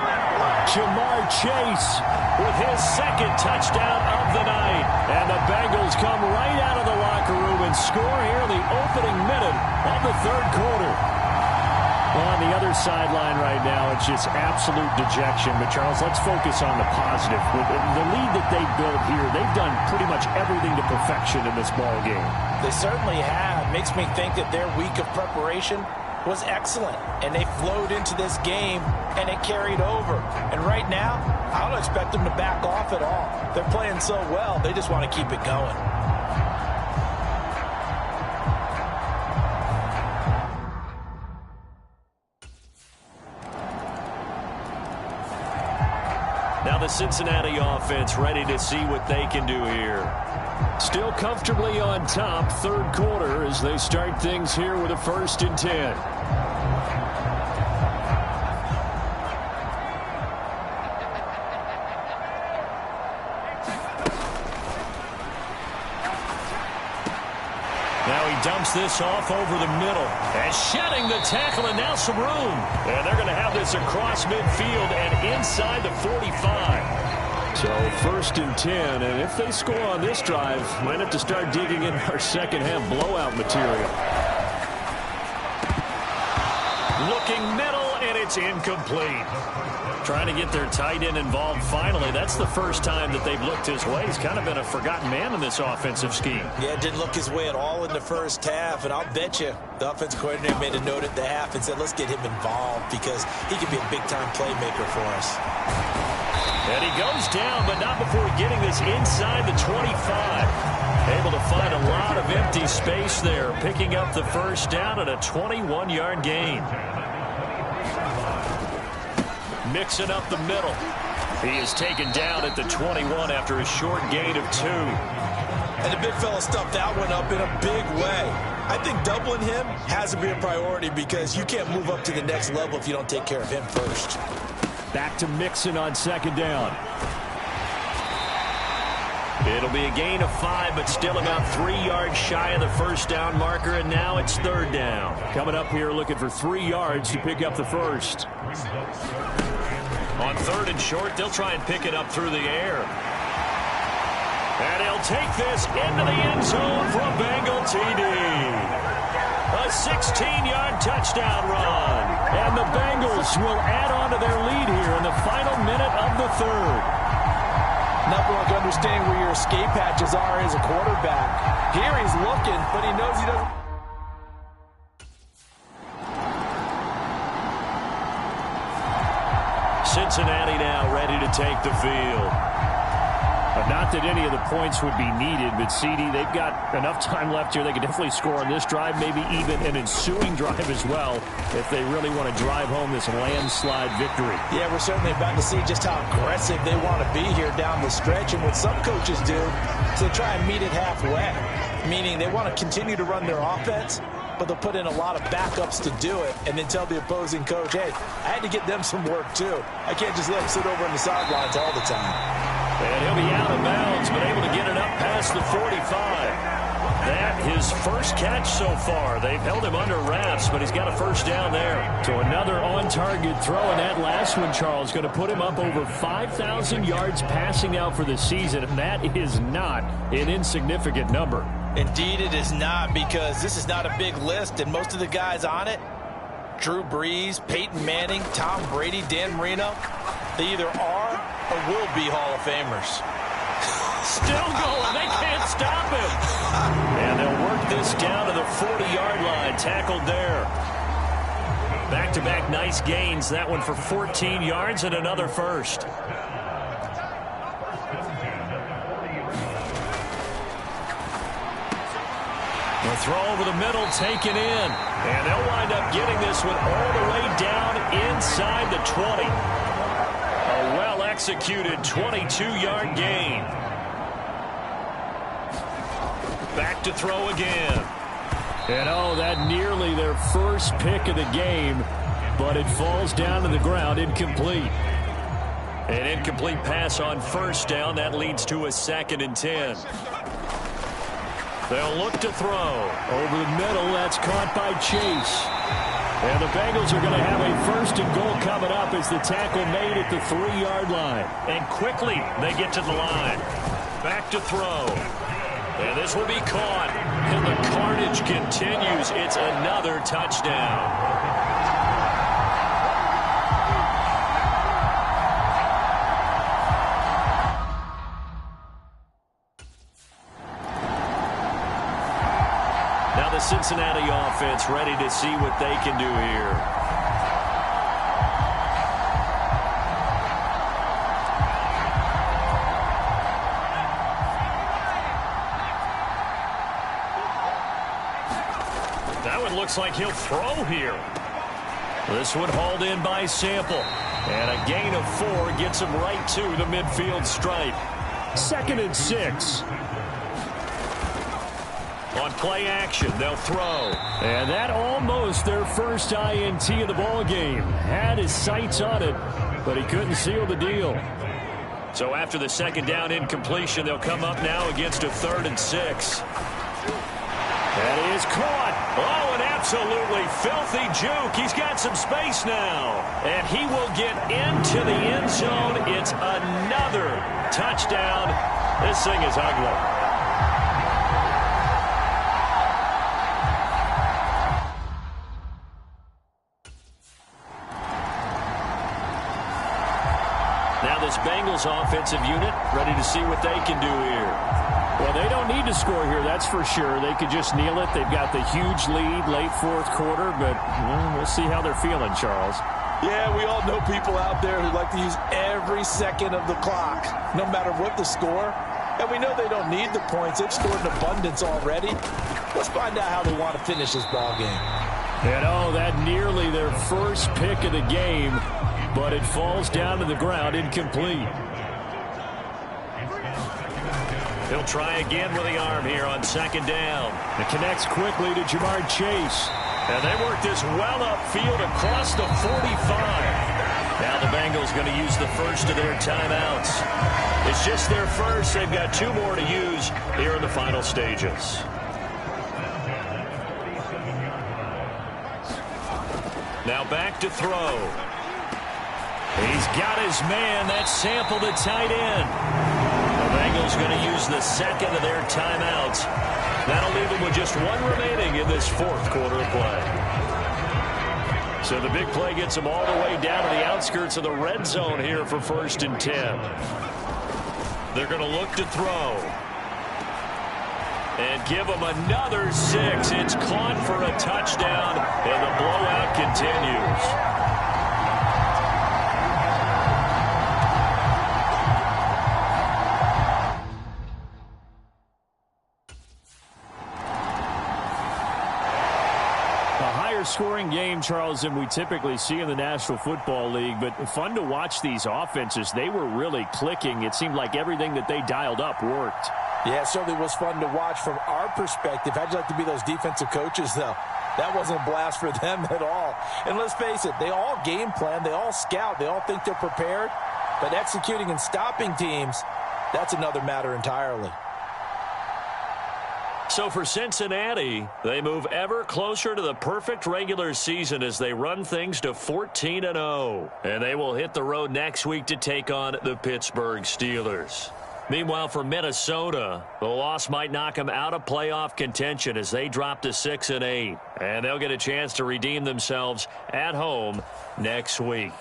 C: Jamar Chase with his 2nd touchdown of the night. And the Bengals come right out of the locker room and score here in the opening minute of the 3rd quarter.
E: Well, on the other sideline right now, it's just absolute dejection. But, Charles, let's focus on the positive. With the lead that they built here, they've done pretty much everything to perfection in this ball game.
D: They certainly have. Makes me think that their week of preparation was excellent, and they flowed into this game, and it carried over. And right now, I don't expect them to back off at all. They're playing so well, they just want to keep it going.
C: Now the Cincinnati offense ready to see what they can do here. Still comfortably on top, 3rd quarter as they start things here with a 1st and 10. Dumps this off over the middle and shedding the tackle, and now some room. And they're going to have this across midfield and inside the 45. So 1st and 10, and if they score on this drive, might have to start digging in our second half blowout material. Looking middle, and it's incomplete. Trying to get their tight end involved finally. That's the first time that they've looked his way. He's kind of been a forgotten man in this offensive scheme.
F: Yeah, it didn't look his way at all in the first half, and I'll bet you the offensive coordinator made a note at the half and said, let's get him involved because he could be a big-time playmaker for us.
C: And he goes down, but not before getting this inside the 25. Able to find a lot of empty space there, picking up the first down at a 21-yard gain. Mixing up the middle. He is taken down at the 21 after a short gain of 2.
F: And the big fella stuffed that one up in a big way. I think doubling him has to be a priority because you can't move up to the next level if you don't take care of him first.
E: Back to Mixon on 2nd down.
C: It'll be a gain of 5, but still about 3 yards shy of the first down marker, and now it's 3rd down.
E: Coming up here looking for 3 yards to pick up the first.
C: On 3rd and short, they'll try and pick it up through the air. And he'll take this into the end zone for a Bengal TD. A 16-yard touchdown run. And the Bengals will add on to their lead here in the final minute of the 3rd.
D: Nothing like understanding where your escape hatches are as a quarterback. Here he's looking, but he knows he doesn't.
C: Cincinnati now ready to take the field.
E: Not that any of the points would be needed, but CD, they've got enough time left here. They could definitely score on this drive, maybe even an ensuing drive as well, if they really want to drive home this landslide victory.
D: Yeah, we're certainly about to see just how aggressive they want to be here down the stretch. And what some coaches do is they try and meet it halfway, meaning they want to continue to run their offense, but they'll put in a lot of backups to do it and then tell the opposing coach, hey, I had to get them some work too. I can't just let them sit over on the sidelines all the time.
C: And he'll be out of bounds, but able to get it up past the 45. That his first catch so far. They've held him under wraps, but he's got a first down there.
E: So another on-target throw, and that last one, Charles, going to put him up over 5,000 yards passing out for the season, and that is not an insignificant number.
D: Indeed it is not, because this is not a big list, and most of the guys on it, Drew Brees, Peyton Manning, Tom Brady, Dan Marino, they either are or will be Hall of Famers.
C: Still going. They can't stop him. And they'll work this down to the 40-yard line. Tackled there. Back-to-back nice gains. That one for 14 yards and another first. The throw over the middle taken in. And they'll wind up getting this one all the way down inside the 20. A well-executed 22-yard gain. Back to throw again.
E: And oh, that nearly their first pick of the game, but it falls down to the ground incomplete.
C: An incomplete pass on first down. That leads to a 2nd and 10. They'll look to throw.
E: Over the middle, that's caught by Chase. And the Bengals are going to have a 1st and goal coming up as the tackle made at the 3-yard line.
C: And quickly they get to the line. Back to throw. And this will be caught. And the carnage continues. It's another touchdown. Now the Cincinnati offense ready to see what they can do here. That one looks like he'll throw here. This one hauled in by Sample. And a gain of 4 gets him right to the midfield stripe.
E: 2nd and 6.
C: On play action, they'll throw.
E: And that almost their first INT of the ball game. Had his sights on it, but he couldn't seal the deal.
C: So after the 2nd down incompletion, they'll come up now against a 3rd and 6.
E: That is caught.
C: Oh, an absolutely filthy juke. He's got some space now. And he will get into the end zone. It's another touchdown. This thing is ugly. Now this Bengals offensive unit ready to see what they can do here.
E: Well, they don't need to score here, that's for sure. They could just kneel it. They've got the huge lead late 4th quarter, but we'll see how they're feeling, Charles.
D: Yeah, we all know people out there who like to use every second of the clock, no matter what the score. And we know they don't need the points. They've scored in abundance already. Let's find out how they want to finish this ball game.
E: And oh, that nearly their first pick of the game, but it falls down to the ground incomplete.
C: He'll try again with the arm here on 2nd down.
E: It connects quickly to Jamar Chase.
C: And they work this well upfield across the 45. Now the Bengals going to use the first of their timeouts. It's just their first. They've got 2 more to use here in the final stages. Now back to throw. He's got his man. That's Sample, the tight end. The Bengals going to use the second of their timeouts. That'll leave them with just one remaining in this fourth quarter of play. So the big play gets them all the way down to the outskirts of the red zone here for 1st and 10. They're going to look to throw. And give them another 6. It's caught for a touchdown, and the blowout continues.
E: Scoring game, Charles, than we typically see in the National Football League, but fun to watch these offenses. They were really clicking. It seemed like everything that they dialed up worked.
D: Yeah, it certainly was fun to watch from our perspective. How'd you like to be those defensive coaches, though? That wasn't a blast for them at all. And let's face it, they all game plan, they all scout, they all think they're prepared, but executing and stopping teams, that's another matter entirely.
C: So for Cincinnati, they move ever closer to the perfect regular season as they run things to 14-0. And they will hit the road next week to take on the Pittsburgh Steelers. Meanwhile, for Minnesota, the loss might knock them out of playoff contention as they drop to 6-8. And they'll get a chance to redeem themselves at home next week.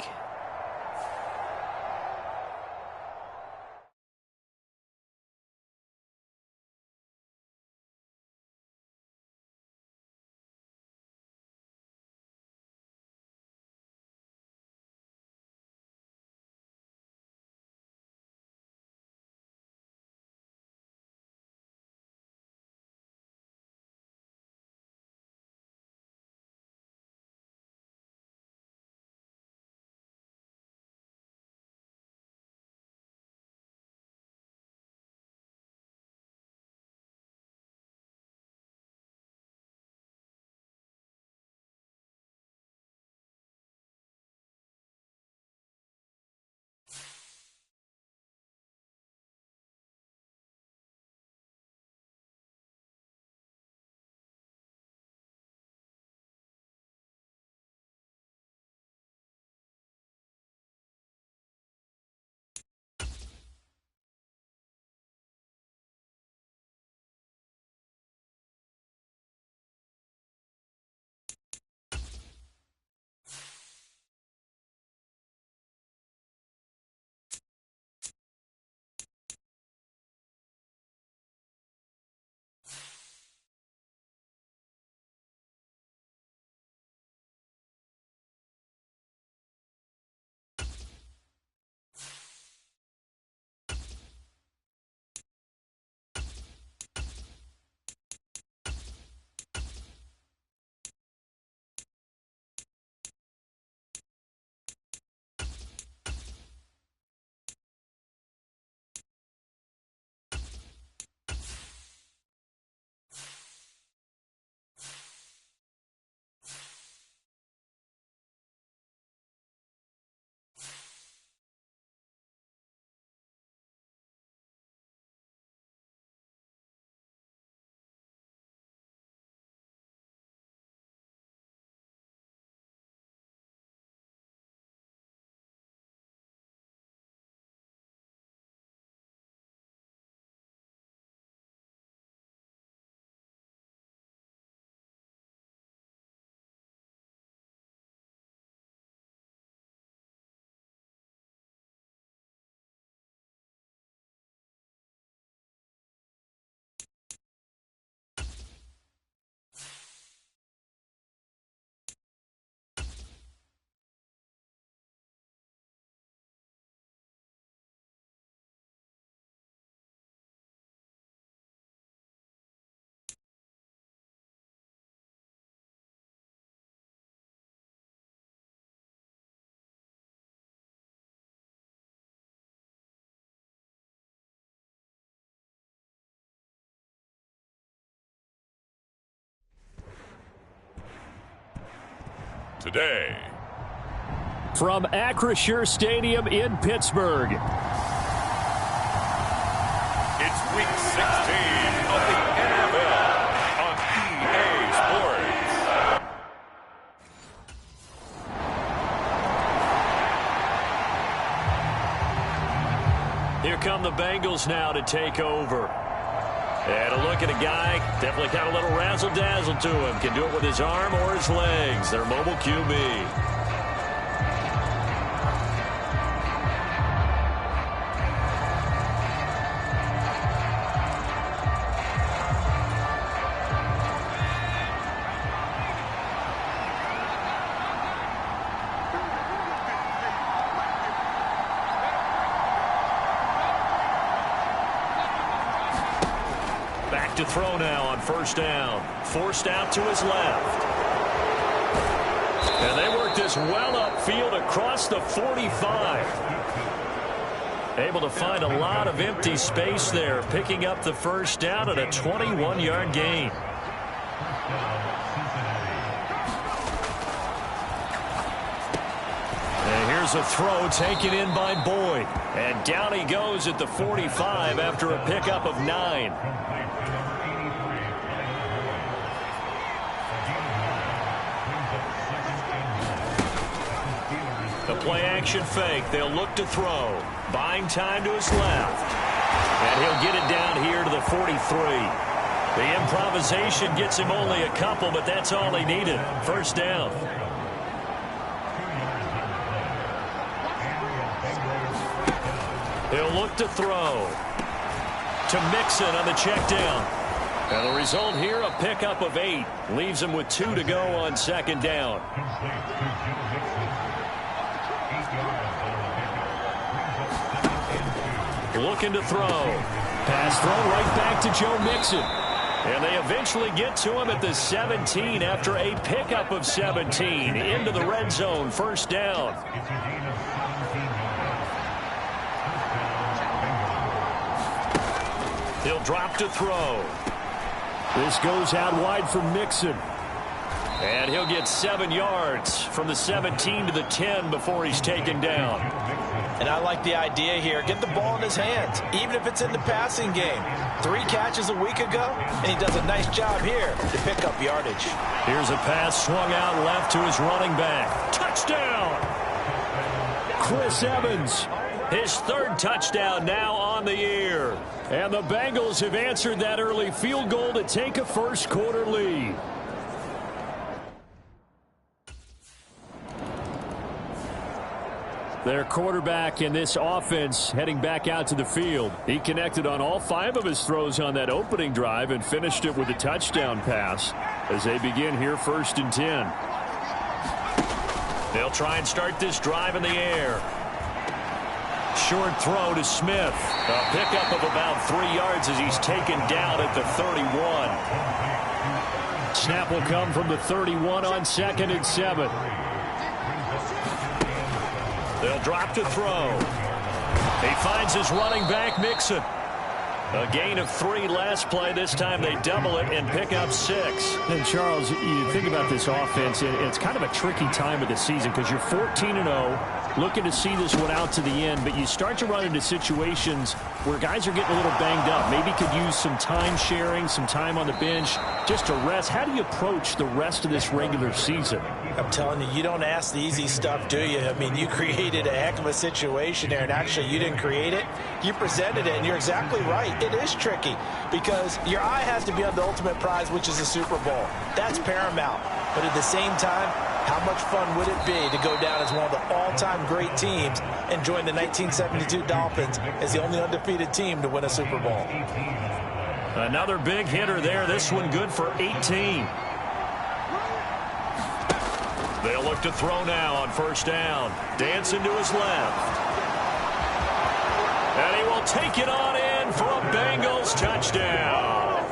B: Today,
C: from Acrisure Stadium in Pittsburgh,
B: it's Week 16 of the NFL on EA Sports.
C: Here come the Bengals now to take over. And a look at a guy, definitely got a little razzle-dazzle to him. Can do it with his arm or his legs. Their mobile QB. To throw now on first down. Forced out to his left. And they work this well upfield across the 45. Able to find a lot of empty space there, picking up the first down at a 21-yard gain. And here's a throw taken in by Boyd. And down he goes at the 45 after a pickup of 9. The play-action fake. They'll look to throw. Buying time to his left. And he'll get it down here to the 43. The improvisation gets him only a couple, but that's all he needed. First down. He'll look to throw. To Mixon on the check down. And the result here, a pickup of 8. Leaves him with 2 to go on second down. Looking to throw. Pass throw right back to Joe Mixon. And they eventually get to him at the 17 after a pickup of 17. Into the red zone, first down. He'll drop to throw. This goes out wide for Mixon. And he'll get 7 yards from the 17 to the 10 before he's taken down.
D: And I like the idea here. Get the ball in his hands, even if it's in the passing game. 3 catches a week ago, and he does a nice job here to pick up yardage.
C: Here's a pass swung out left to his running back. Touchdown! Chris Evans, his 3rd touchdown now on the year. And the Bengals have answered that early field goal to take a first quarter lead. Their quarterback in this offense heading back out to the field. He connected on all 5 of his throws on that opening drive and finished it with a touchdown pass as they begin here first and 10. They'll try and start this drive in the air. Short throw to Smith. A pickup of about 3 yards as he's taken down at the 31. Snap will come from the 31 on 2nd and 7. They'll drop to throw. He finds his running back, Mixon. A gain of 3 last play. This time they double it and pick up 6.
E: And Charles, you think about this offense, it's kind of a tricky time of the season because you're 14-0, looking to see this one out to the end, but you start to run into situations where guys are getting a little banged up. Maybe could use some time sharing, some time on the bench just to rest. How do you approach the rest of this regular season?
D: I'm telling you, you don't ask the easy stuff, do you? I mean, you created a heck of a situation there, and actually you didn't create it. You presented it, and you're exactly right. It is tricky because your eye has to be on the ultimate prize, which is the Super Bowl. That's paramount. But at the same time, how much fun would it be to go down as one of the all-time great teams and join the 1972 Dolphins as the only undefeated team to win a Super Bowl?
C: Another big hitter there. This one good for 18. They'll look to throw now on first down. Dancing to his left. And he will take it on in for a Bengals touchdown.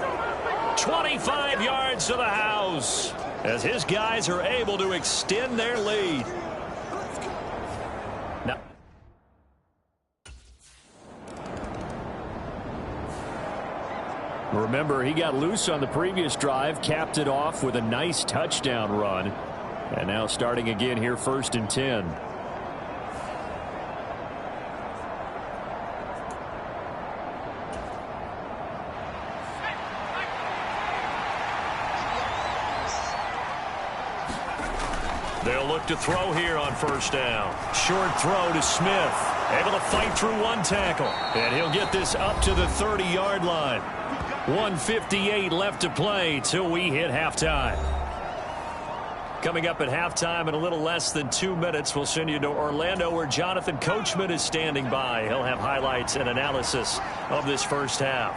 C: 25 yards to the house as his guys are able to extend their lead. Now, remember, he got loose on the previous drive, capped it off with a nice touchdown run. And now starting again here, first and 10. They'll look look to throw here on first down. Short throw to Smith. Able to fight through one tackle. And he'll get this up to the 30-yard line. 1:58 left to play till we hit halftime. Coming up at halftime in a little less than 2 minutes, we'll send you to Orlando where Jonathan Coachman is standing by. He'll have highlights and analysis of this first half.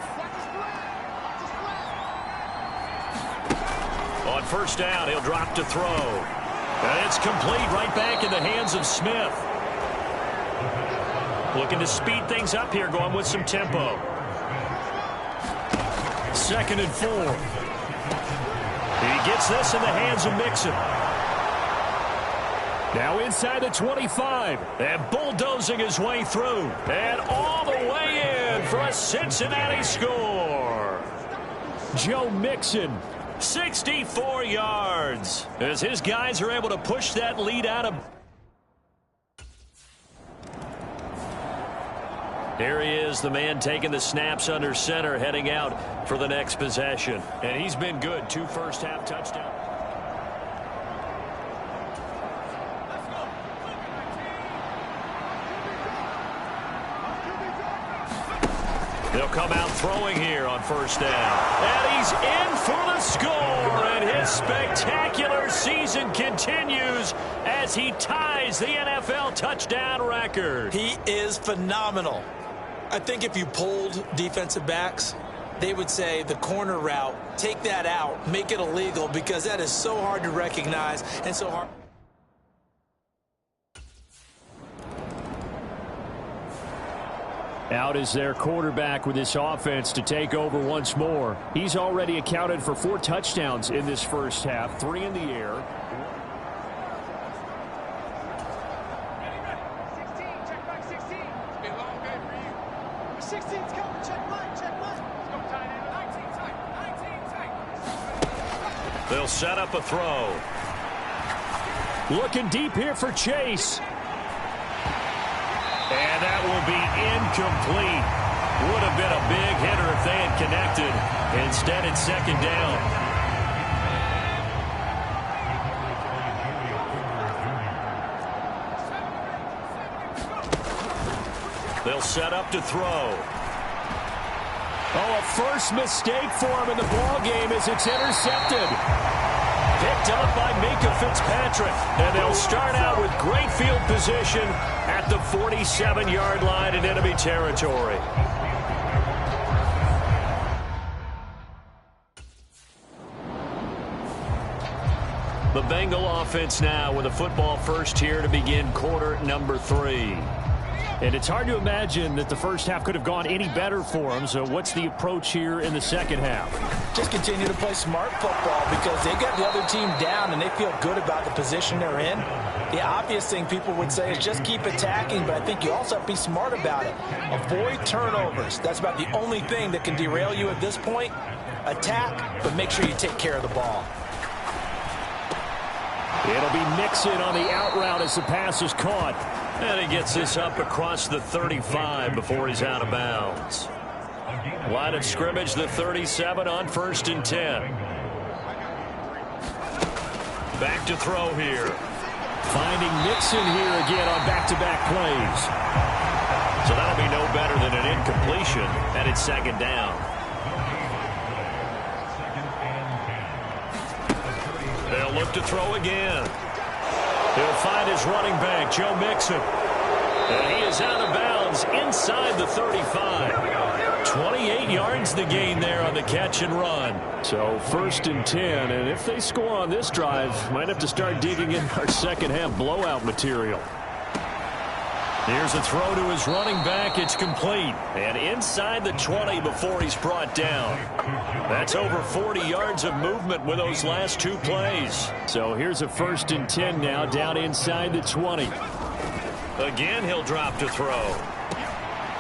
C: On first down, he'll drop to throw. And it's complete right back in the hands of Smith. Looking to speed things up here, going with some tempo. 2nd and 4. He gets this in the hands of Mixon. Now inside the 25. And bulldozing his way through. And all the way in for a Cincinnati score. Joe Mixon. 64 yards as his guys are able to push that lead out of. Here he is, the man taking the snaps under center, heading out for the next possession. And he's been good. 2 first-half touchdowns. They'll come out throwing here on first down. And he's in for the score. And his spectacular season continues as he ties the NFL touchdown record.
F: He is phenomenal. I think if you polled defensive backs, they would say the corner route, take that out, make it illegal, because that is so hard to recognize and so hard.
E: Out is their quarterback with this offense to take over once more. He's already accounted for 4 touchdowns in this first half, 3 in the air.
G: Check back 16. It's been a long game for you. 16's coming. Check back. Let's go tight end. 19 tight.
C: They'll set up a throw.
E: Looking deep here for Chase.
C: And that will be incomplete. Would have been a big hitter if they had connected. Instead, it's 2nd down. They'll set up to throw.
E: Oh, a first mistake for him in the ball game as it's intercepted.
C: Picked up by Minka Fitzpatrick. And they'll start out with great field position at the 47-yard line in enemy territory. The Bengal offense now with a football first here to begin quarter number 3.
E: And it's hard to imagine that the first half could have gone any better for them. So what's the approach here in the second half?
D: Just continue to play smart football because they got the other team down and they feel good about the position they're in. The obvious thing people would say is just keep attacking, but I think you also have to be smart about it. Avoid turnovers. That's about the only thing that can derail you at this point. Attack, but make sure you take care of the ball.
E: It'll be Mixon on the out route as the pass is caught.
C: And he gets this up across the 35 before he's out of bounds. Line of scrimmage, the 37 on 1st and 10. Back to throw here.
E: Finding Mixon here again on back-to-back plays.
C: So that'll be no better than an incompletion, and it's 2nd down. They'll look to throw again. He'll find his running back, Joe Mixon. And he is out of bounds inside the 35. 28 yards the gain there on the catch and run.
E: So 1st and 10, and if they score on this drive, might have to start digging in our second half blowout material.
C: Here's a throw to his running back. It's complete. And inside the 20 before he's brought down. That's over 40 yards of movement with those last 2 plays.
E: So here's a 1st and 10 now down inside the 20.
C: Again, he'll drop to throw.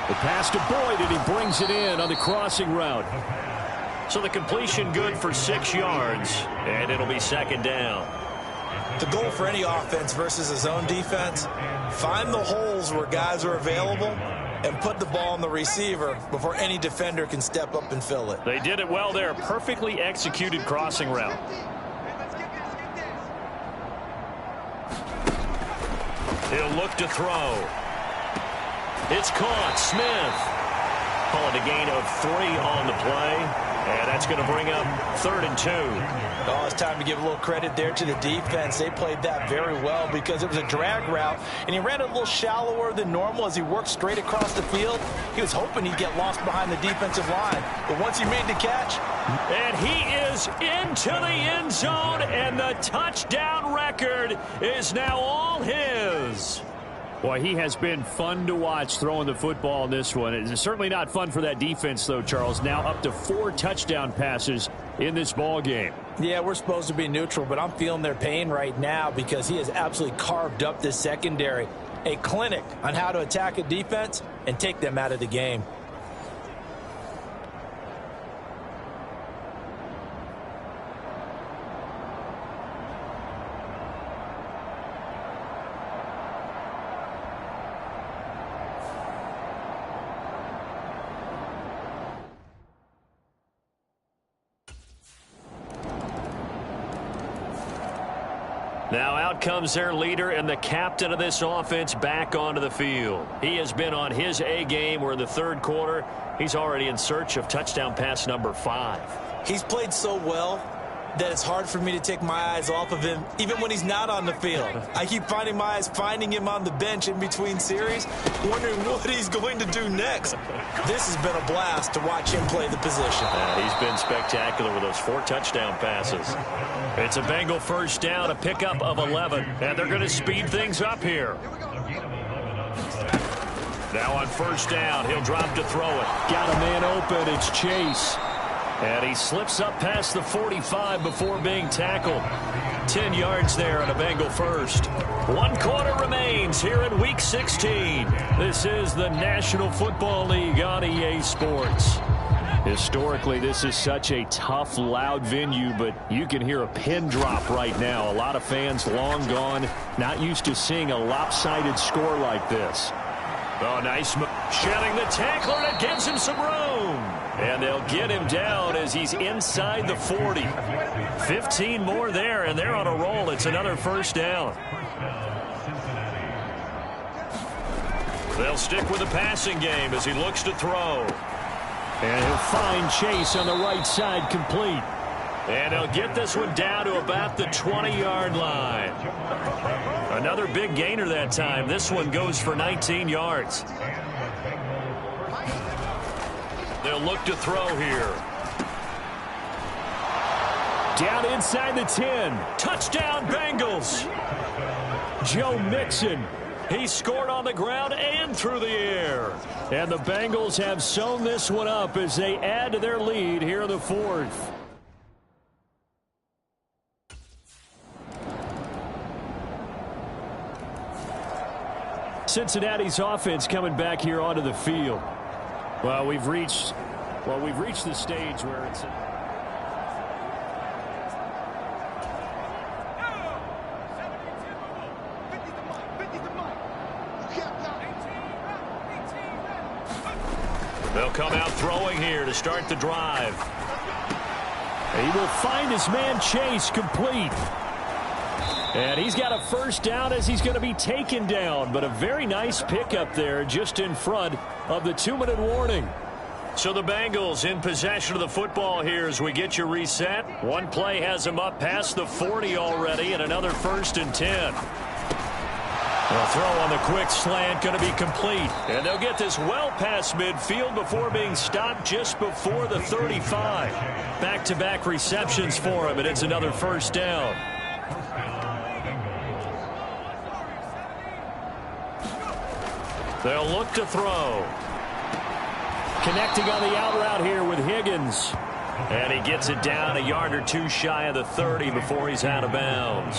E: The pass to Boyd, and he brings it in on the crossing route.
C: So the completion good for 6 yards, and it'll be 2nd down.
F: The goal for any offense versus a zone defense, find the holes where guys are available and put the ball on the receiver before any defender can step up and fill it.
C: They did it well there. Perfectly executed crossing route. He'll look to throw. It's caught. Smith. Calling a gain of 3 on the play. And that's going to bring up 3rd and 2.
D: Oh, it's time to give a little credit there to the defense. They played that very well because it was a drag route, and he ran a little shallower than normal as he worked straight across the field. He was hoping he'd get lost behind the defensive line. But once he made the catch,
C: and he is into the end zone, and the touchdown record is now all his.
E: Boy, he has been fun to watch throwing the football in this one. It's certainly not fun for that defense, though, Charles. Now up to 4 touchdown passes in this ball game.
D: yeah, we're supposed to be neutral, but I'm feeling their pain right now because he has absolutely carved up this secondary. A clinic on how to attack a defense and take them out of the game.
C: Now out comes their leader and the captain of this offense back onto the field. He has been on his A game. We're in the 3rd quarter. He's already in search of touchdown pass number 5.
F: He's played so well that it's hard for me to take my eyes off of him, even when he's not on the field. I keep finding my eyes finding him on the bench in between series, wondering what he's going to do next. This has been a blast to watch him play the position.
C: He's been spectacular with those 4 touchdown passes. It's a Bengal first down, a pickup of 11, and they're going to speed things up here. Now on first down, he'll drop to throw it.
E: Got a man open. It's Chase.
C: And he slips up past the 45 before being tackled. 10 yards there on a Bengal first. 1 quarter remains here in Week 16. This is the National Football League on EA Sports.
E: Historically, this is such a tough, loud venue, but you can hear a pin drop right now. A lot of fans long gone, not used to seeing a lopsided score like this.
C: Oh, nice move. Shedding the tackler, and it gives him some room. And they'll get him down as he's inside the 40. 15 more there, and they're on a roll. It's another first down. They'll stick with the passing game as he looks to throw.
E: And he'll find Chase on the right side, complete.
C: And he'll get this one down to about the 20-yard line. Another big gainer that time. This one goes for 19 yards. They'll look to throw here.
E: Down inside the 10.
C: Touchdown, Bengals.
E: Joe Mixon.
C: He scored on the ground and through the air.
E: And the Bengals have sewn this one up as they add to their lead here in the 4th. Cincinnati's offense coming back here onto the field. Well, we've reached the stage where it's
C: they'll come out throwing here to start the drive.
E: He will find his man Chase, complete. And he's got a first down as he's going to be taken down. But a very nice pickup there just in front of the 2-minute warning.
C: So the Bengals in possession of the football here as we get you reset. One play has them up past the 40 already, and another 1st and 10. The throw on the quick slant going to be complete. And they'll get this well past midfield before being stopped just before the 35. Back-to-back receptions for him, and it's another first down. They'll look to throw.
E: Connecting on the out route here with Higgins.
C: And he gets it down a yard or 2 shy of the 30 before he's out of bounds.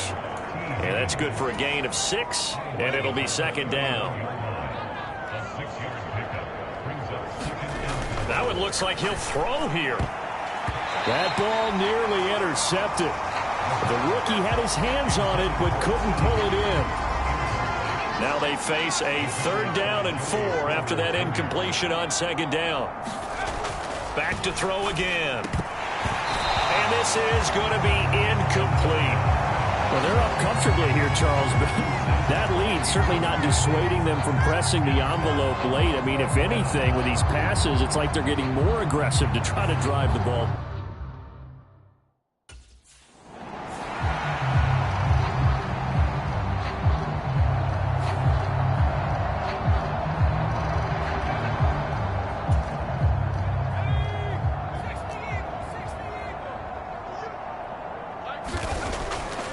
C: And that's good for a gain of 6, and it'll be 2nd down. That one looks like he'll throw here.
E: That ball nearly intercepted. The rookie had his hands on it but couldn't pull it in.
C: Now they face a 3rd down and 4 after that incompletion on 2nd down. Back to throw again. And this is going to be incomplete.
E: Well, they're up comfortably here, Charles, but That lead certainly not dissuading them from pressing the envelope late. I mean, if anything, with these passes, it's like they're getting more aggressive to try to drive the ball.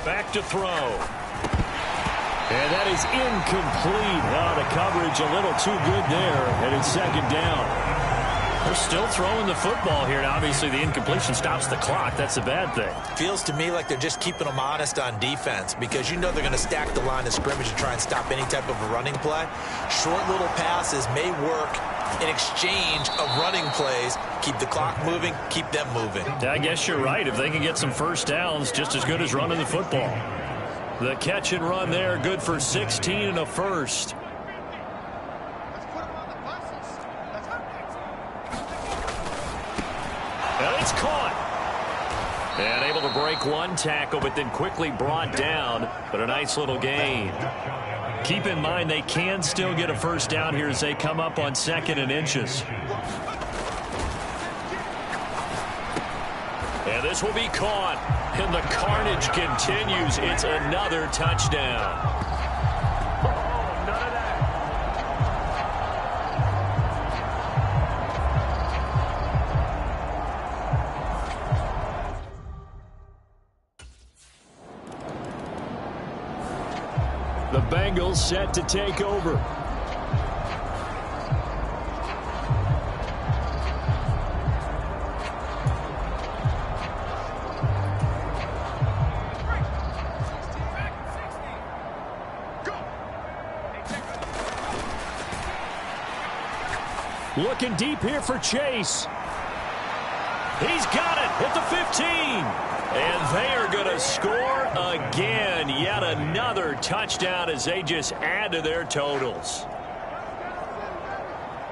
C: Back to throw. And that is incomplete. Oh, the coverage a little too good there, and it's second down. They're still throwing the football here, and obviously the incompletion stops the clock. That's a bad thing.
F: Feels to me like they're just keeping them honest on defense because you know they're going to stack the line of scrimmage to try and stop any type of a running play. Short little passes may work in exchange of running plays. Keep the clock moving, keep them moving.
C: I guess you're right. If they can get some first downs, just as good as running the football. The catch and run there, good for 16 and a first. And it's caught. And able to break one tackle, but then quickly brought down. But a nice little gain. Keep in mind they can still get a first down here as they come up on 2nd and inches. And this will be caught. And the carnage continues. It's another touchdown.
G: Oh, none of that.
E: The Bengals set to take over. Looking deep here for Chase.
C: He's got it at the 15. And they are going to score again. Yet another touchdown as they just add to their totals.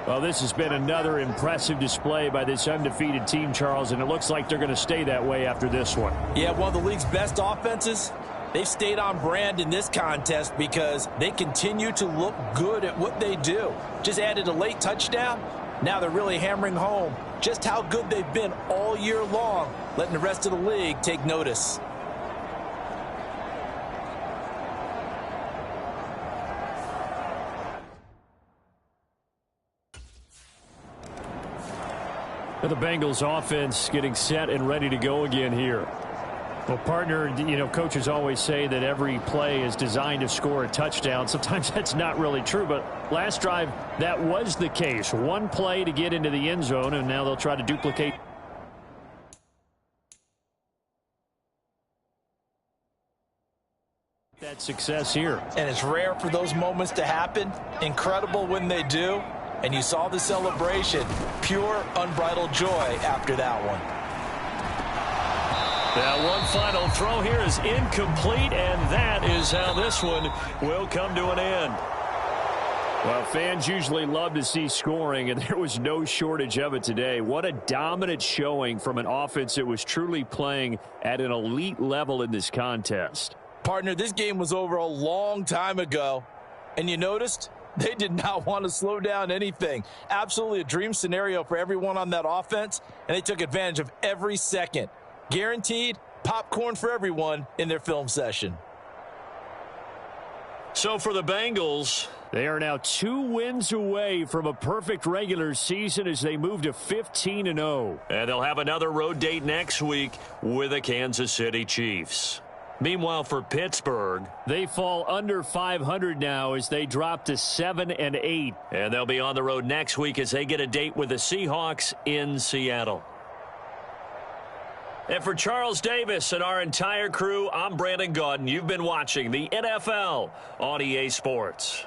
E: Well, this has been another impressive display by this undefeated team, Charles, and it looks like they're going to stay that way after this one.
D: Yeah, one of the league's best offenses. They've stayed on brand in this contest because they continue to look good at what they do. Just added a late touchdown. Now they're really hammering home just how good they've been all year long, letting the rest of the league take notice.
E: The Bengals offense getting set and ready to go again here. Well, partner, you know, coaches always say that every play is designed to score a touchdown. Sometimes that's not really true, but last drive, that was the case. One play to get into the end zone, and now they'll try to duplicate that success here.
D: And it's rare for those moments to happen. Incredible when they do. And you saw the celebration. Pure, unbridled joy after that one.
C: That one final throw here is incomplete, and that is how this one will come to an end.
E: Well, fans usually love to see scoring, and there was no shortage of it today. What a dominant showing from an offense that was truly playing at an elite level in this contest.
D: Partner, this game was over a long time ago, and you noticed they did not want to slow down anything. Absolutely a dream scenario for everyone on that offense, and they took advantage of every second. Guaranteed popcorn for everyone in their film session.
C: So for the Bengals,
E: they are now 2 wins away from a perfect regular season as they move to 15-0.
C: And they'll have another road date next week with the Kansas City Chiefs. Meanwhile, for Pittsburgh,
E: they fall under 500 now as they drop to 7-8.
C: And they'll be on the road next week as they get a date with the Seahawks in Seattle. And for Charles Davis and our entire crew, I'm Brandon Gaudin. You've been watching the NFL on EA Sports.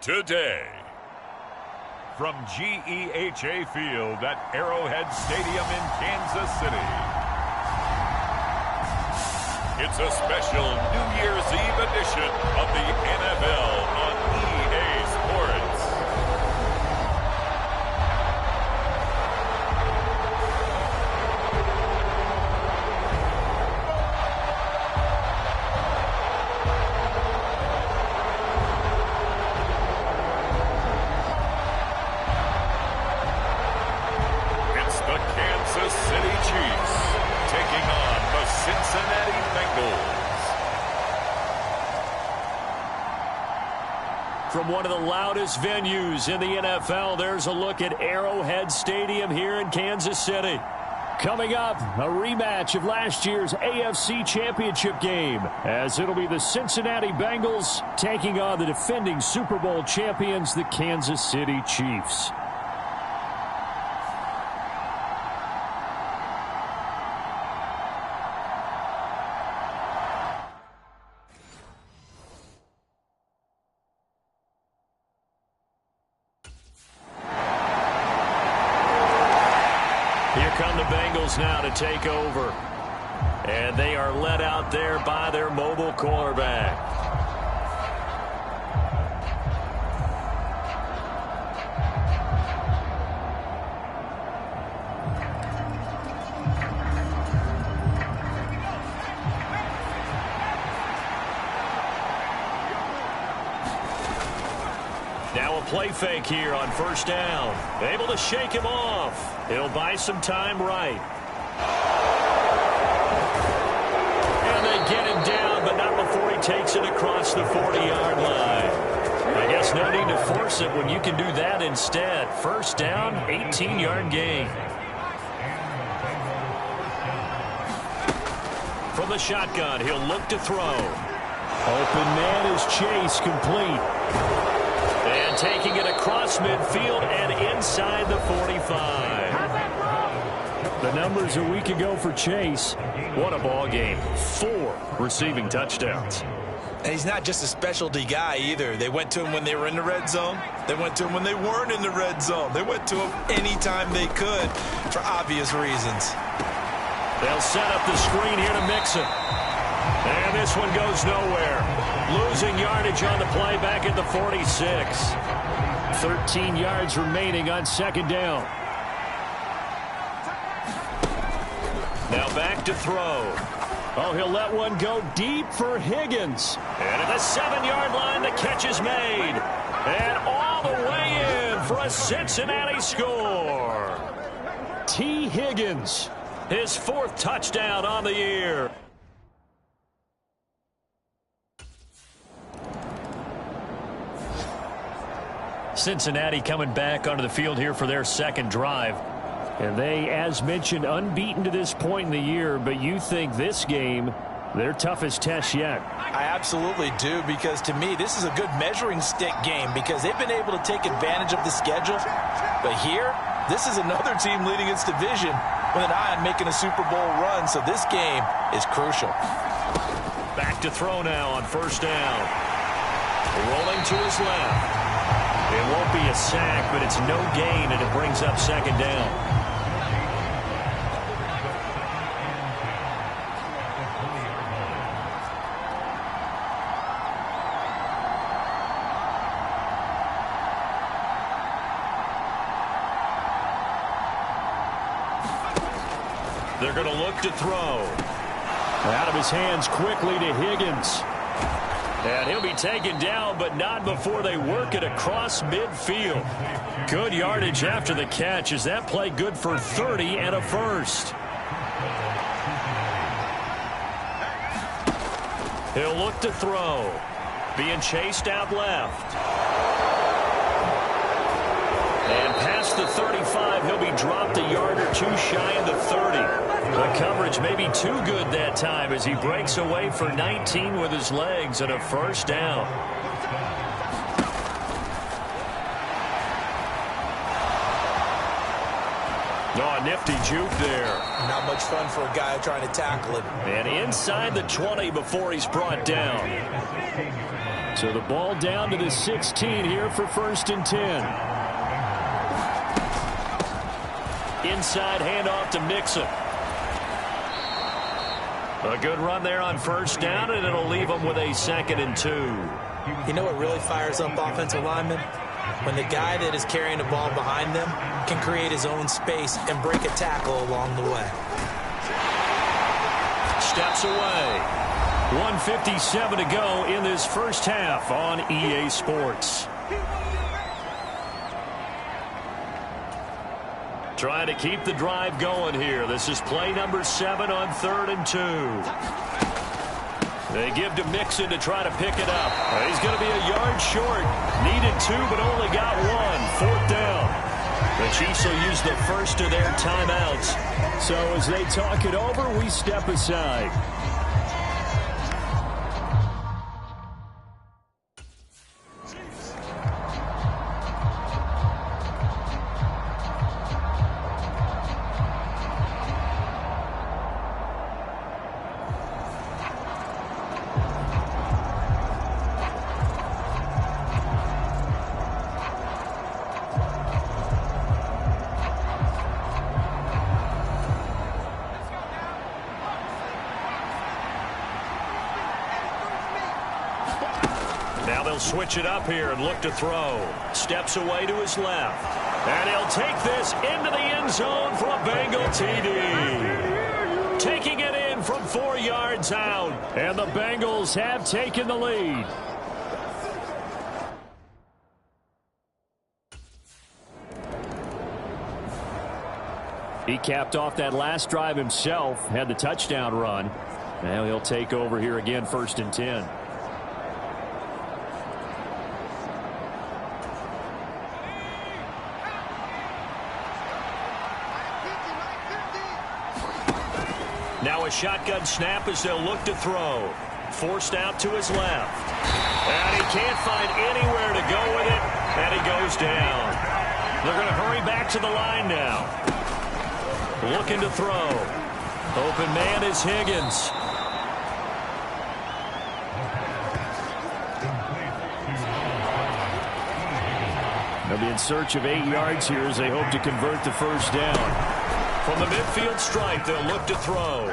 B: today. From GEHA Field at Arrowhead Stadium in Kansas City. It's a special New Year's Eve edition of the NFL on EA Sports. It's the Kansas City Chiefs taking on the Cincinnati Bengals.
C: From one of the loudest venues in the NFL, there's a look at Arrowhead Stadium here in Kansas City. Coming up, a rematch of last year's AFC Championship game, as it'll be the Cincinnati Bengals taking on the defending Super Bowl champions, the Kansas City Chiefs. Here come the Bengals now to take over. And they are led out there by their mobile quarterback. Now a play fake here on first down. Able to shake him off. He'll buy some time right. And they get him down, but not before he takes it across the 40-yard line. I guess no need to force it when you can do that instead. First down, 18-yard gain. From the shotgun, he'll look to throw. Open man is Chase, complete. And taking it across midfield and inside the 45. The numbers a week ago for Chase. What a ball game. 4 receiving touchdowns.
F: And he's not just a specialty guy either. They went to him when they were in the red zone. They went to him when they weren't in the red zone. They went to him anytime they could for obvious reasons.
C: They'll set up the screen here to mix it. And this one goes nowhere. Losing yardage on the play back at the 46. 13 yards remaining on second down. Now back to throw. Oh, he'll let one go deep for Higgins. And at the 7-yard line, the catch is made. And all the way in for a Cincinnati score. T. Higgins, his 4th touchdown on the year. Cincinnati coming back onto the field here for their second drive. And they, as mentioned, unbeaten to this point in the year, but you think this game, their toughest test yet.
D: I absolutely do, because to me, this is a good measuring stick game because they've been able to take advantage of the schedule. But here, this is another team leading its division with an eye on making a Super Bowl run, so this game is crucial.
C: Back to throw now on first down. Rolling to his left. It won't be a sack, but it's no gain, and it brings up second down. They're going to look to throw. Out of his hands quickly to Higgins. And he'll be taken down, but not before they work it across midfield. Good yardage after the catch. Is that play good for 30 and a first? He'll look to throw. Being chased out left. And past the 35, he'll be dropped a yard or two shy of the 30. The coverage may be too good that time as he breaks away for 19 with his legs and a first down. Oh, a nifty juke there.
F: Not much fun for a guy trying to tackle it.
C: And inside the 20 before he's brought down.
E: So the ball down to the 16 here for 1st and 10. Inside handoff to Mixon. A good run there on 1st down, and it'll leave them with a 2nd and 2.
F: You know what really fires up offensive linemen? When the guy that is carrying the ball behind them can create his own space and break a tackle along the way.
C: Steps away. 1:57 to go in this first half on EA Sports. Trying to keep the drive going here. This is play number 7 on 3rd and 2. They give to Mixon to try to pick it up. He's going to be a yard short. Needed 2, but only got 1. 4th down. The Chiefs will use the first of their timeouts.
E: So as they talk it over, we step aside.
C: Now they'll switch it up here and look to throw. Steps away to his left. And he'll take this into the end zone for a Bengal TD. Taking it in from 4 yards out.
E: And the Bengals have taken the lead. He capped off that last drive himself, had the touchdown run. Now he'll take over here again, 1st and 10.
C: Now a shotgun snap as they'll look to throw. Forced out to his left. And he can't find anywhere to go with it. And he goes down. They're going to hurry back to the line now. Looking to throw. Open man is Higgins.
E: They'll be in search of 8 yards here as they hope to convert the 1st down.
C: From the midfield stripe, they'll look to throw.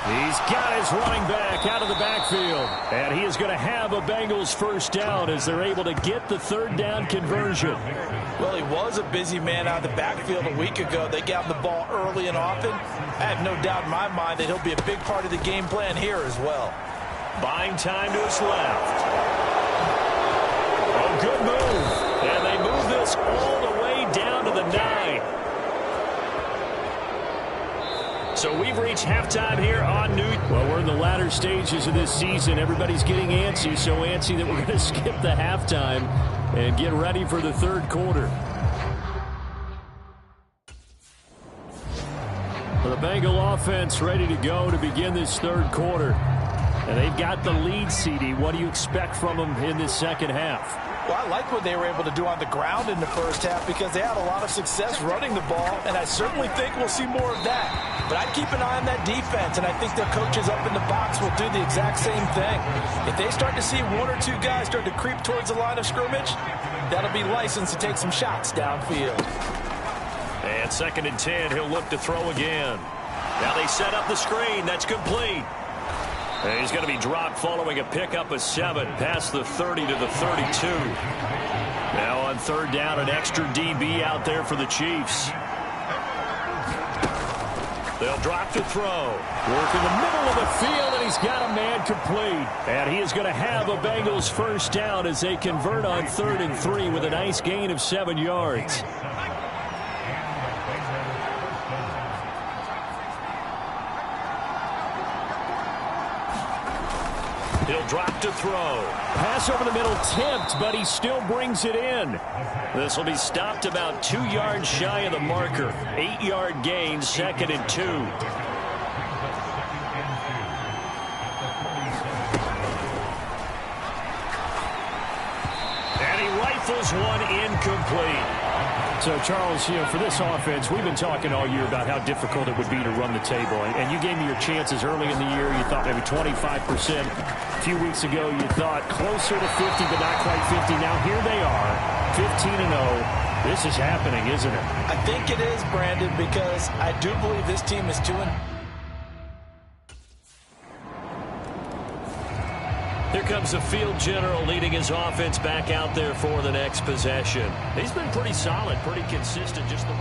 E: He's got his running back out of the backfield. And he is going to have a Bengals 1st down as they're able to get the 3rd down conversion.
D: Well, he was a busy man out of the backfield a week ago. They got him the ball early and often. I have no doubt in my mind that he'll be a big part of the game plan here as well.
C: Buying time to his left. A good move. And they move this all the way down to the 9. So we've reached halftime here on New.
E: Well, we're in the latter stages of this season. Everybody's getting antsy, so antsy that we're going to skip the halftime and get ready for the 3rd quarter. The Bengal offense ready to go to begin this 3rd quarter. And they've got the lead, CD. What do you expect from them in this 2nd half?
D: Well, I like what they were able to do on the ground in the 1st half because they had a lot of success running the ball, and I certainly think we'll see more of that. But I'd keep an eye on that defense, and I think their coaches up in the box will do the exact same thing. If they start to see 1 or 2 guys start to creep towards the line of scrimmage, that'll be licensed to take some shots downfield.
C: And 2nd and 10, he'll look to throw again. Now they set up the screen. That's complete. And he's going to be dropped following a pickup of 7 past the 30 to the 32. Now on 3rd down, an extra DB out there for the Chiefs. They'll drop to throw.
E: Work in the middle of the field, and he's got a man complete. And he is going to have a Bengals 1st down as they convert on 3rd and 3 with a nice gain of 7 yards.
C: He'll drop to throw.
E: Pass over the middle tipped, but he still brings it in.
C: This will be stopped about 2 yards shy of the marker. 8-yard gain, 2nd and 2. And he rifles one incomplete.
E: So, Charles, for this offense, we've been talking all year about how difficult it would be to run the table. And you gave me your chances early in the year. You thought maybe 25%. A few weeks ago, you thought closer to 50, but not quite 50. Now, here they are, 15-0. This is happening, isn't it?
D: I think it is, Brandon, because I do believe this team is 2-0.
C: Here comes the field general leading his offense back out there for the next possession. He's been pretty solid, pretty consistent. Just the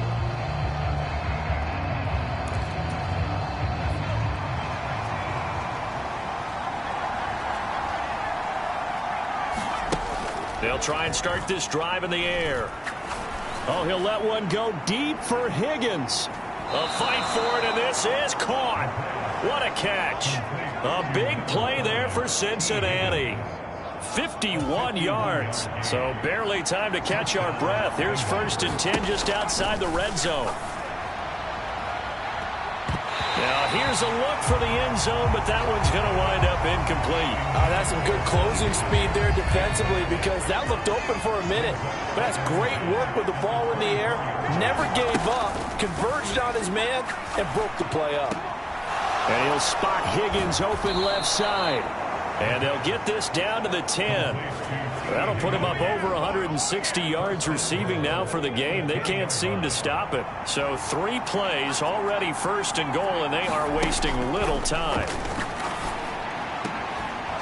C: they'll try and start this drive in the air.
E: Oh, he'll let one go deep for Higgins.
C: A fight for it, and this is caught. What a catch. A big play there for Cincinnati. 51 yards. So barely time to catch our breath. Here's 1st and 10 just outside the red zone. Now here's a look for the end zone, but that one's going to wind up incomplete.
D: That's some good closing speed there defensively, because that looked open for a minute. But that's great work with the ball in the air. Never gave up, converged on his man, and broke the play up.
E: And he'll spot Higgins open left side.
C: And they'll get this down to the 10. That'll put him up over 160 yards receiving now for the game. They can't seem to stop it. So 3 plays, already 1st and goal, and they are wasting little time.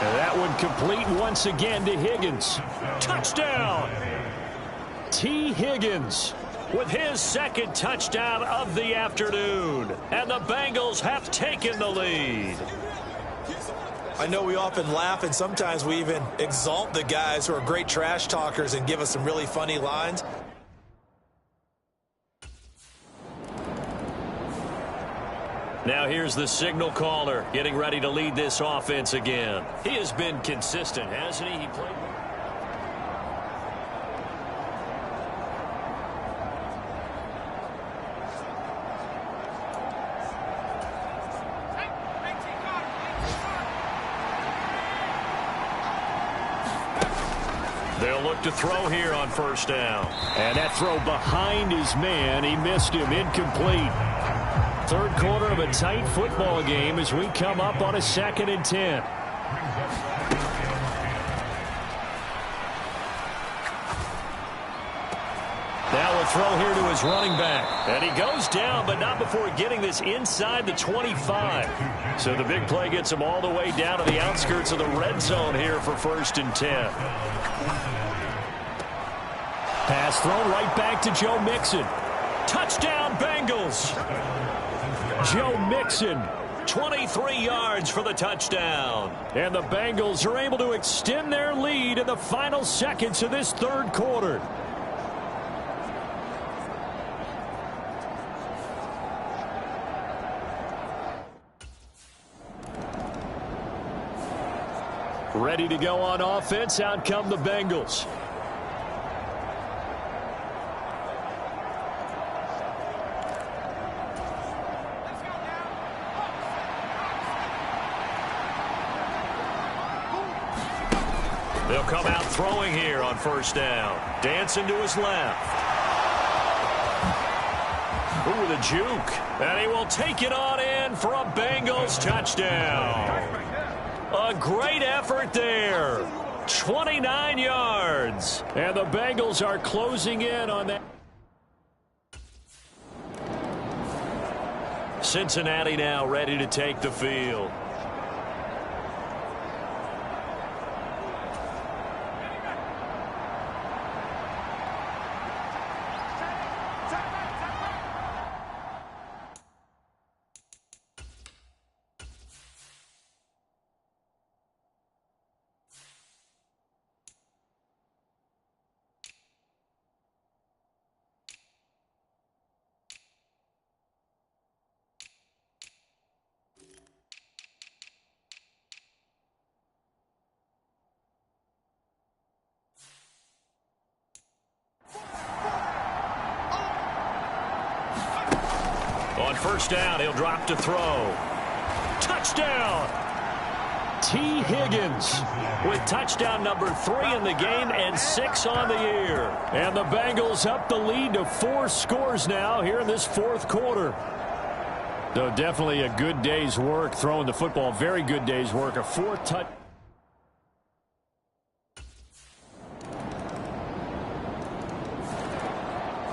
E: And that one complete once again to Higgins.
C: Touchdown! T. Higgins with his 2nd touchdown of the afternoon. And the Bengals have taken the lead.
F: I know we often laugh, and sometimes we even exalt the guys who are great trash talkers and give us some really funny lines.
C: Now here's the signal caller getting ready to lead this offense again. He has been consistent, hasn't he? He played. They'll look to throw here on 1st down.
E: And that throw behind his man. He missed him. Incomplete. 3rd quarter of a tight football game as we come up on a 2nd and 10.
C: Now a throw here to his running back. And he goes down, but not before getting this inside the 25. So the big play gets him all the way down to the outskirts of the red zone here for 1st and 10.
E: Pass thrown right back to Joe Mixon.
C: Touchdown, Bengals.
E: Joe Mixon.
C: 23 yards for the touchdown.
E: And the Bengals are able to extend their lead in the final seconds of this 3rd quarter. Ready to go on offense. Out come the Bengals.
C: They'll come out throwing here on 1st down. Dancing to his left. Ooh, the juke. And he will take it on in for a Bengals touchdown. A great effort there. 29 yards.
E: And the Bengals are closing in on that.
C: Cincinnati now ready to take the field. On 1st down, he'll drop to throw. Touchdown! T. Higgins with touchdown number 3 in the game and 6 on the year. And the Bengals up the lead to 4 scores now here in this fourth quarter. So definitely a good day's work throwing the football. Very good day's work. A 4th touch.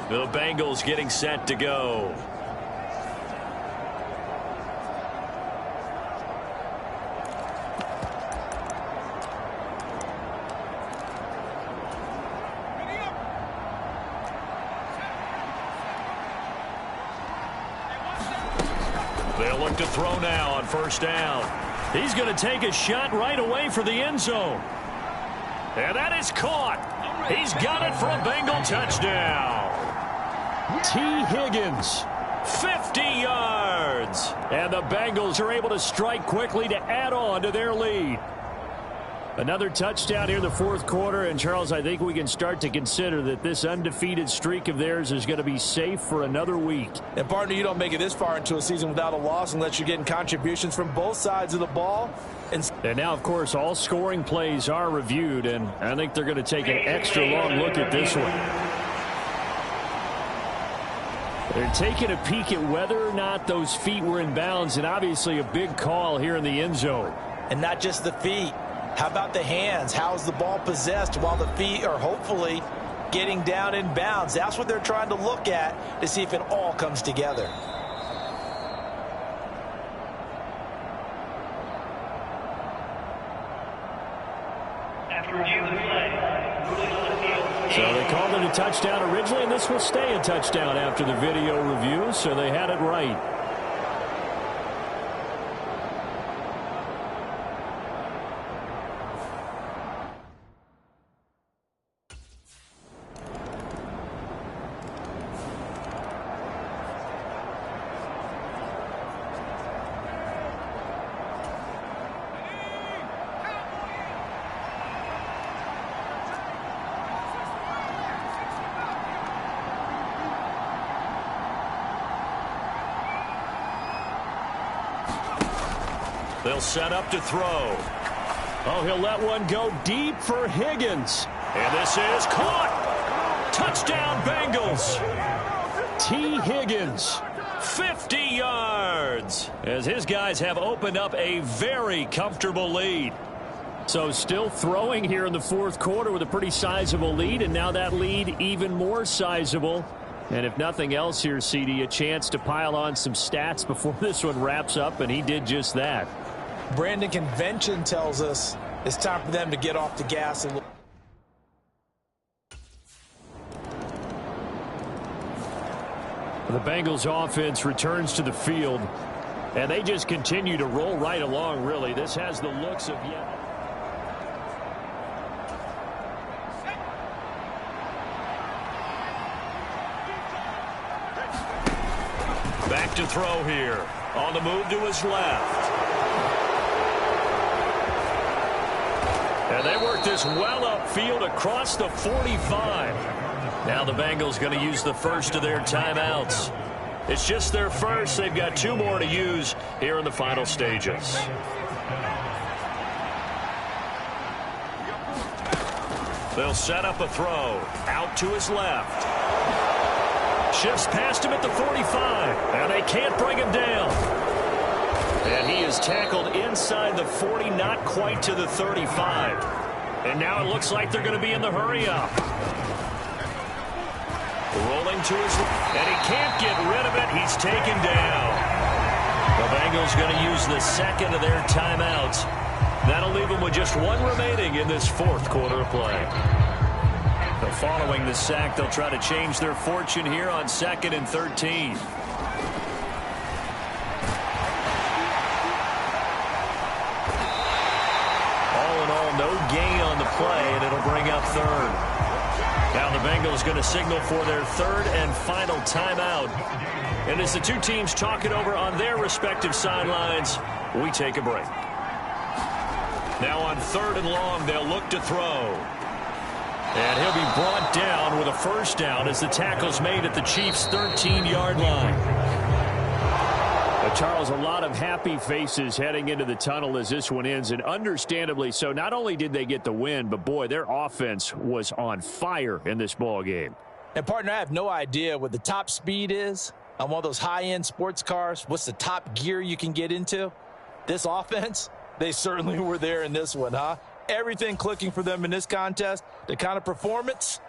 C: The Bengals getting set to go. They'll look to throw now on first down. He's going to take a shot right away for the end zone. And that is caught. He's got it for a Bengal touchdown. T. Higgins, 50 yards. And the Bengals are able to strike quickly to add on to their lead. Another touchdown here in the fourth quarter. And, Charles, I think we can start to consider that this undefeated streak of theirs is going to be safe for another week.
D: And, partner, you don't make it this far into a season without a loss unless you're getting contributions from both sides of the ball. And
C: now, of course, all scoring plays are reviewed, and I think they're going to take an extra long look at this one. They're taking a peek at whether or not those feet were in bounds, and obviously a big call here in the end zone.
D: And not just the feet. How about the hands? How's the ball possessed while the feet are hopefully getting down in bounds? That's what they're trying to look at to see if it all comes together.
C: So they called it a touchdown originally, and this will stay a touchdown after the video review, so they had it right. They'll set up to throw. Oh, he'll let one go deep for Higgins. And this is caught. Touchdown, Bengals. T. Higgins, 50 yards. As his guys have opened up a very comfortable lead. So still throwing here in the fourth quarter with a pretty sizable lead. And now that lead even more sizable. And if nothing else here, CD, a chance to pile on some stats before this one wraps up. And he did just that.
D: Brandon, convention tells us it's time for them to get off the gas a little.
C: The Bengals offense returns to the field, and they just continue to roll right along, really. This has the looks of yet. Back to throw here. On the move to his left. And they work this well upfield across the 45. Now the Bengals going to use the first of their timeouts. It's just their first. They've got 2 more to use here in the final stages. They'll set up a throw. Out to his left. Shifts past him at the 45. And they can't bring him down. And he is tackled inside the 40, not quite to the 35. And now it looks like they're going to be in the hurry-up. Rolling to his left, and he can't get rid of it. He's taken down. The Bengals going to use the second of their timeouts. That'll leave them with just 1 remaining in this fourth quarter of play. So following the sack, they'll try to change their fortune here on 2nd and 13. No gain on the play, and it'll bring up 3rd. Now the Bengals going to signal for their 3rd and final timeout. And as the 2 teams talk it over on their respective sidelines, we take a break. Now on 3rd and long, they'll look to throw. And he'll be brought down with a first down as the tackle's made at the Chiefs' 13-yard line. A
E: Charles, a lot of happy faces heading into the tunnel as this one ends, and understandably so. Not only did they get the win, but, boy, their offense was on fire in this ball game.
D: And, partner, I have no idea what the top speed is on one of those high-end sports cars. What's the top gear you can get into? This offense, they certainly were there in this one, huh? Everything clicking for them in this contest, the kind of performance.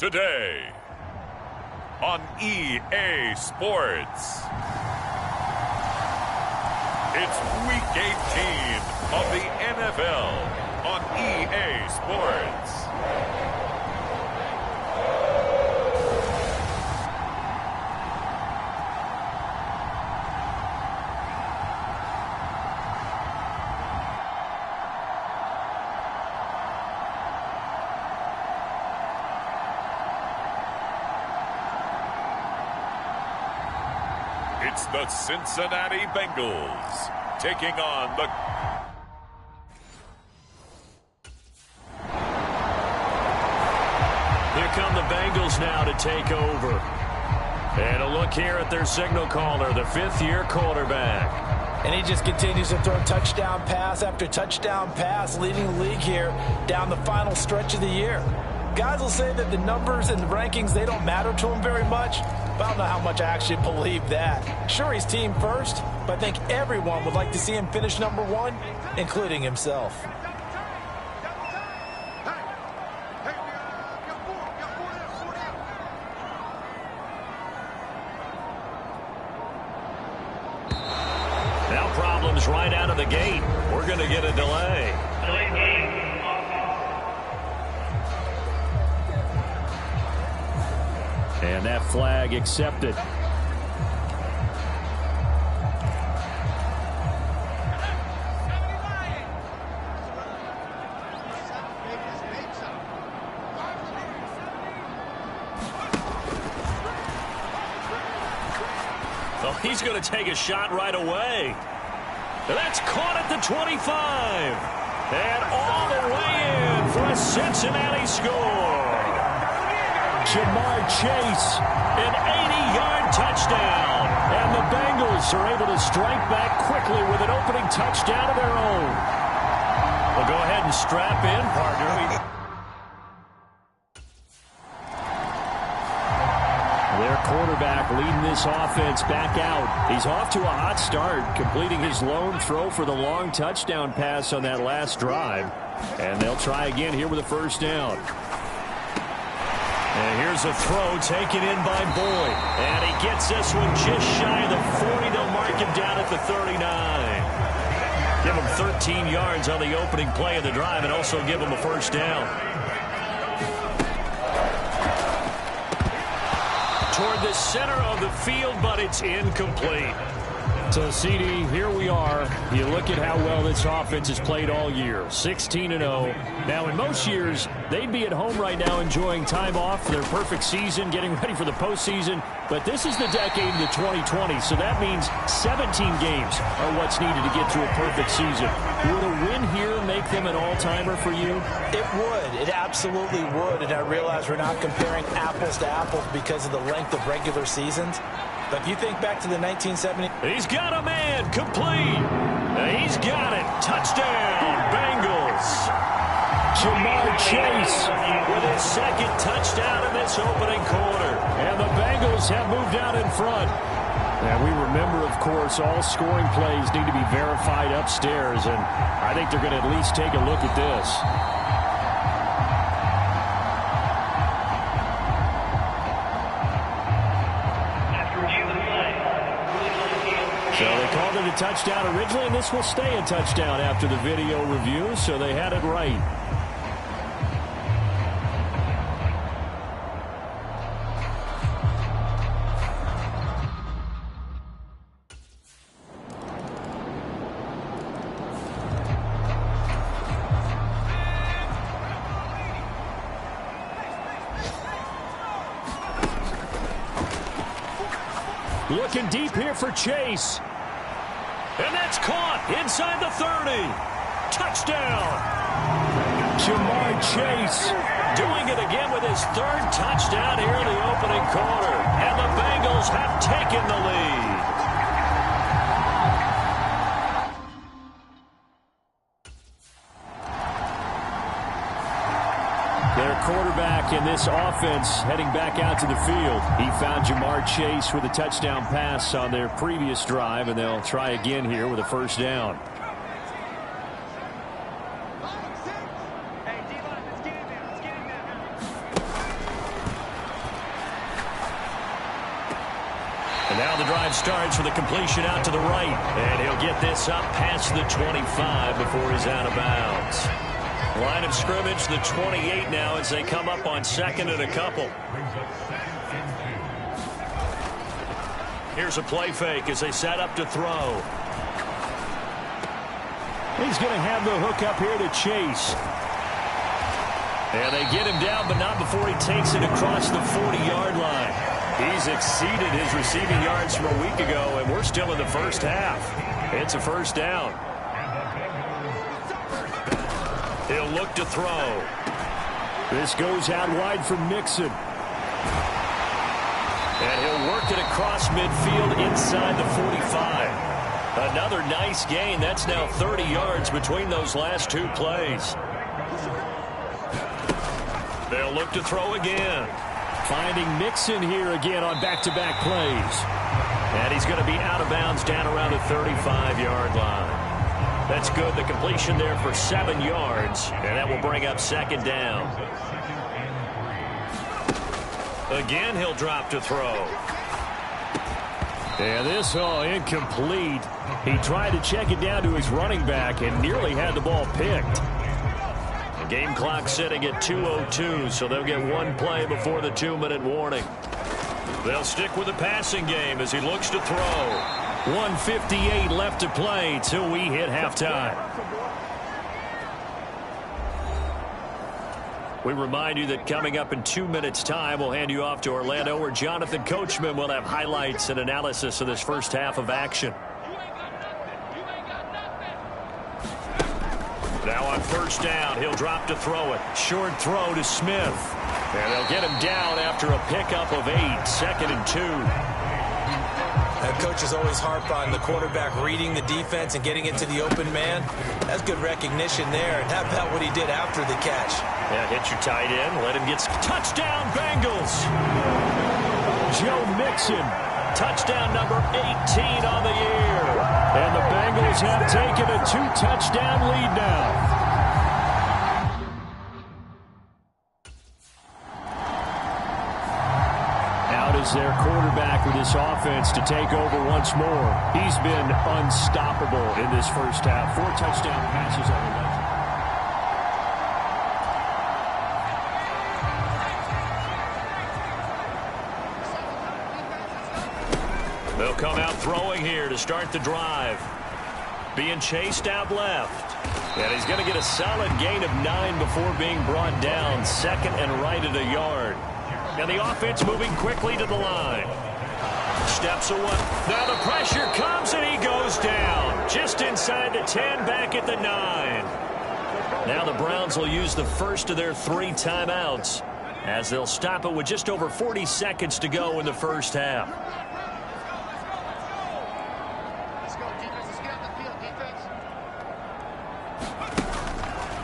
B: Today on EA Sports, it's Week 18 of the NFL on EA Sports. It's the Cincinnati Bengals taking on the...
C: Here come the Bengals now to take over. And a look here at their signal caller, the fifth-year quarterback.
D: And he just continues to throw touchdown pass after touchdown pass, leading the league here down the final stretch of the year. Guys will say that the numbers and the rankings, they don't matter to him very much, but I don't know how much I actually believe that. Sure, he's team first, but I think everyone would like to see him finish number one, including himself.
C: Now problems right out of the gate. We're going to get a delay.
E: And that flag accepted.
C: Well, he's going to take a shot right away. That's caught at the 25. And all the way in for a Cincinnati score.
E: Jamar Chase,
C: An 80-yard touchdown.
E: and the Bengals are able to strike back quickly with an opening touchdown of their own.
C: Well, go ahead and strap in, partner.
E: Their quarterback leading this offense back out. He's off to a hot start, completing his lone throw for the long touchdown pass on that last drive. And they'll try again here with a first down.
C: And here's a throw taken in by Boyd. And he gets this one just shy of the 40. They'll mark him down at the 39. Give him 13 yards on the opening play of the drive and also give him a first down. Toward the center of the field, but it's incomplete.
E: So, CD, here we are. You look at how well this offense has played all year, 16-0. Now, in most years, they'd be at home right now enjoying time off for their perfect season, getting ready for the postseason. But this is the decade of the 2020, so that means 17 games are what's needed to get to a perfect season. Would a win here make them an all-timer for you?
D: It would. It absolutely would. And I realize we're not comparing apples to apples because of the length of regular seasons. But if you think back to the 1970s.
C: He's got a man, complete. He's got it. Touchdown, Bengals.
E: Jamar Chase
C: With his second touchdown in this opening quarter.
E: and the Bengals have moved out in front. And we remember, of course, all scoring plays need to be verified upstairs, and I think they're going to at least take a look at this. So they called it a touchdown originally, and this will stay a touchdown after the video review, so they had it right. Looking deep here for Chase.
C: And that's caught inside the 30. Touchdown.
E: Jamar Chase
C: Doing it again with his third touchdown here in the opening quarter. And the Bengals have taken the lead.
E: Their quarterback in this offense heading back out to the field. He found Jamar Chase with a touchdown pass on their previous drive, and they'll try again here with a first down.
G: Hey, D-line, let's get in there. Let's get in there.
C: And now the drive starts with a completion out to the right. And he'll get this up past the 25 before he's out of bounds. Line of scrimmage, the 28 now as they come up on second and a couple. Here's a play fake as they set up to throw.
E: He's going to have the hook up here to Chase.
C: And they get him down, but not before he takes it across the 40-yard line. He's exceeded his receiving yards from a week ago, and we're still in the first half. It's a first down. He'll look to throw.
E: This goes out wide for Mixon.
C: And he'll work it across midfield inside the 45. Another nice gain. That's now 30 yards between those last two plays. They'll look to throw again.
E: Finding Mixon here again on back-to-back plays.
C: And he's going to be out of bounds down around the 35-yard line. That's good. The completion there for 7 yards. And that will bring up second down. Again, he'll drop to throw.
E: And this incomplete. He tried to check it down to his running back and nearly had the ball picked.
C: The game clock sitting at 2:02, so they'll get one play before the 2-minute warning. They'll stick with the passing game as he looks to throw.
E: 1:58 left to play till we hit halftime.
C: We remind you that coming up in 2 minutes' time, we'll hand you off to Orlando, where Jonathan Coachman will have highlights and analysis of this first half of action. Now on first down, he'll drop to throw it.
E: Short throw to Smith.
C: And they'll get him down after a pickup of 8, 2nd and 2.
F: Coaches always harp on the quarterback reading the defense and getting it to the open man. That's good recognition there. And how about what he did after the catch?
C: Yeah, hit your tight end. Let him get touchdown, Bengals.
E: Joe Mixon.
C: Touchdown number 18 on the year.
E: And the Bengals have taken a 2-touchdown lead now. Is their quarterback with this offense to take over once more. He's been unstoppable in this first half. 4 touchdown passes on the left.
C: They'll come out throwing here to start the drive. Being chased out left. And he's going to get a solid gain of 9 before being brought down. 2nd and right at a yard. And the offense moving quickly to the line. Steps away. Now the pressure comes and he goes down. Just inside the 10, back at the 9. Now the Browns will use the first of their 3 timeouts as they'll stop it with just over 40 seconds to go in the first half.
G: Let's go, defense. Let's get out the field, defense.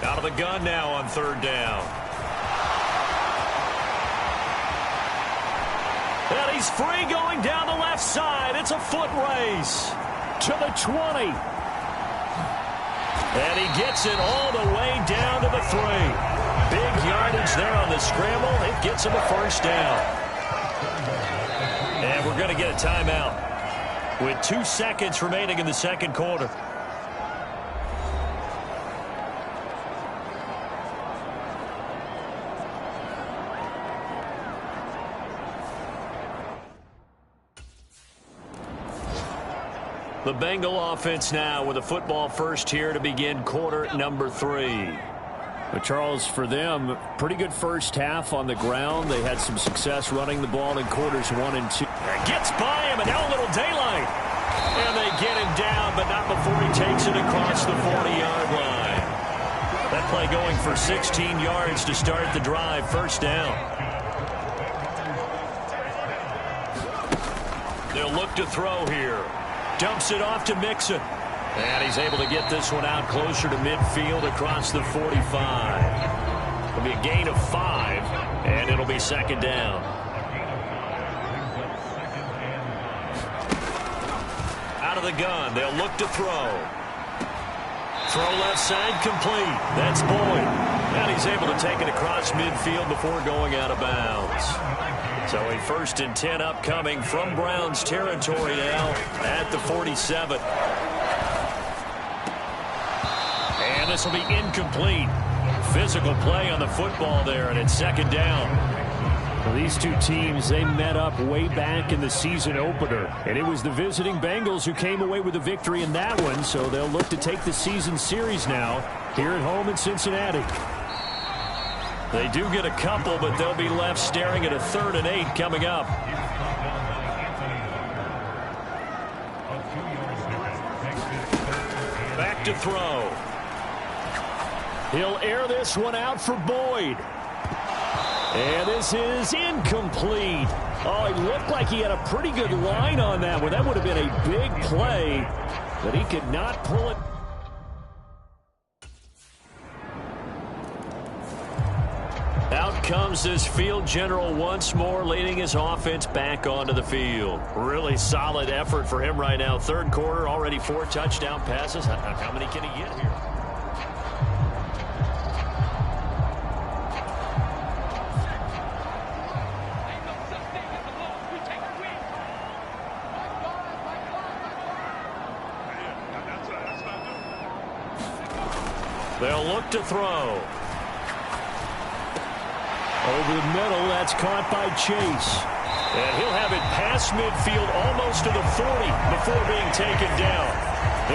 C: Out of the gun now on 3rd down. And he's free going down the left side. It's a foot race to the 20. And he gets it all the way down to the 3. Big yardage there on the scramble. It gets him a first down. And we're going to get a timeout with 2 seconds remaining in the second quarter. The Bengal offense now with a football first here to begin quarter number 3.
E: But Charles, for them, pretty good first half on the ground. They had some success running the ball in quarters 1 and 2.
C: Gets by him, and now a little daylight. And they get him down, but not before he takes it across the 40-yard line. That play going for 16 yards to start the drive. First down. They'll look to throw here. Dumps it off to Mixon. And he's able to get this one out closer to midfield across the 45. It'll be a gain of 5, and it'll be second down. Out of the gun, they'll look to throw. Throw left side complete. That's Boyd. And he's able to take it across midfield before going out of bounds. So a 1st and 10 upcoming from Browns territory now at the 47. And this will be incomplete. Physical play on the football there, and it's second down.
E: Well, these two teams, they met up way back in the season opener. And it was the visiting Bengals who came away with a victory in that one, so they'll look to take the season series now here at home in Cincinnati.
C: They do get a couple, but they'll be left staring at a 3rd and 8 coming up. Back to throw. He'll air this one out for Boyd. And this is incomplete. Oh, it looked like he had a pretty good line on that one. That would have been a big play, but he could not pull it. Out comes this field general once more, leading his offense back onto the field. Really solid effort for him right now. 3rd quarter, already 4 touchdown passes. How many can he get here? They'll look to throw. Over the middle, that's caught by Chase. And he'll have it past midfield almost to the 40 before being taken down.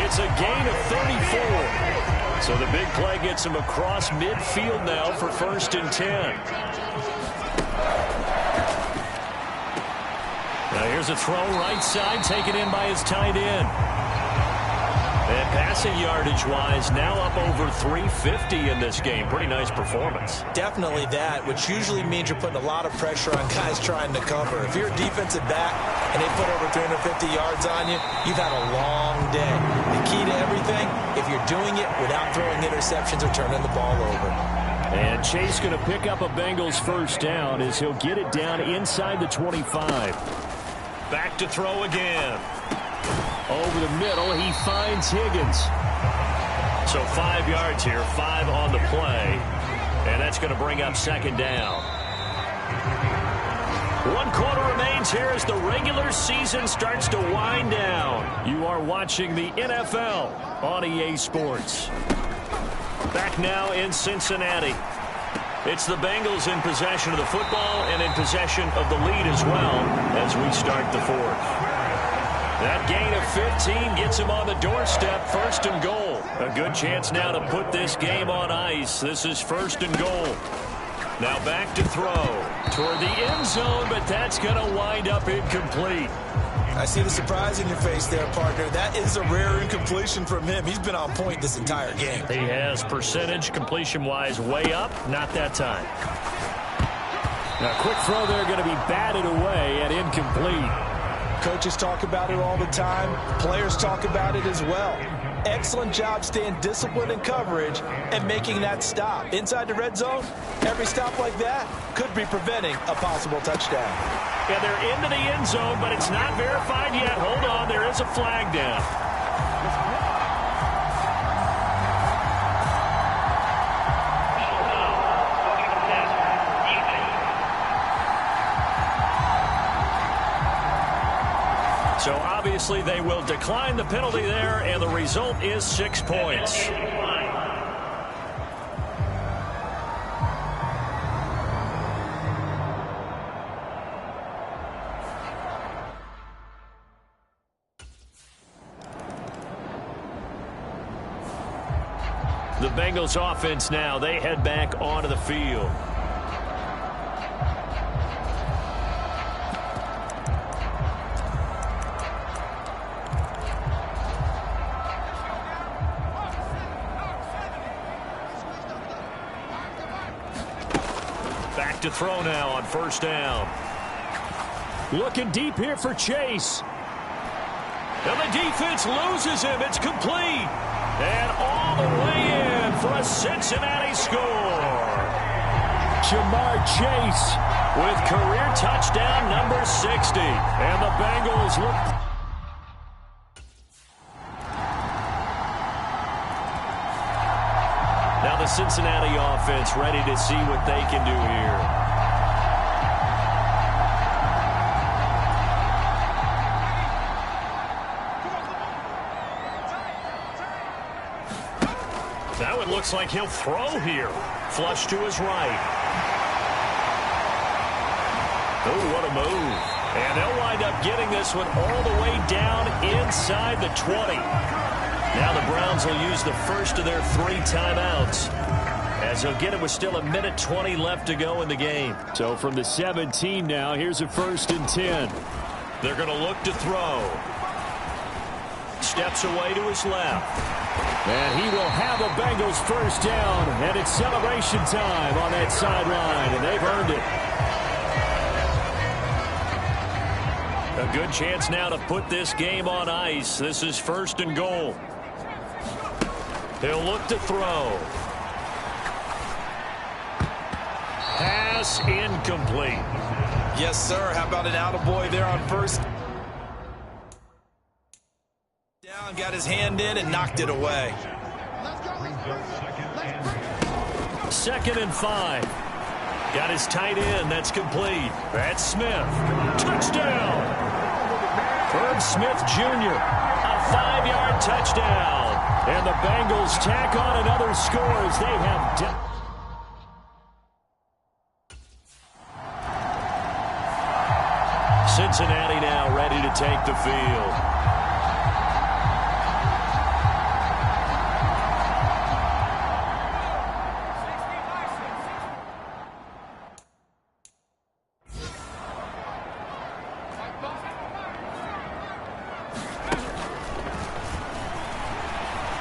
C: It's a gain of 34. So the big play gets him across midfield now for 1st and 10. Now here's a throw right side, taken in by his tight end. And passing yardage-wise, now up over 350 in this game. Pretty nice performance.
F: Definitely that, which usually means you're putting a lot of pressure on guys trying to cover. If you're a defensive back and they put over 350 yards on you, you've had a long day. The key to everything, if you're doing it without throwing interceptions or turning the ball over.
C: And Chase going to pick up a Bengals 1st down as he'll get it down inside the 25. Back to throw again. Over the middle, he finds Higgins. So 5 yards here, 5 on the play. And that's going to bring up 2nd down. 1 quarter remains here as the regular season starts to wind down. You are watching the NFL on EA Sports. Back now in Cincinnati. It's the Bengals in possession of the football and in possession of the lead as well as we start the 4th. That gain of 15 gets him on the doorstep, 1st and goal. A good chance now to put this game on ice. This is 1st and goal. Now back to throw toward the end zone, but that's going to wind up incomplete.
F: I see the surprise in your face there, partner. That is a rare incompletion from him. He's been on point this entire game.
C: He has percentage completion-wise way up, not that time. Now, quick throw there going to be batted away and incomplete.
D: Coaches talk about it all the time. Players talk about it as well. Excellent job staying disciplined in coverage and making that stop. Inside the red zone, every stop like that could be preventing a possible touchdown.
C: Yeah, they're into the end zone, but it's not verified yet. Hold on, there is a flag down. So obviously they will decline the penalty there, and the result is 6 points. The Bengals offense now, they head back onto the field. Back to throw now on 1st down. Looking deep here for Chase. And the defense loses him. It's complete. And all the way in for a Cincinnati score. Jamar Chase with career touchdown number 60. And the Bengals look... Now the Cincinnati offense ready to see what they can do here. Now it looks like he'll throw here. Flush to his right. Oh, what a move. And they'll wind up getting this one all the way down inside the 20. Now the Browns will use the first of their 3 timeouts. as he'll get it with still 1:20 left to go in the game.
E: So from the 17 now, here's a 1st and 10.
C: They're going to look to throw. Steps away to his left.
E: And he will have a Bengals first down, and it's celebration time on that sideline, and they've earned it.
C: A good chance now to put this game on ice. This is 1st and goal. He'll look to throw. Pass incomplete.
F: Yes, sir. How about an attaboy there on 1st down, got his hand in and knocked it away.
C: 2nd and 5. Got his tight end. That's complete. That's Smith. Touchdown. Herb Smith Jr. A 5-yard touchdown. And the Bengals tack on another score as they have... Cincinnati now ready to take the field.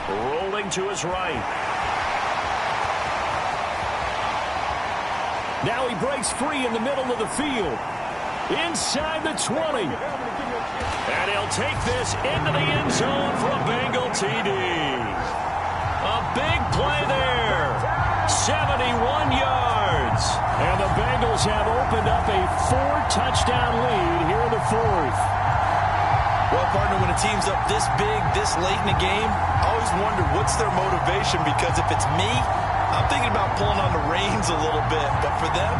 C: Rolling to his right.
E: Now he breaks free in the middle of the field. Inside the 20.
C: And he'll take this into the end zone for a Bengal TD. A big play there. 71 yards.
E: And the Bengals have opened up a 4-touchdown lead here in the 4th.
F: Well, partner, when a team's up this big, this late in the game, I always wonder what's their motivation, because if it's me, I'm thinking about pulling on the reins a little bit. But for them...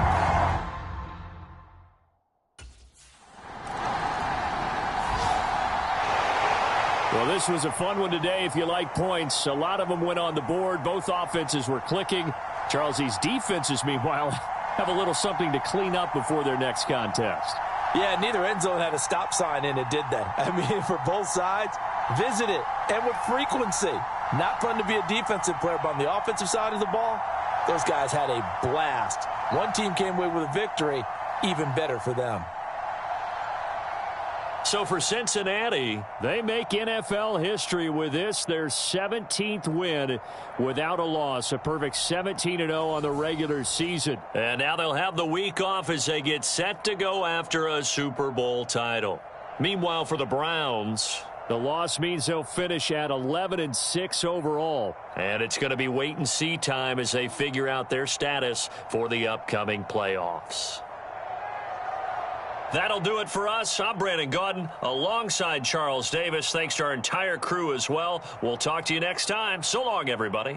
E: Well, this was a fun one today if you like points. A lot of them went on the board. Both offenses were clicking. Charles, these defenses, meanwhile, have a little something to clean up before their next contest.
D: Yeah, neither end zone had a stop sign in it, did they? I mean, for both sides, visit it, and with frequency. Not fun to be a defensive player, but on the offensive side of the ball, those guys had a blast. One team came away with a victory, even better for them.
C: So for Cincinnati,
E: they make NFL history with this, their 17th win without a loss. A perfect 17-0 on the regular season.
C: And now they'll have the week off as they get set to go after a Super Bowl title. Meanwhile, for the Browns,
E: the loss means they'll finish at 11-6 overall.
C: And it's going to be wait-and-see time as they figure out their status for the upcoming playoffs. That'll do it for us. I'm Brandon Gaudin alongside Charles Davis. Thanks to our entire crew as well. We'll talk to you next time. So long, everybody.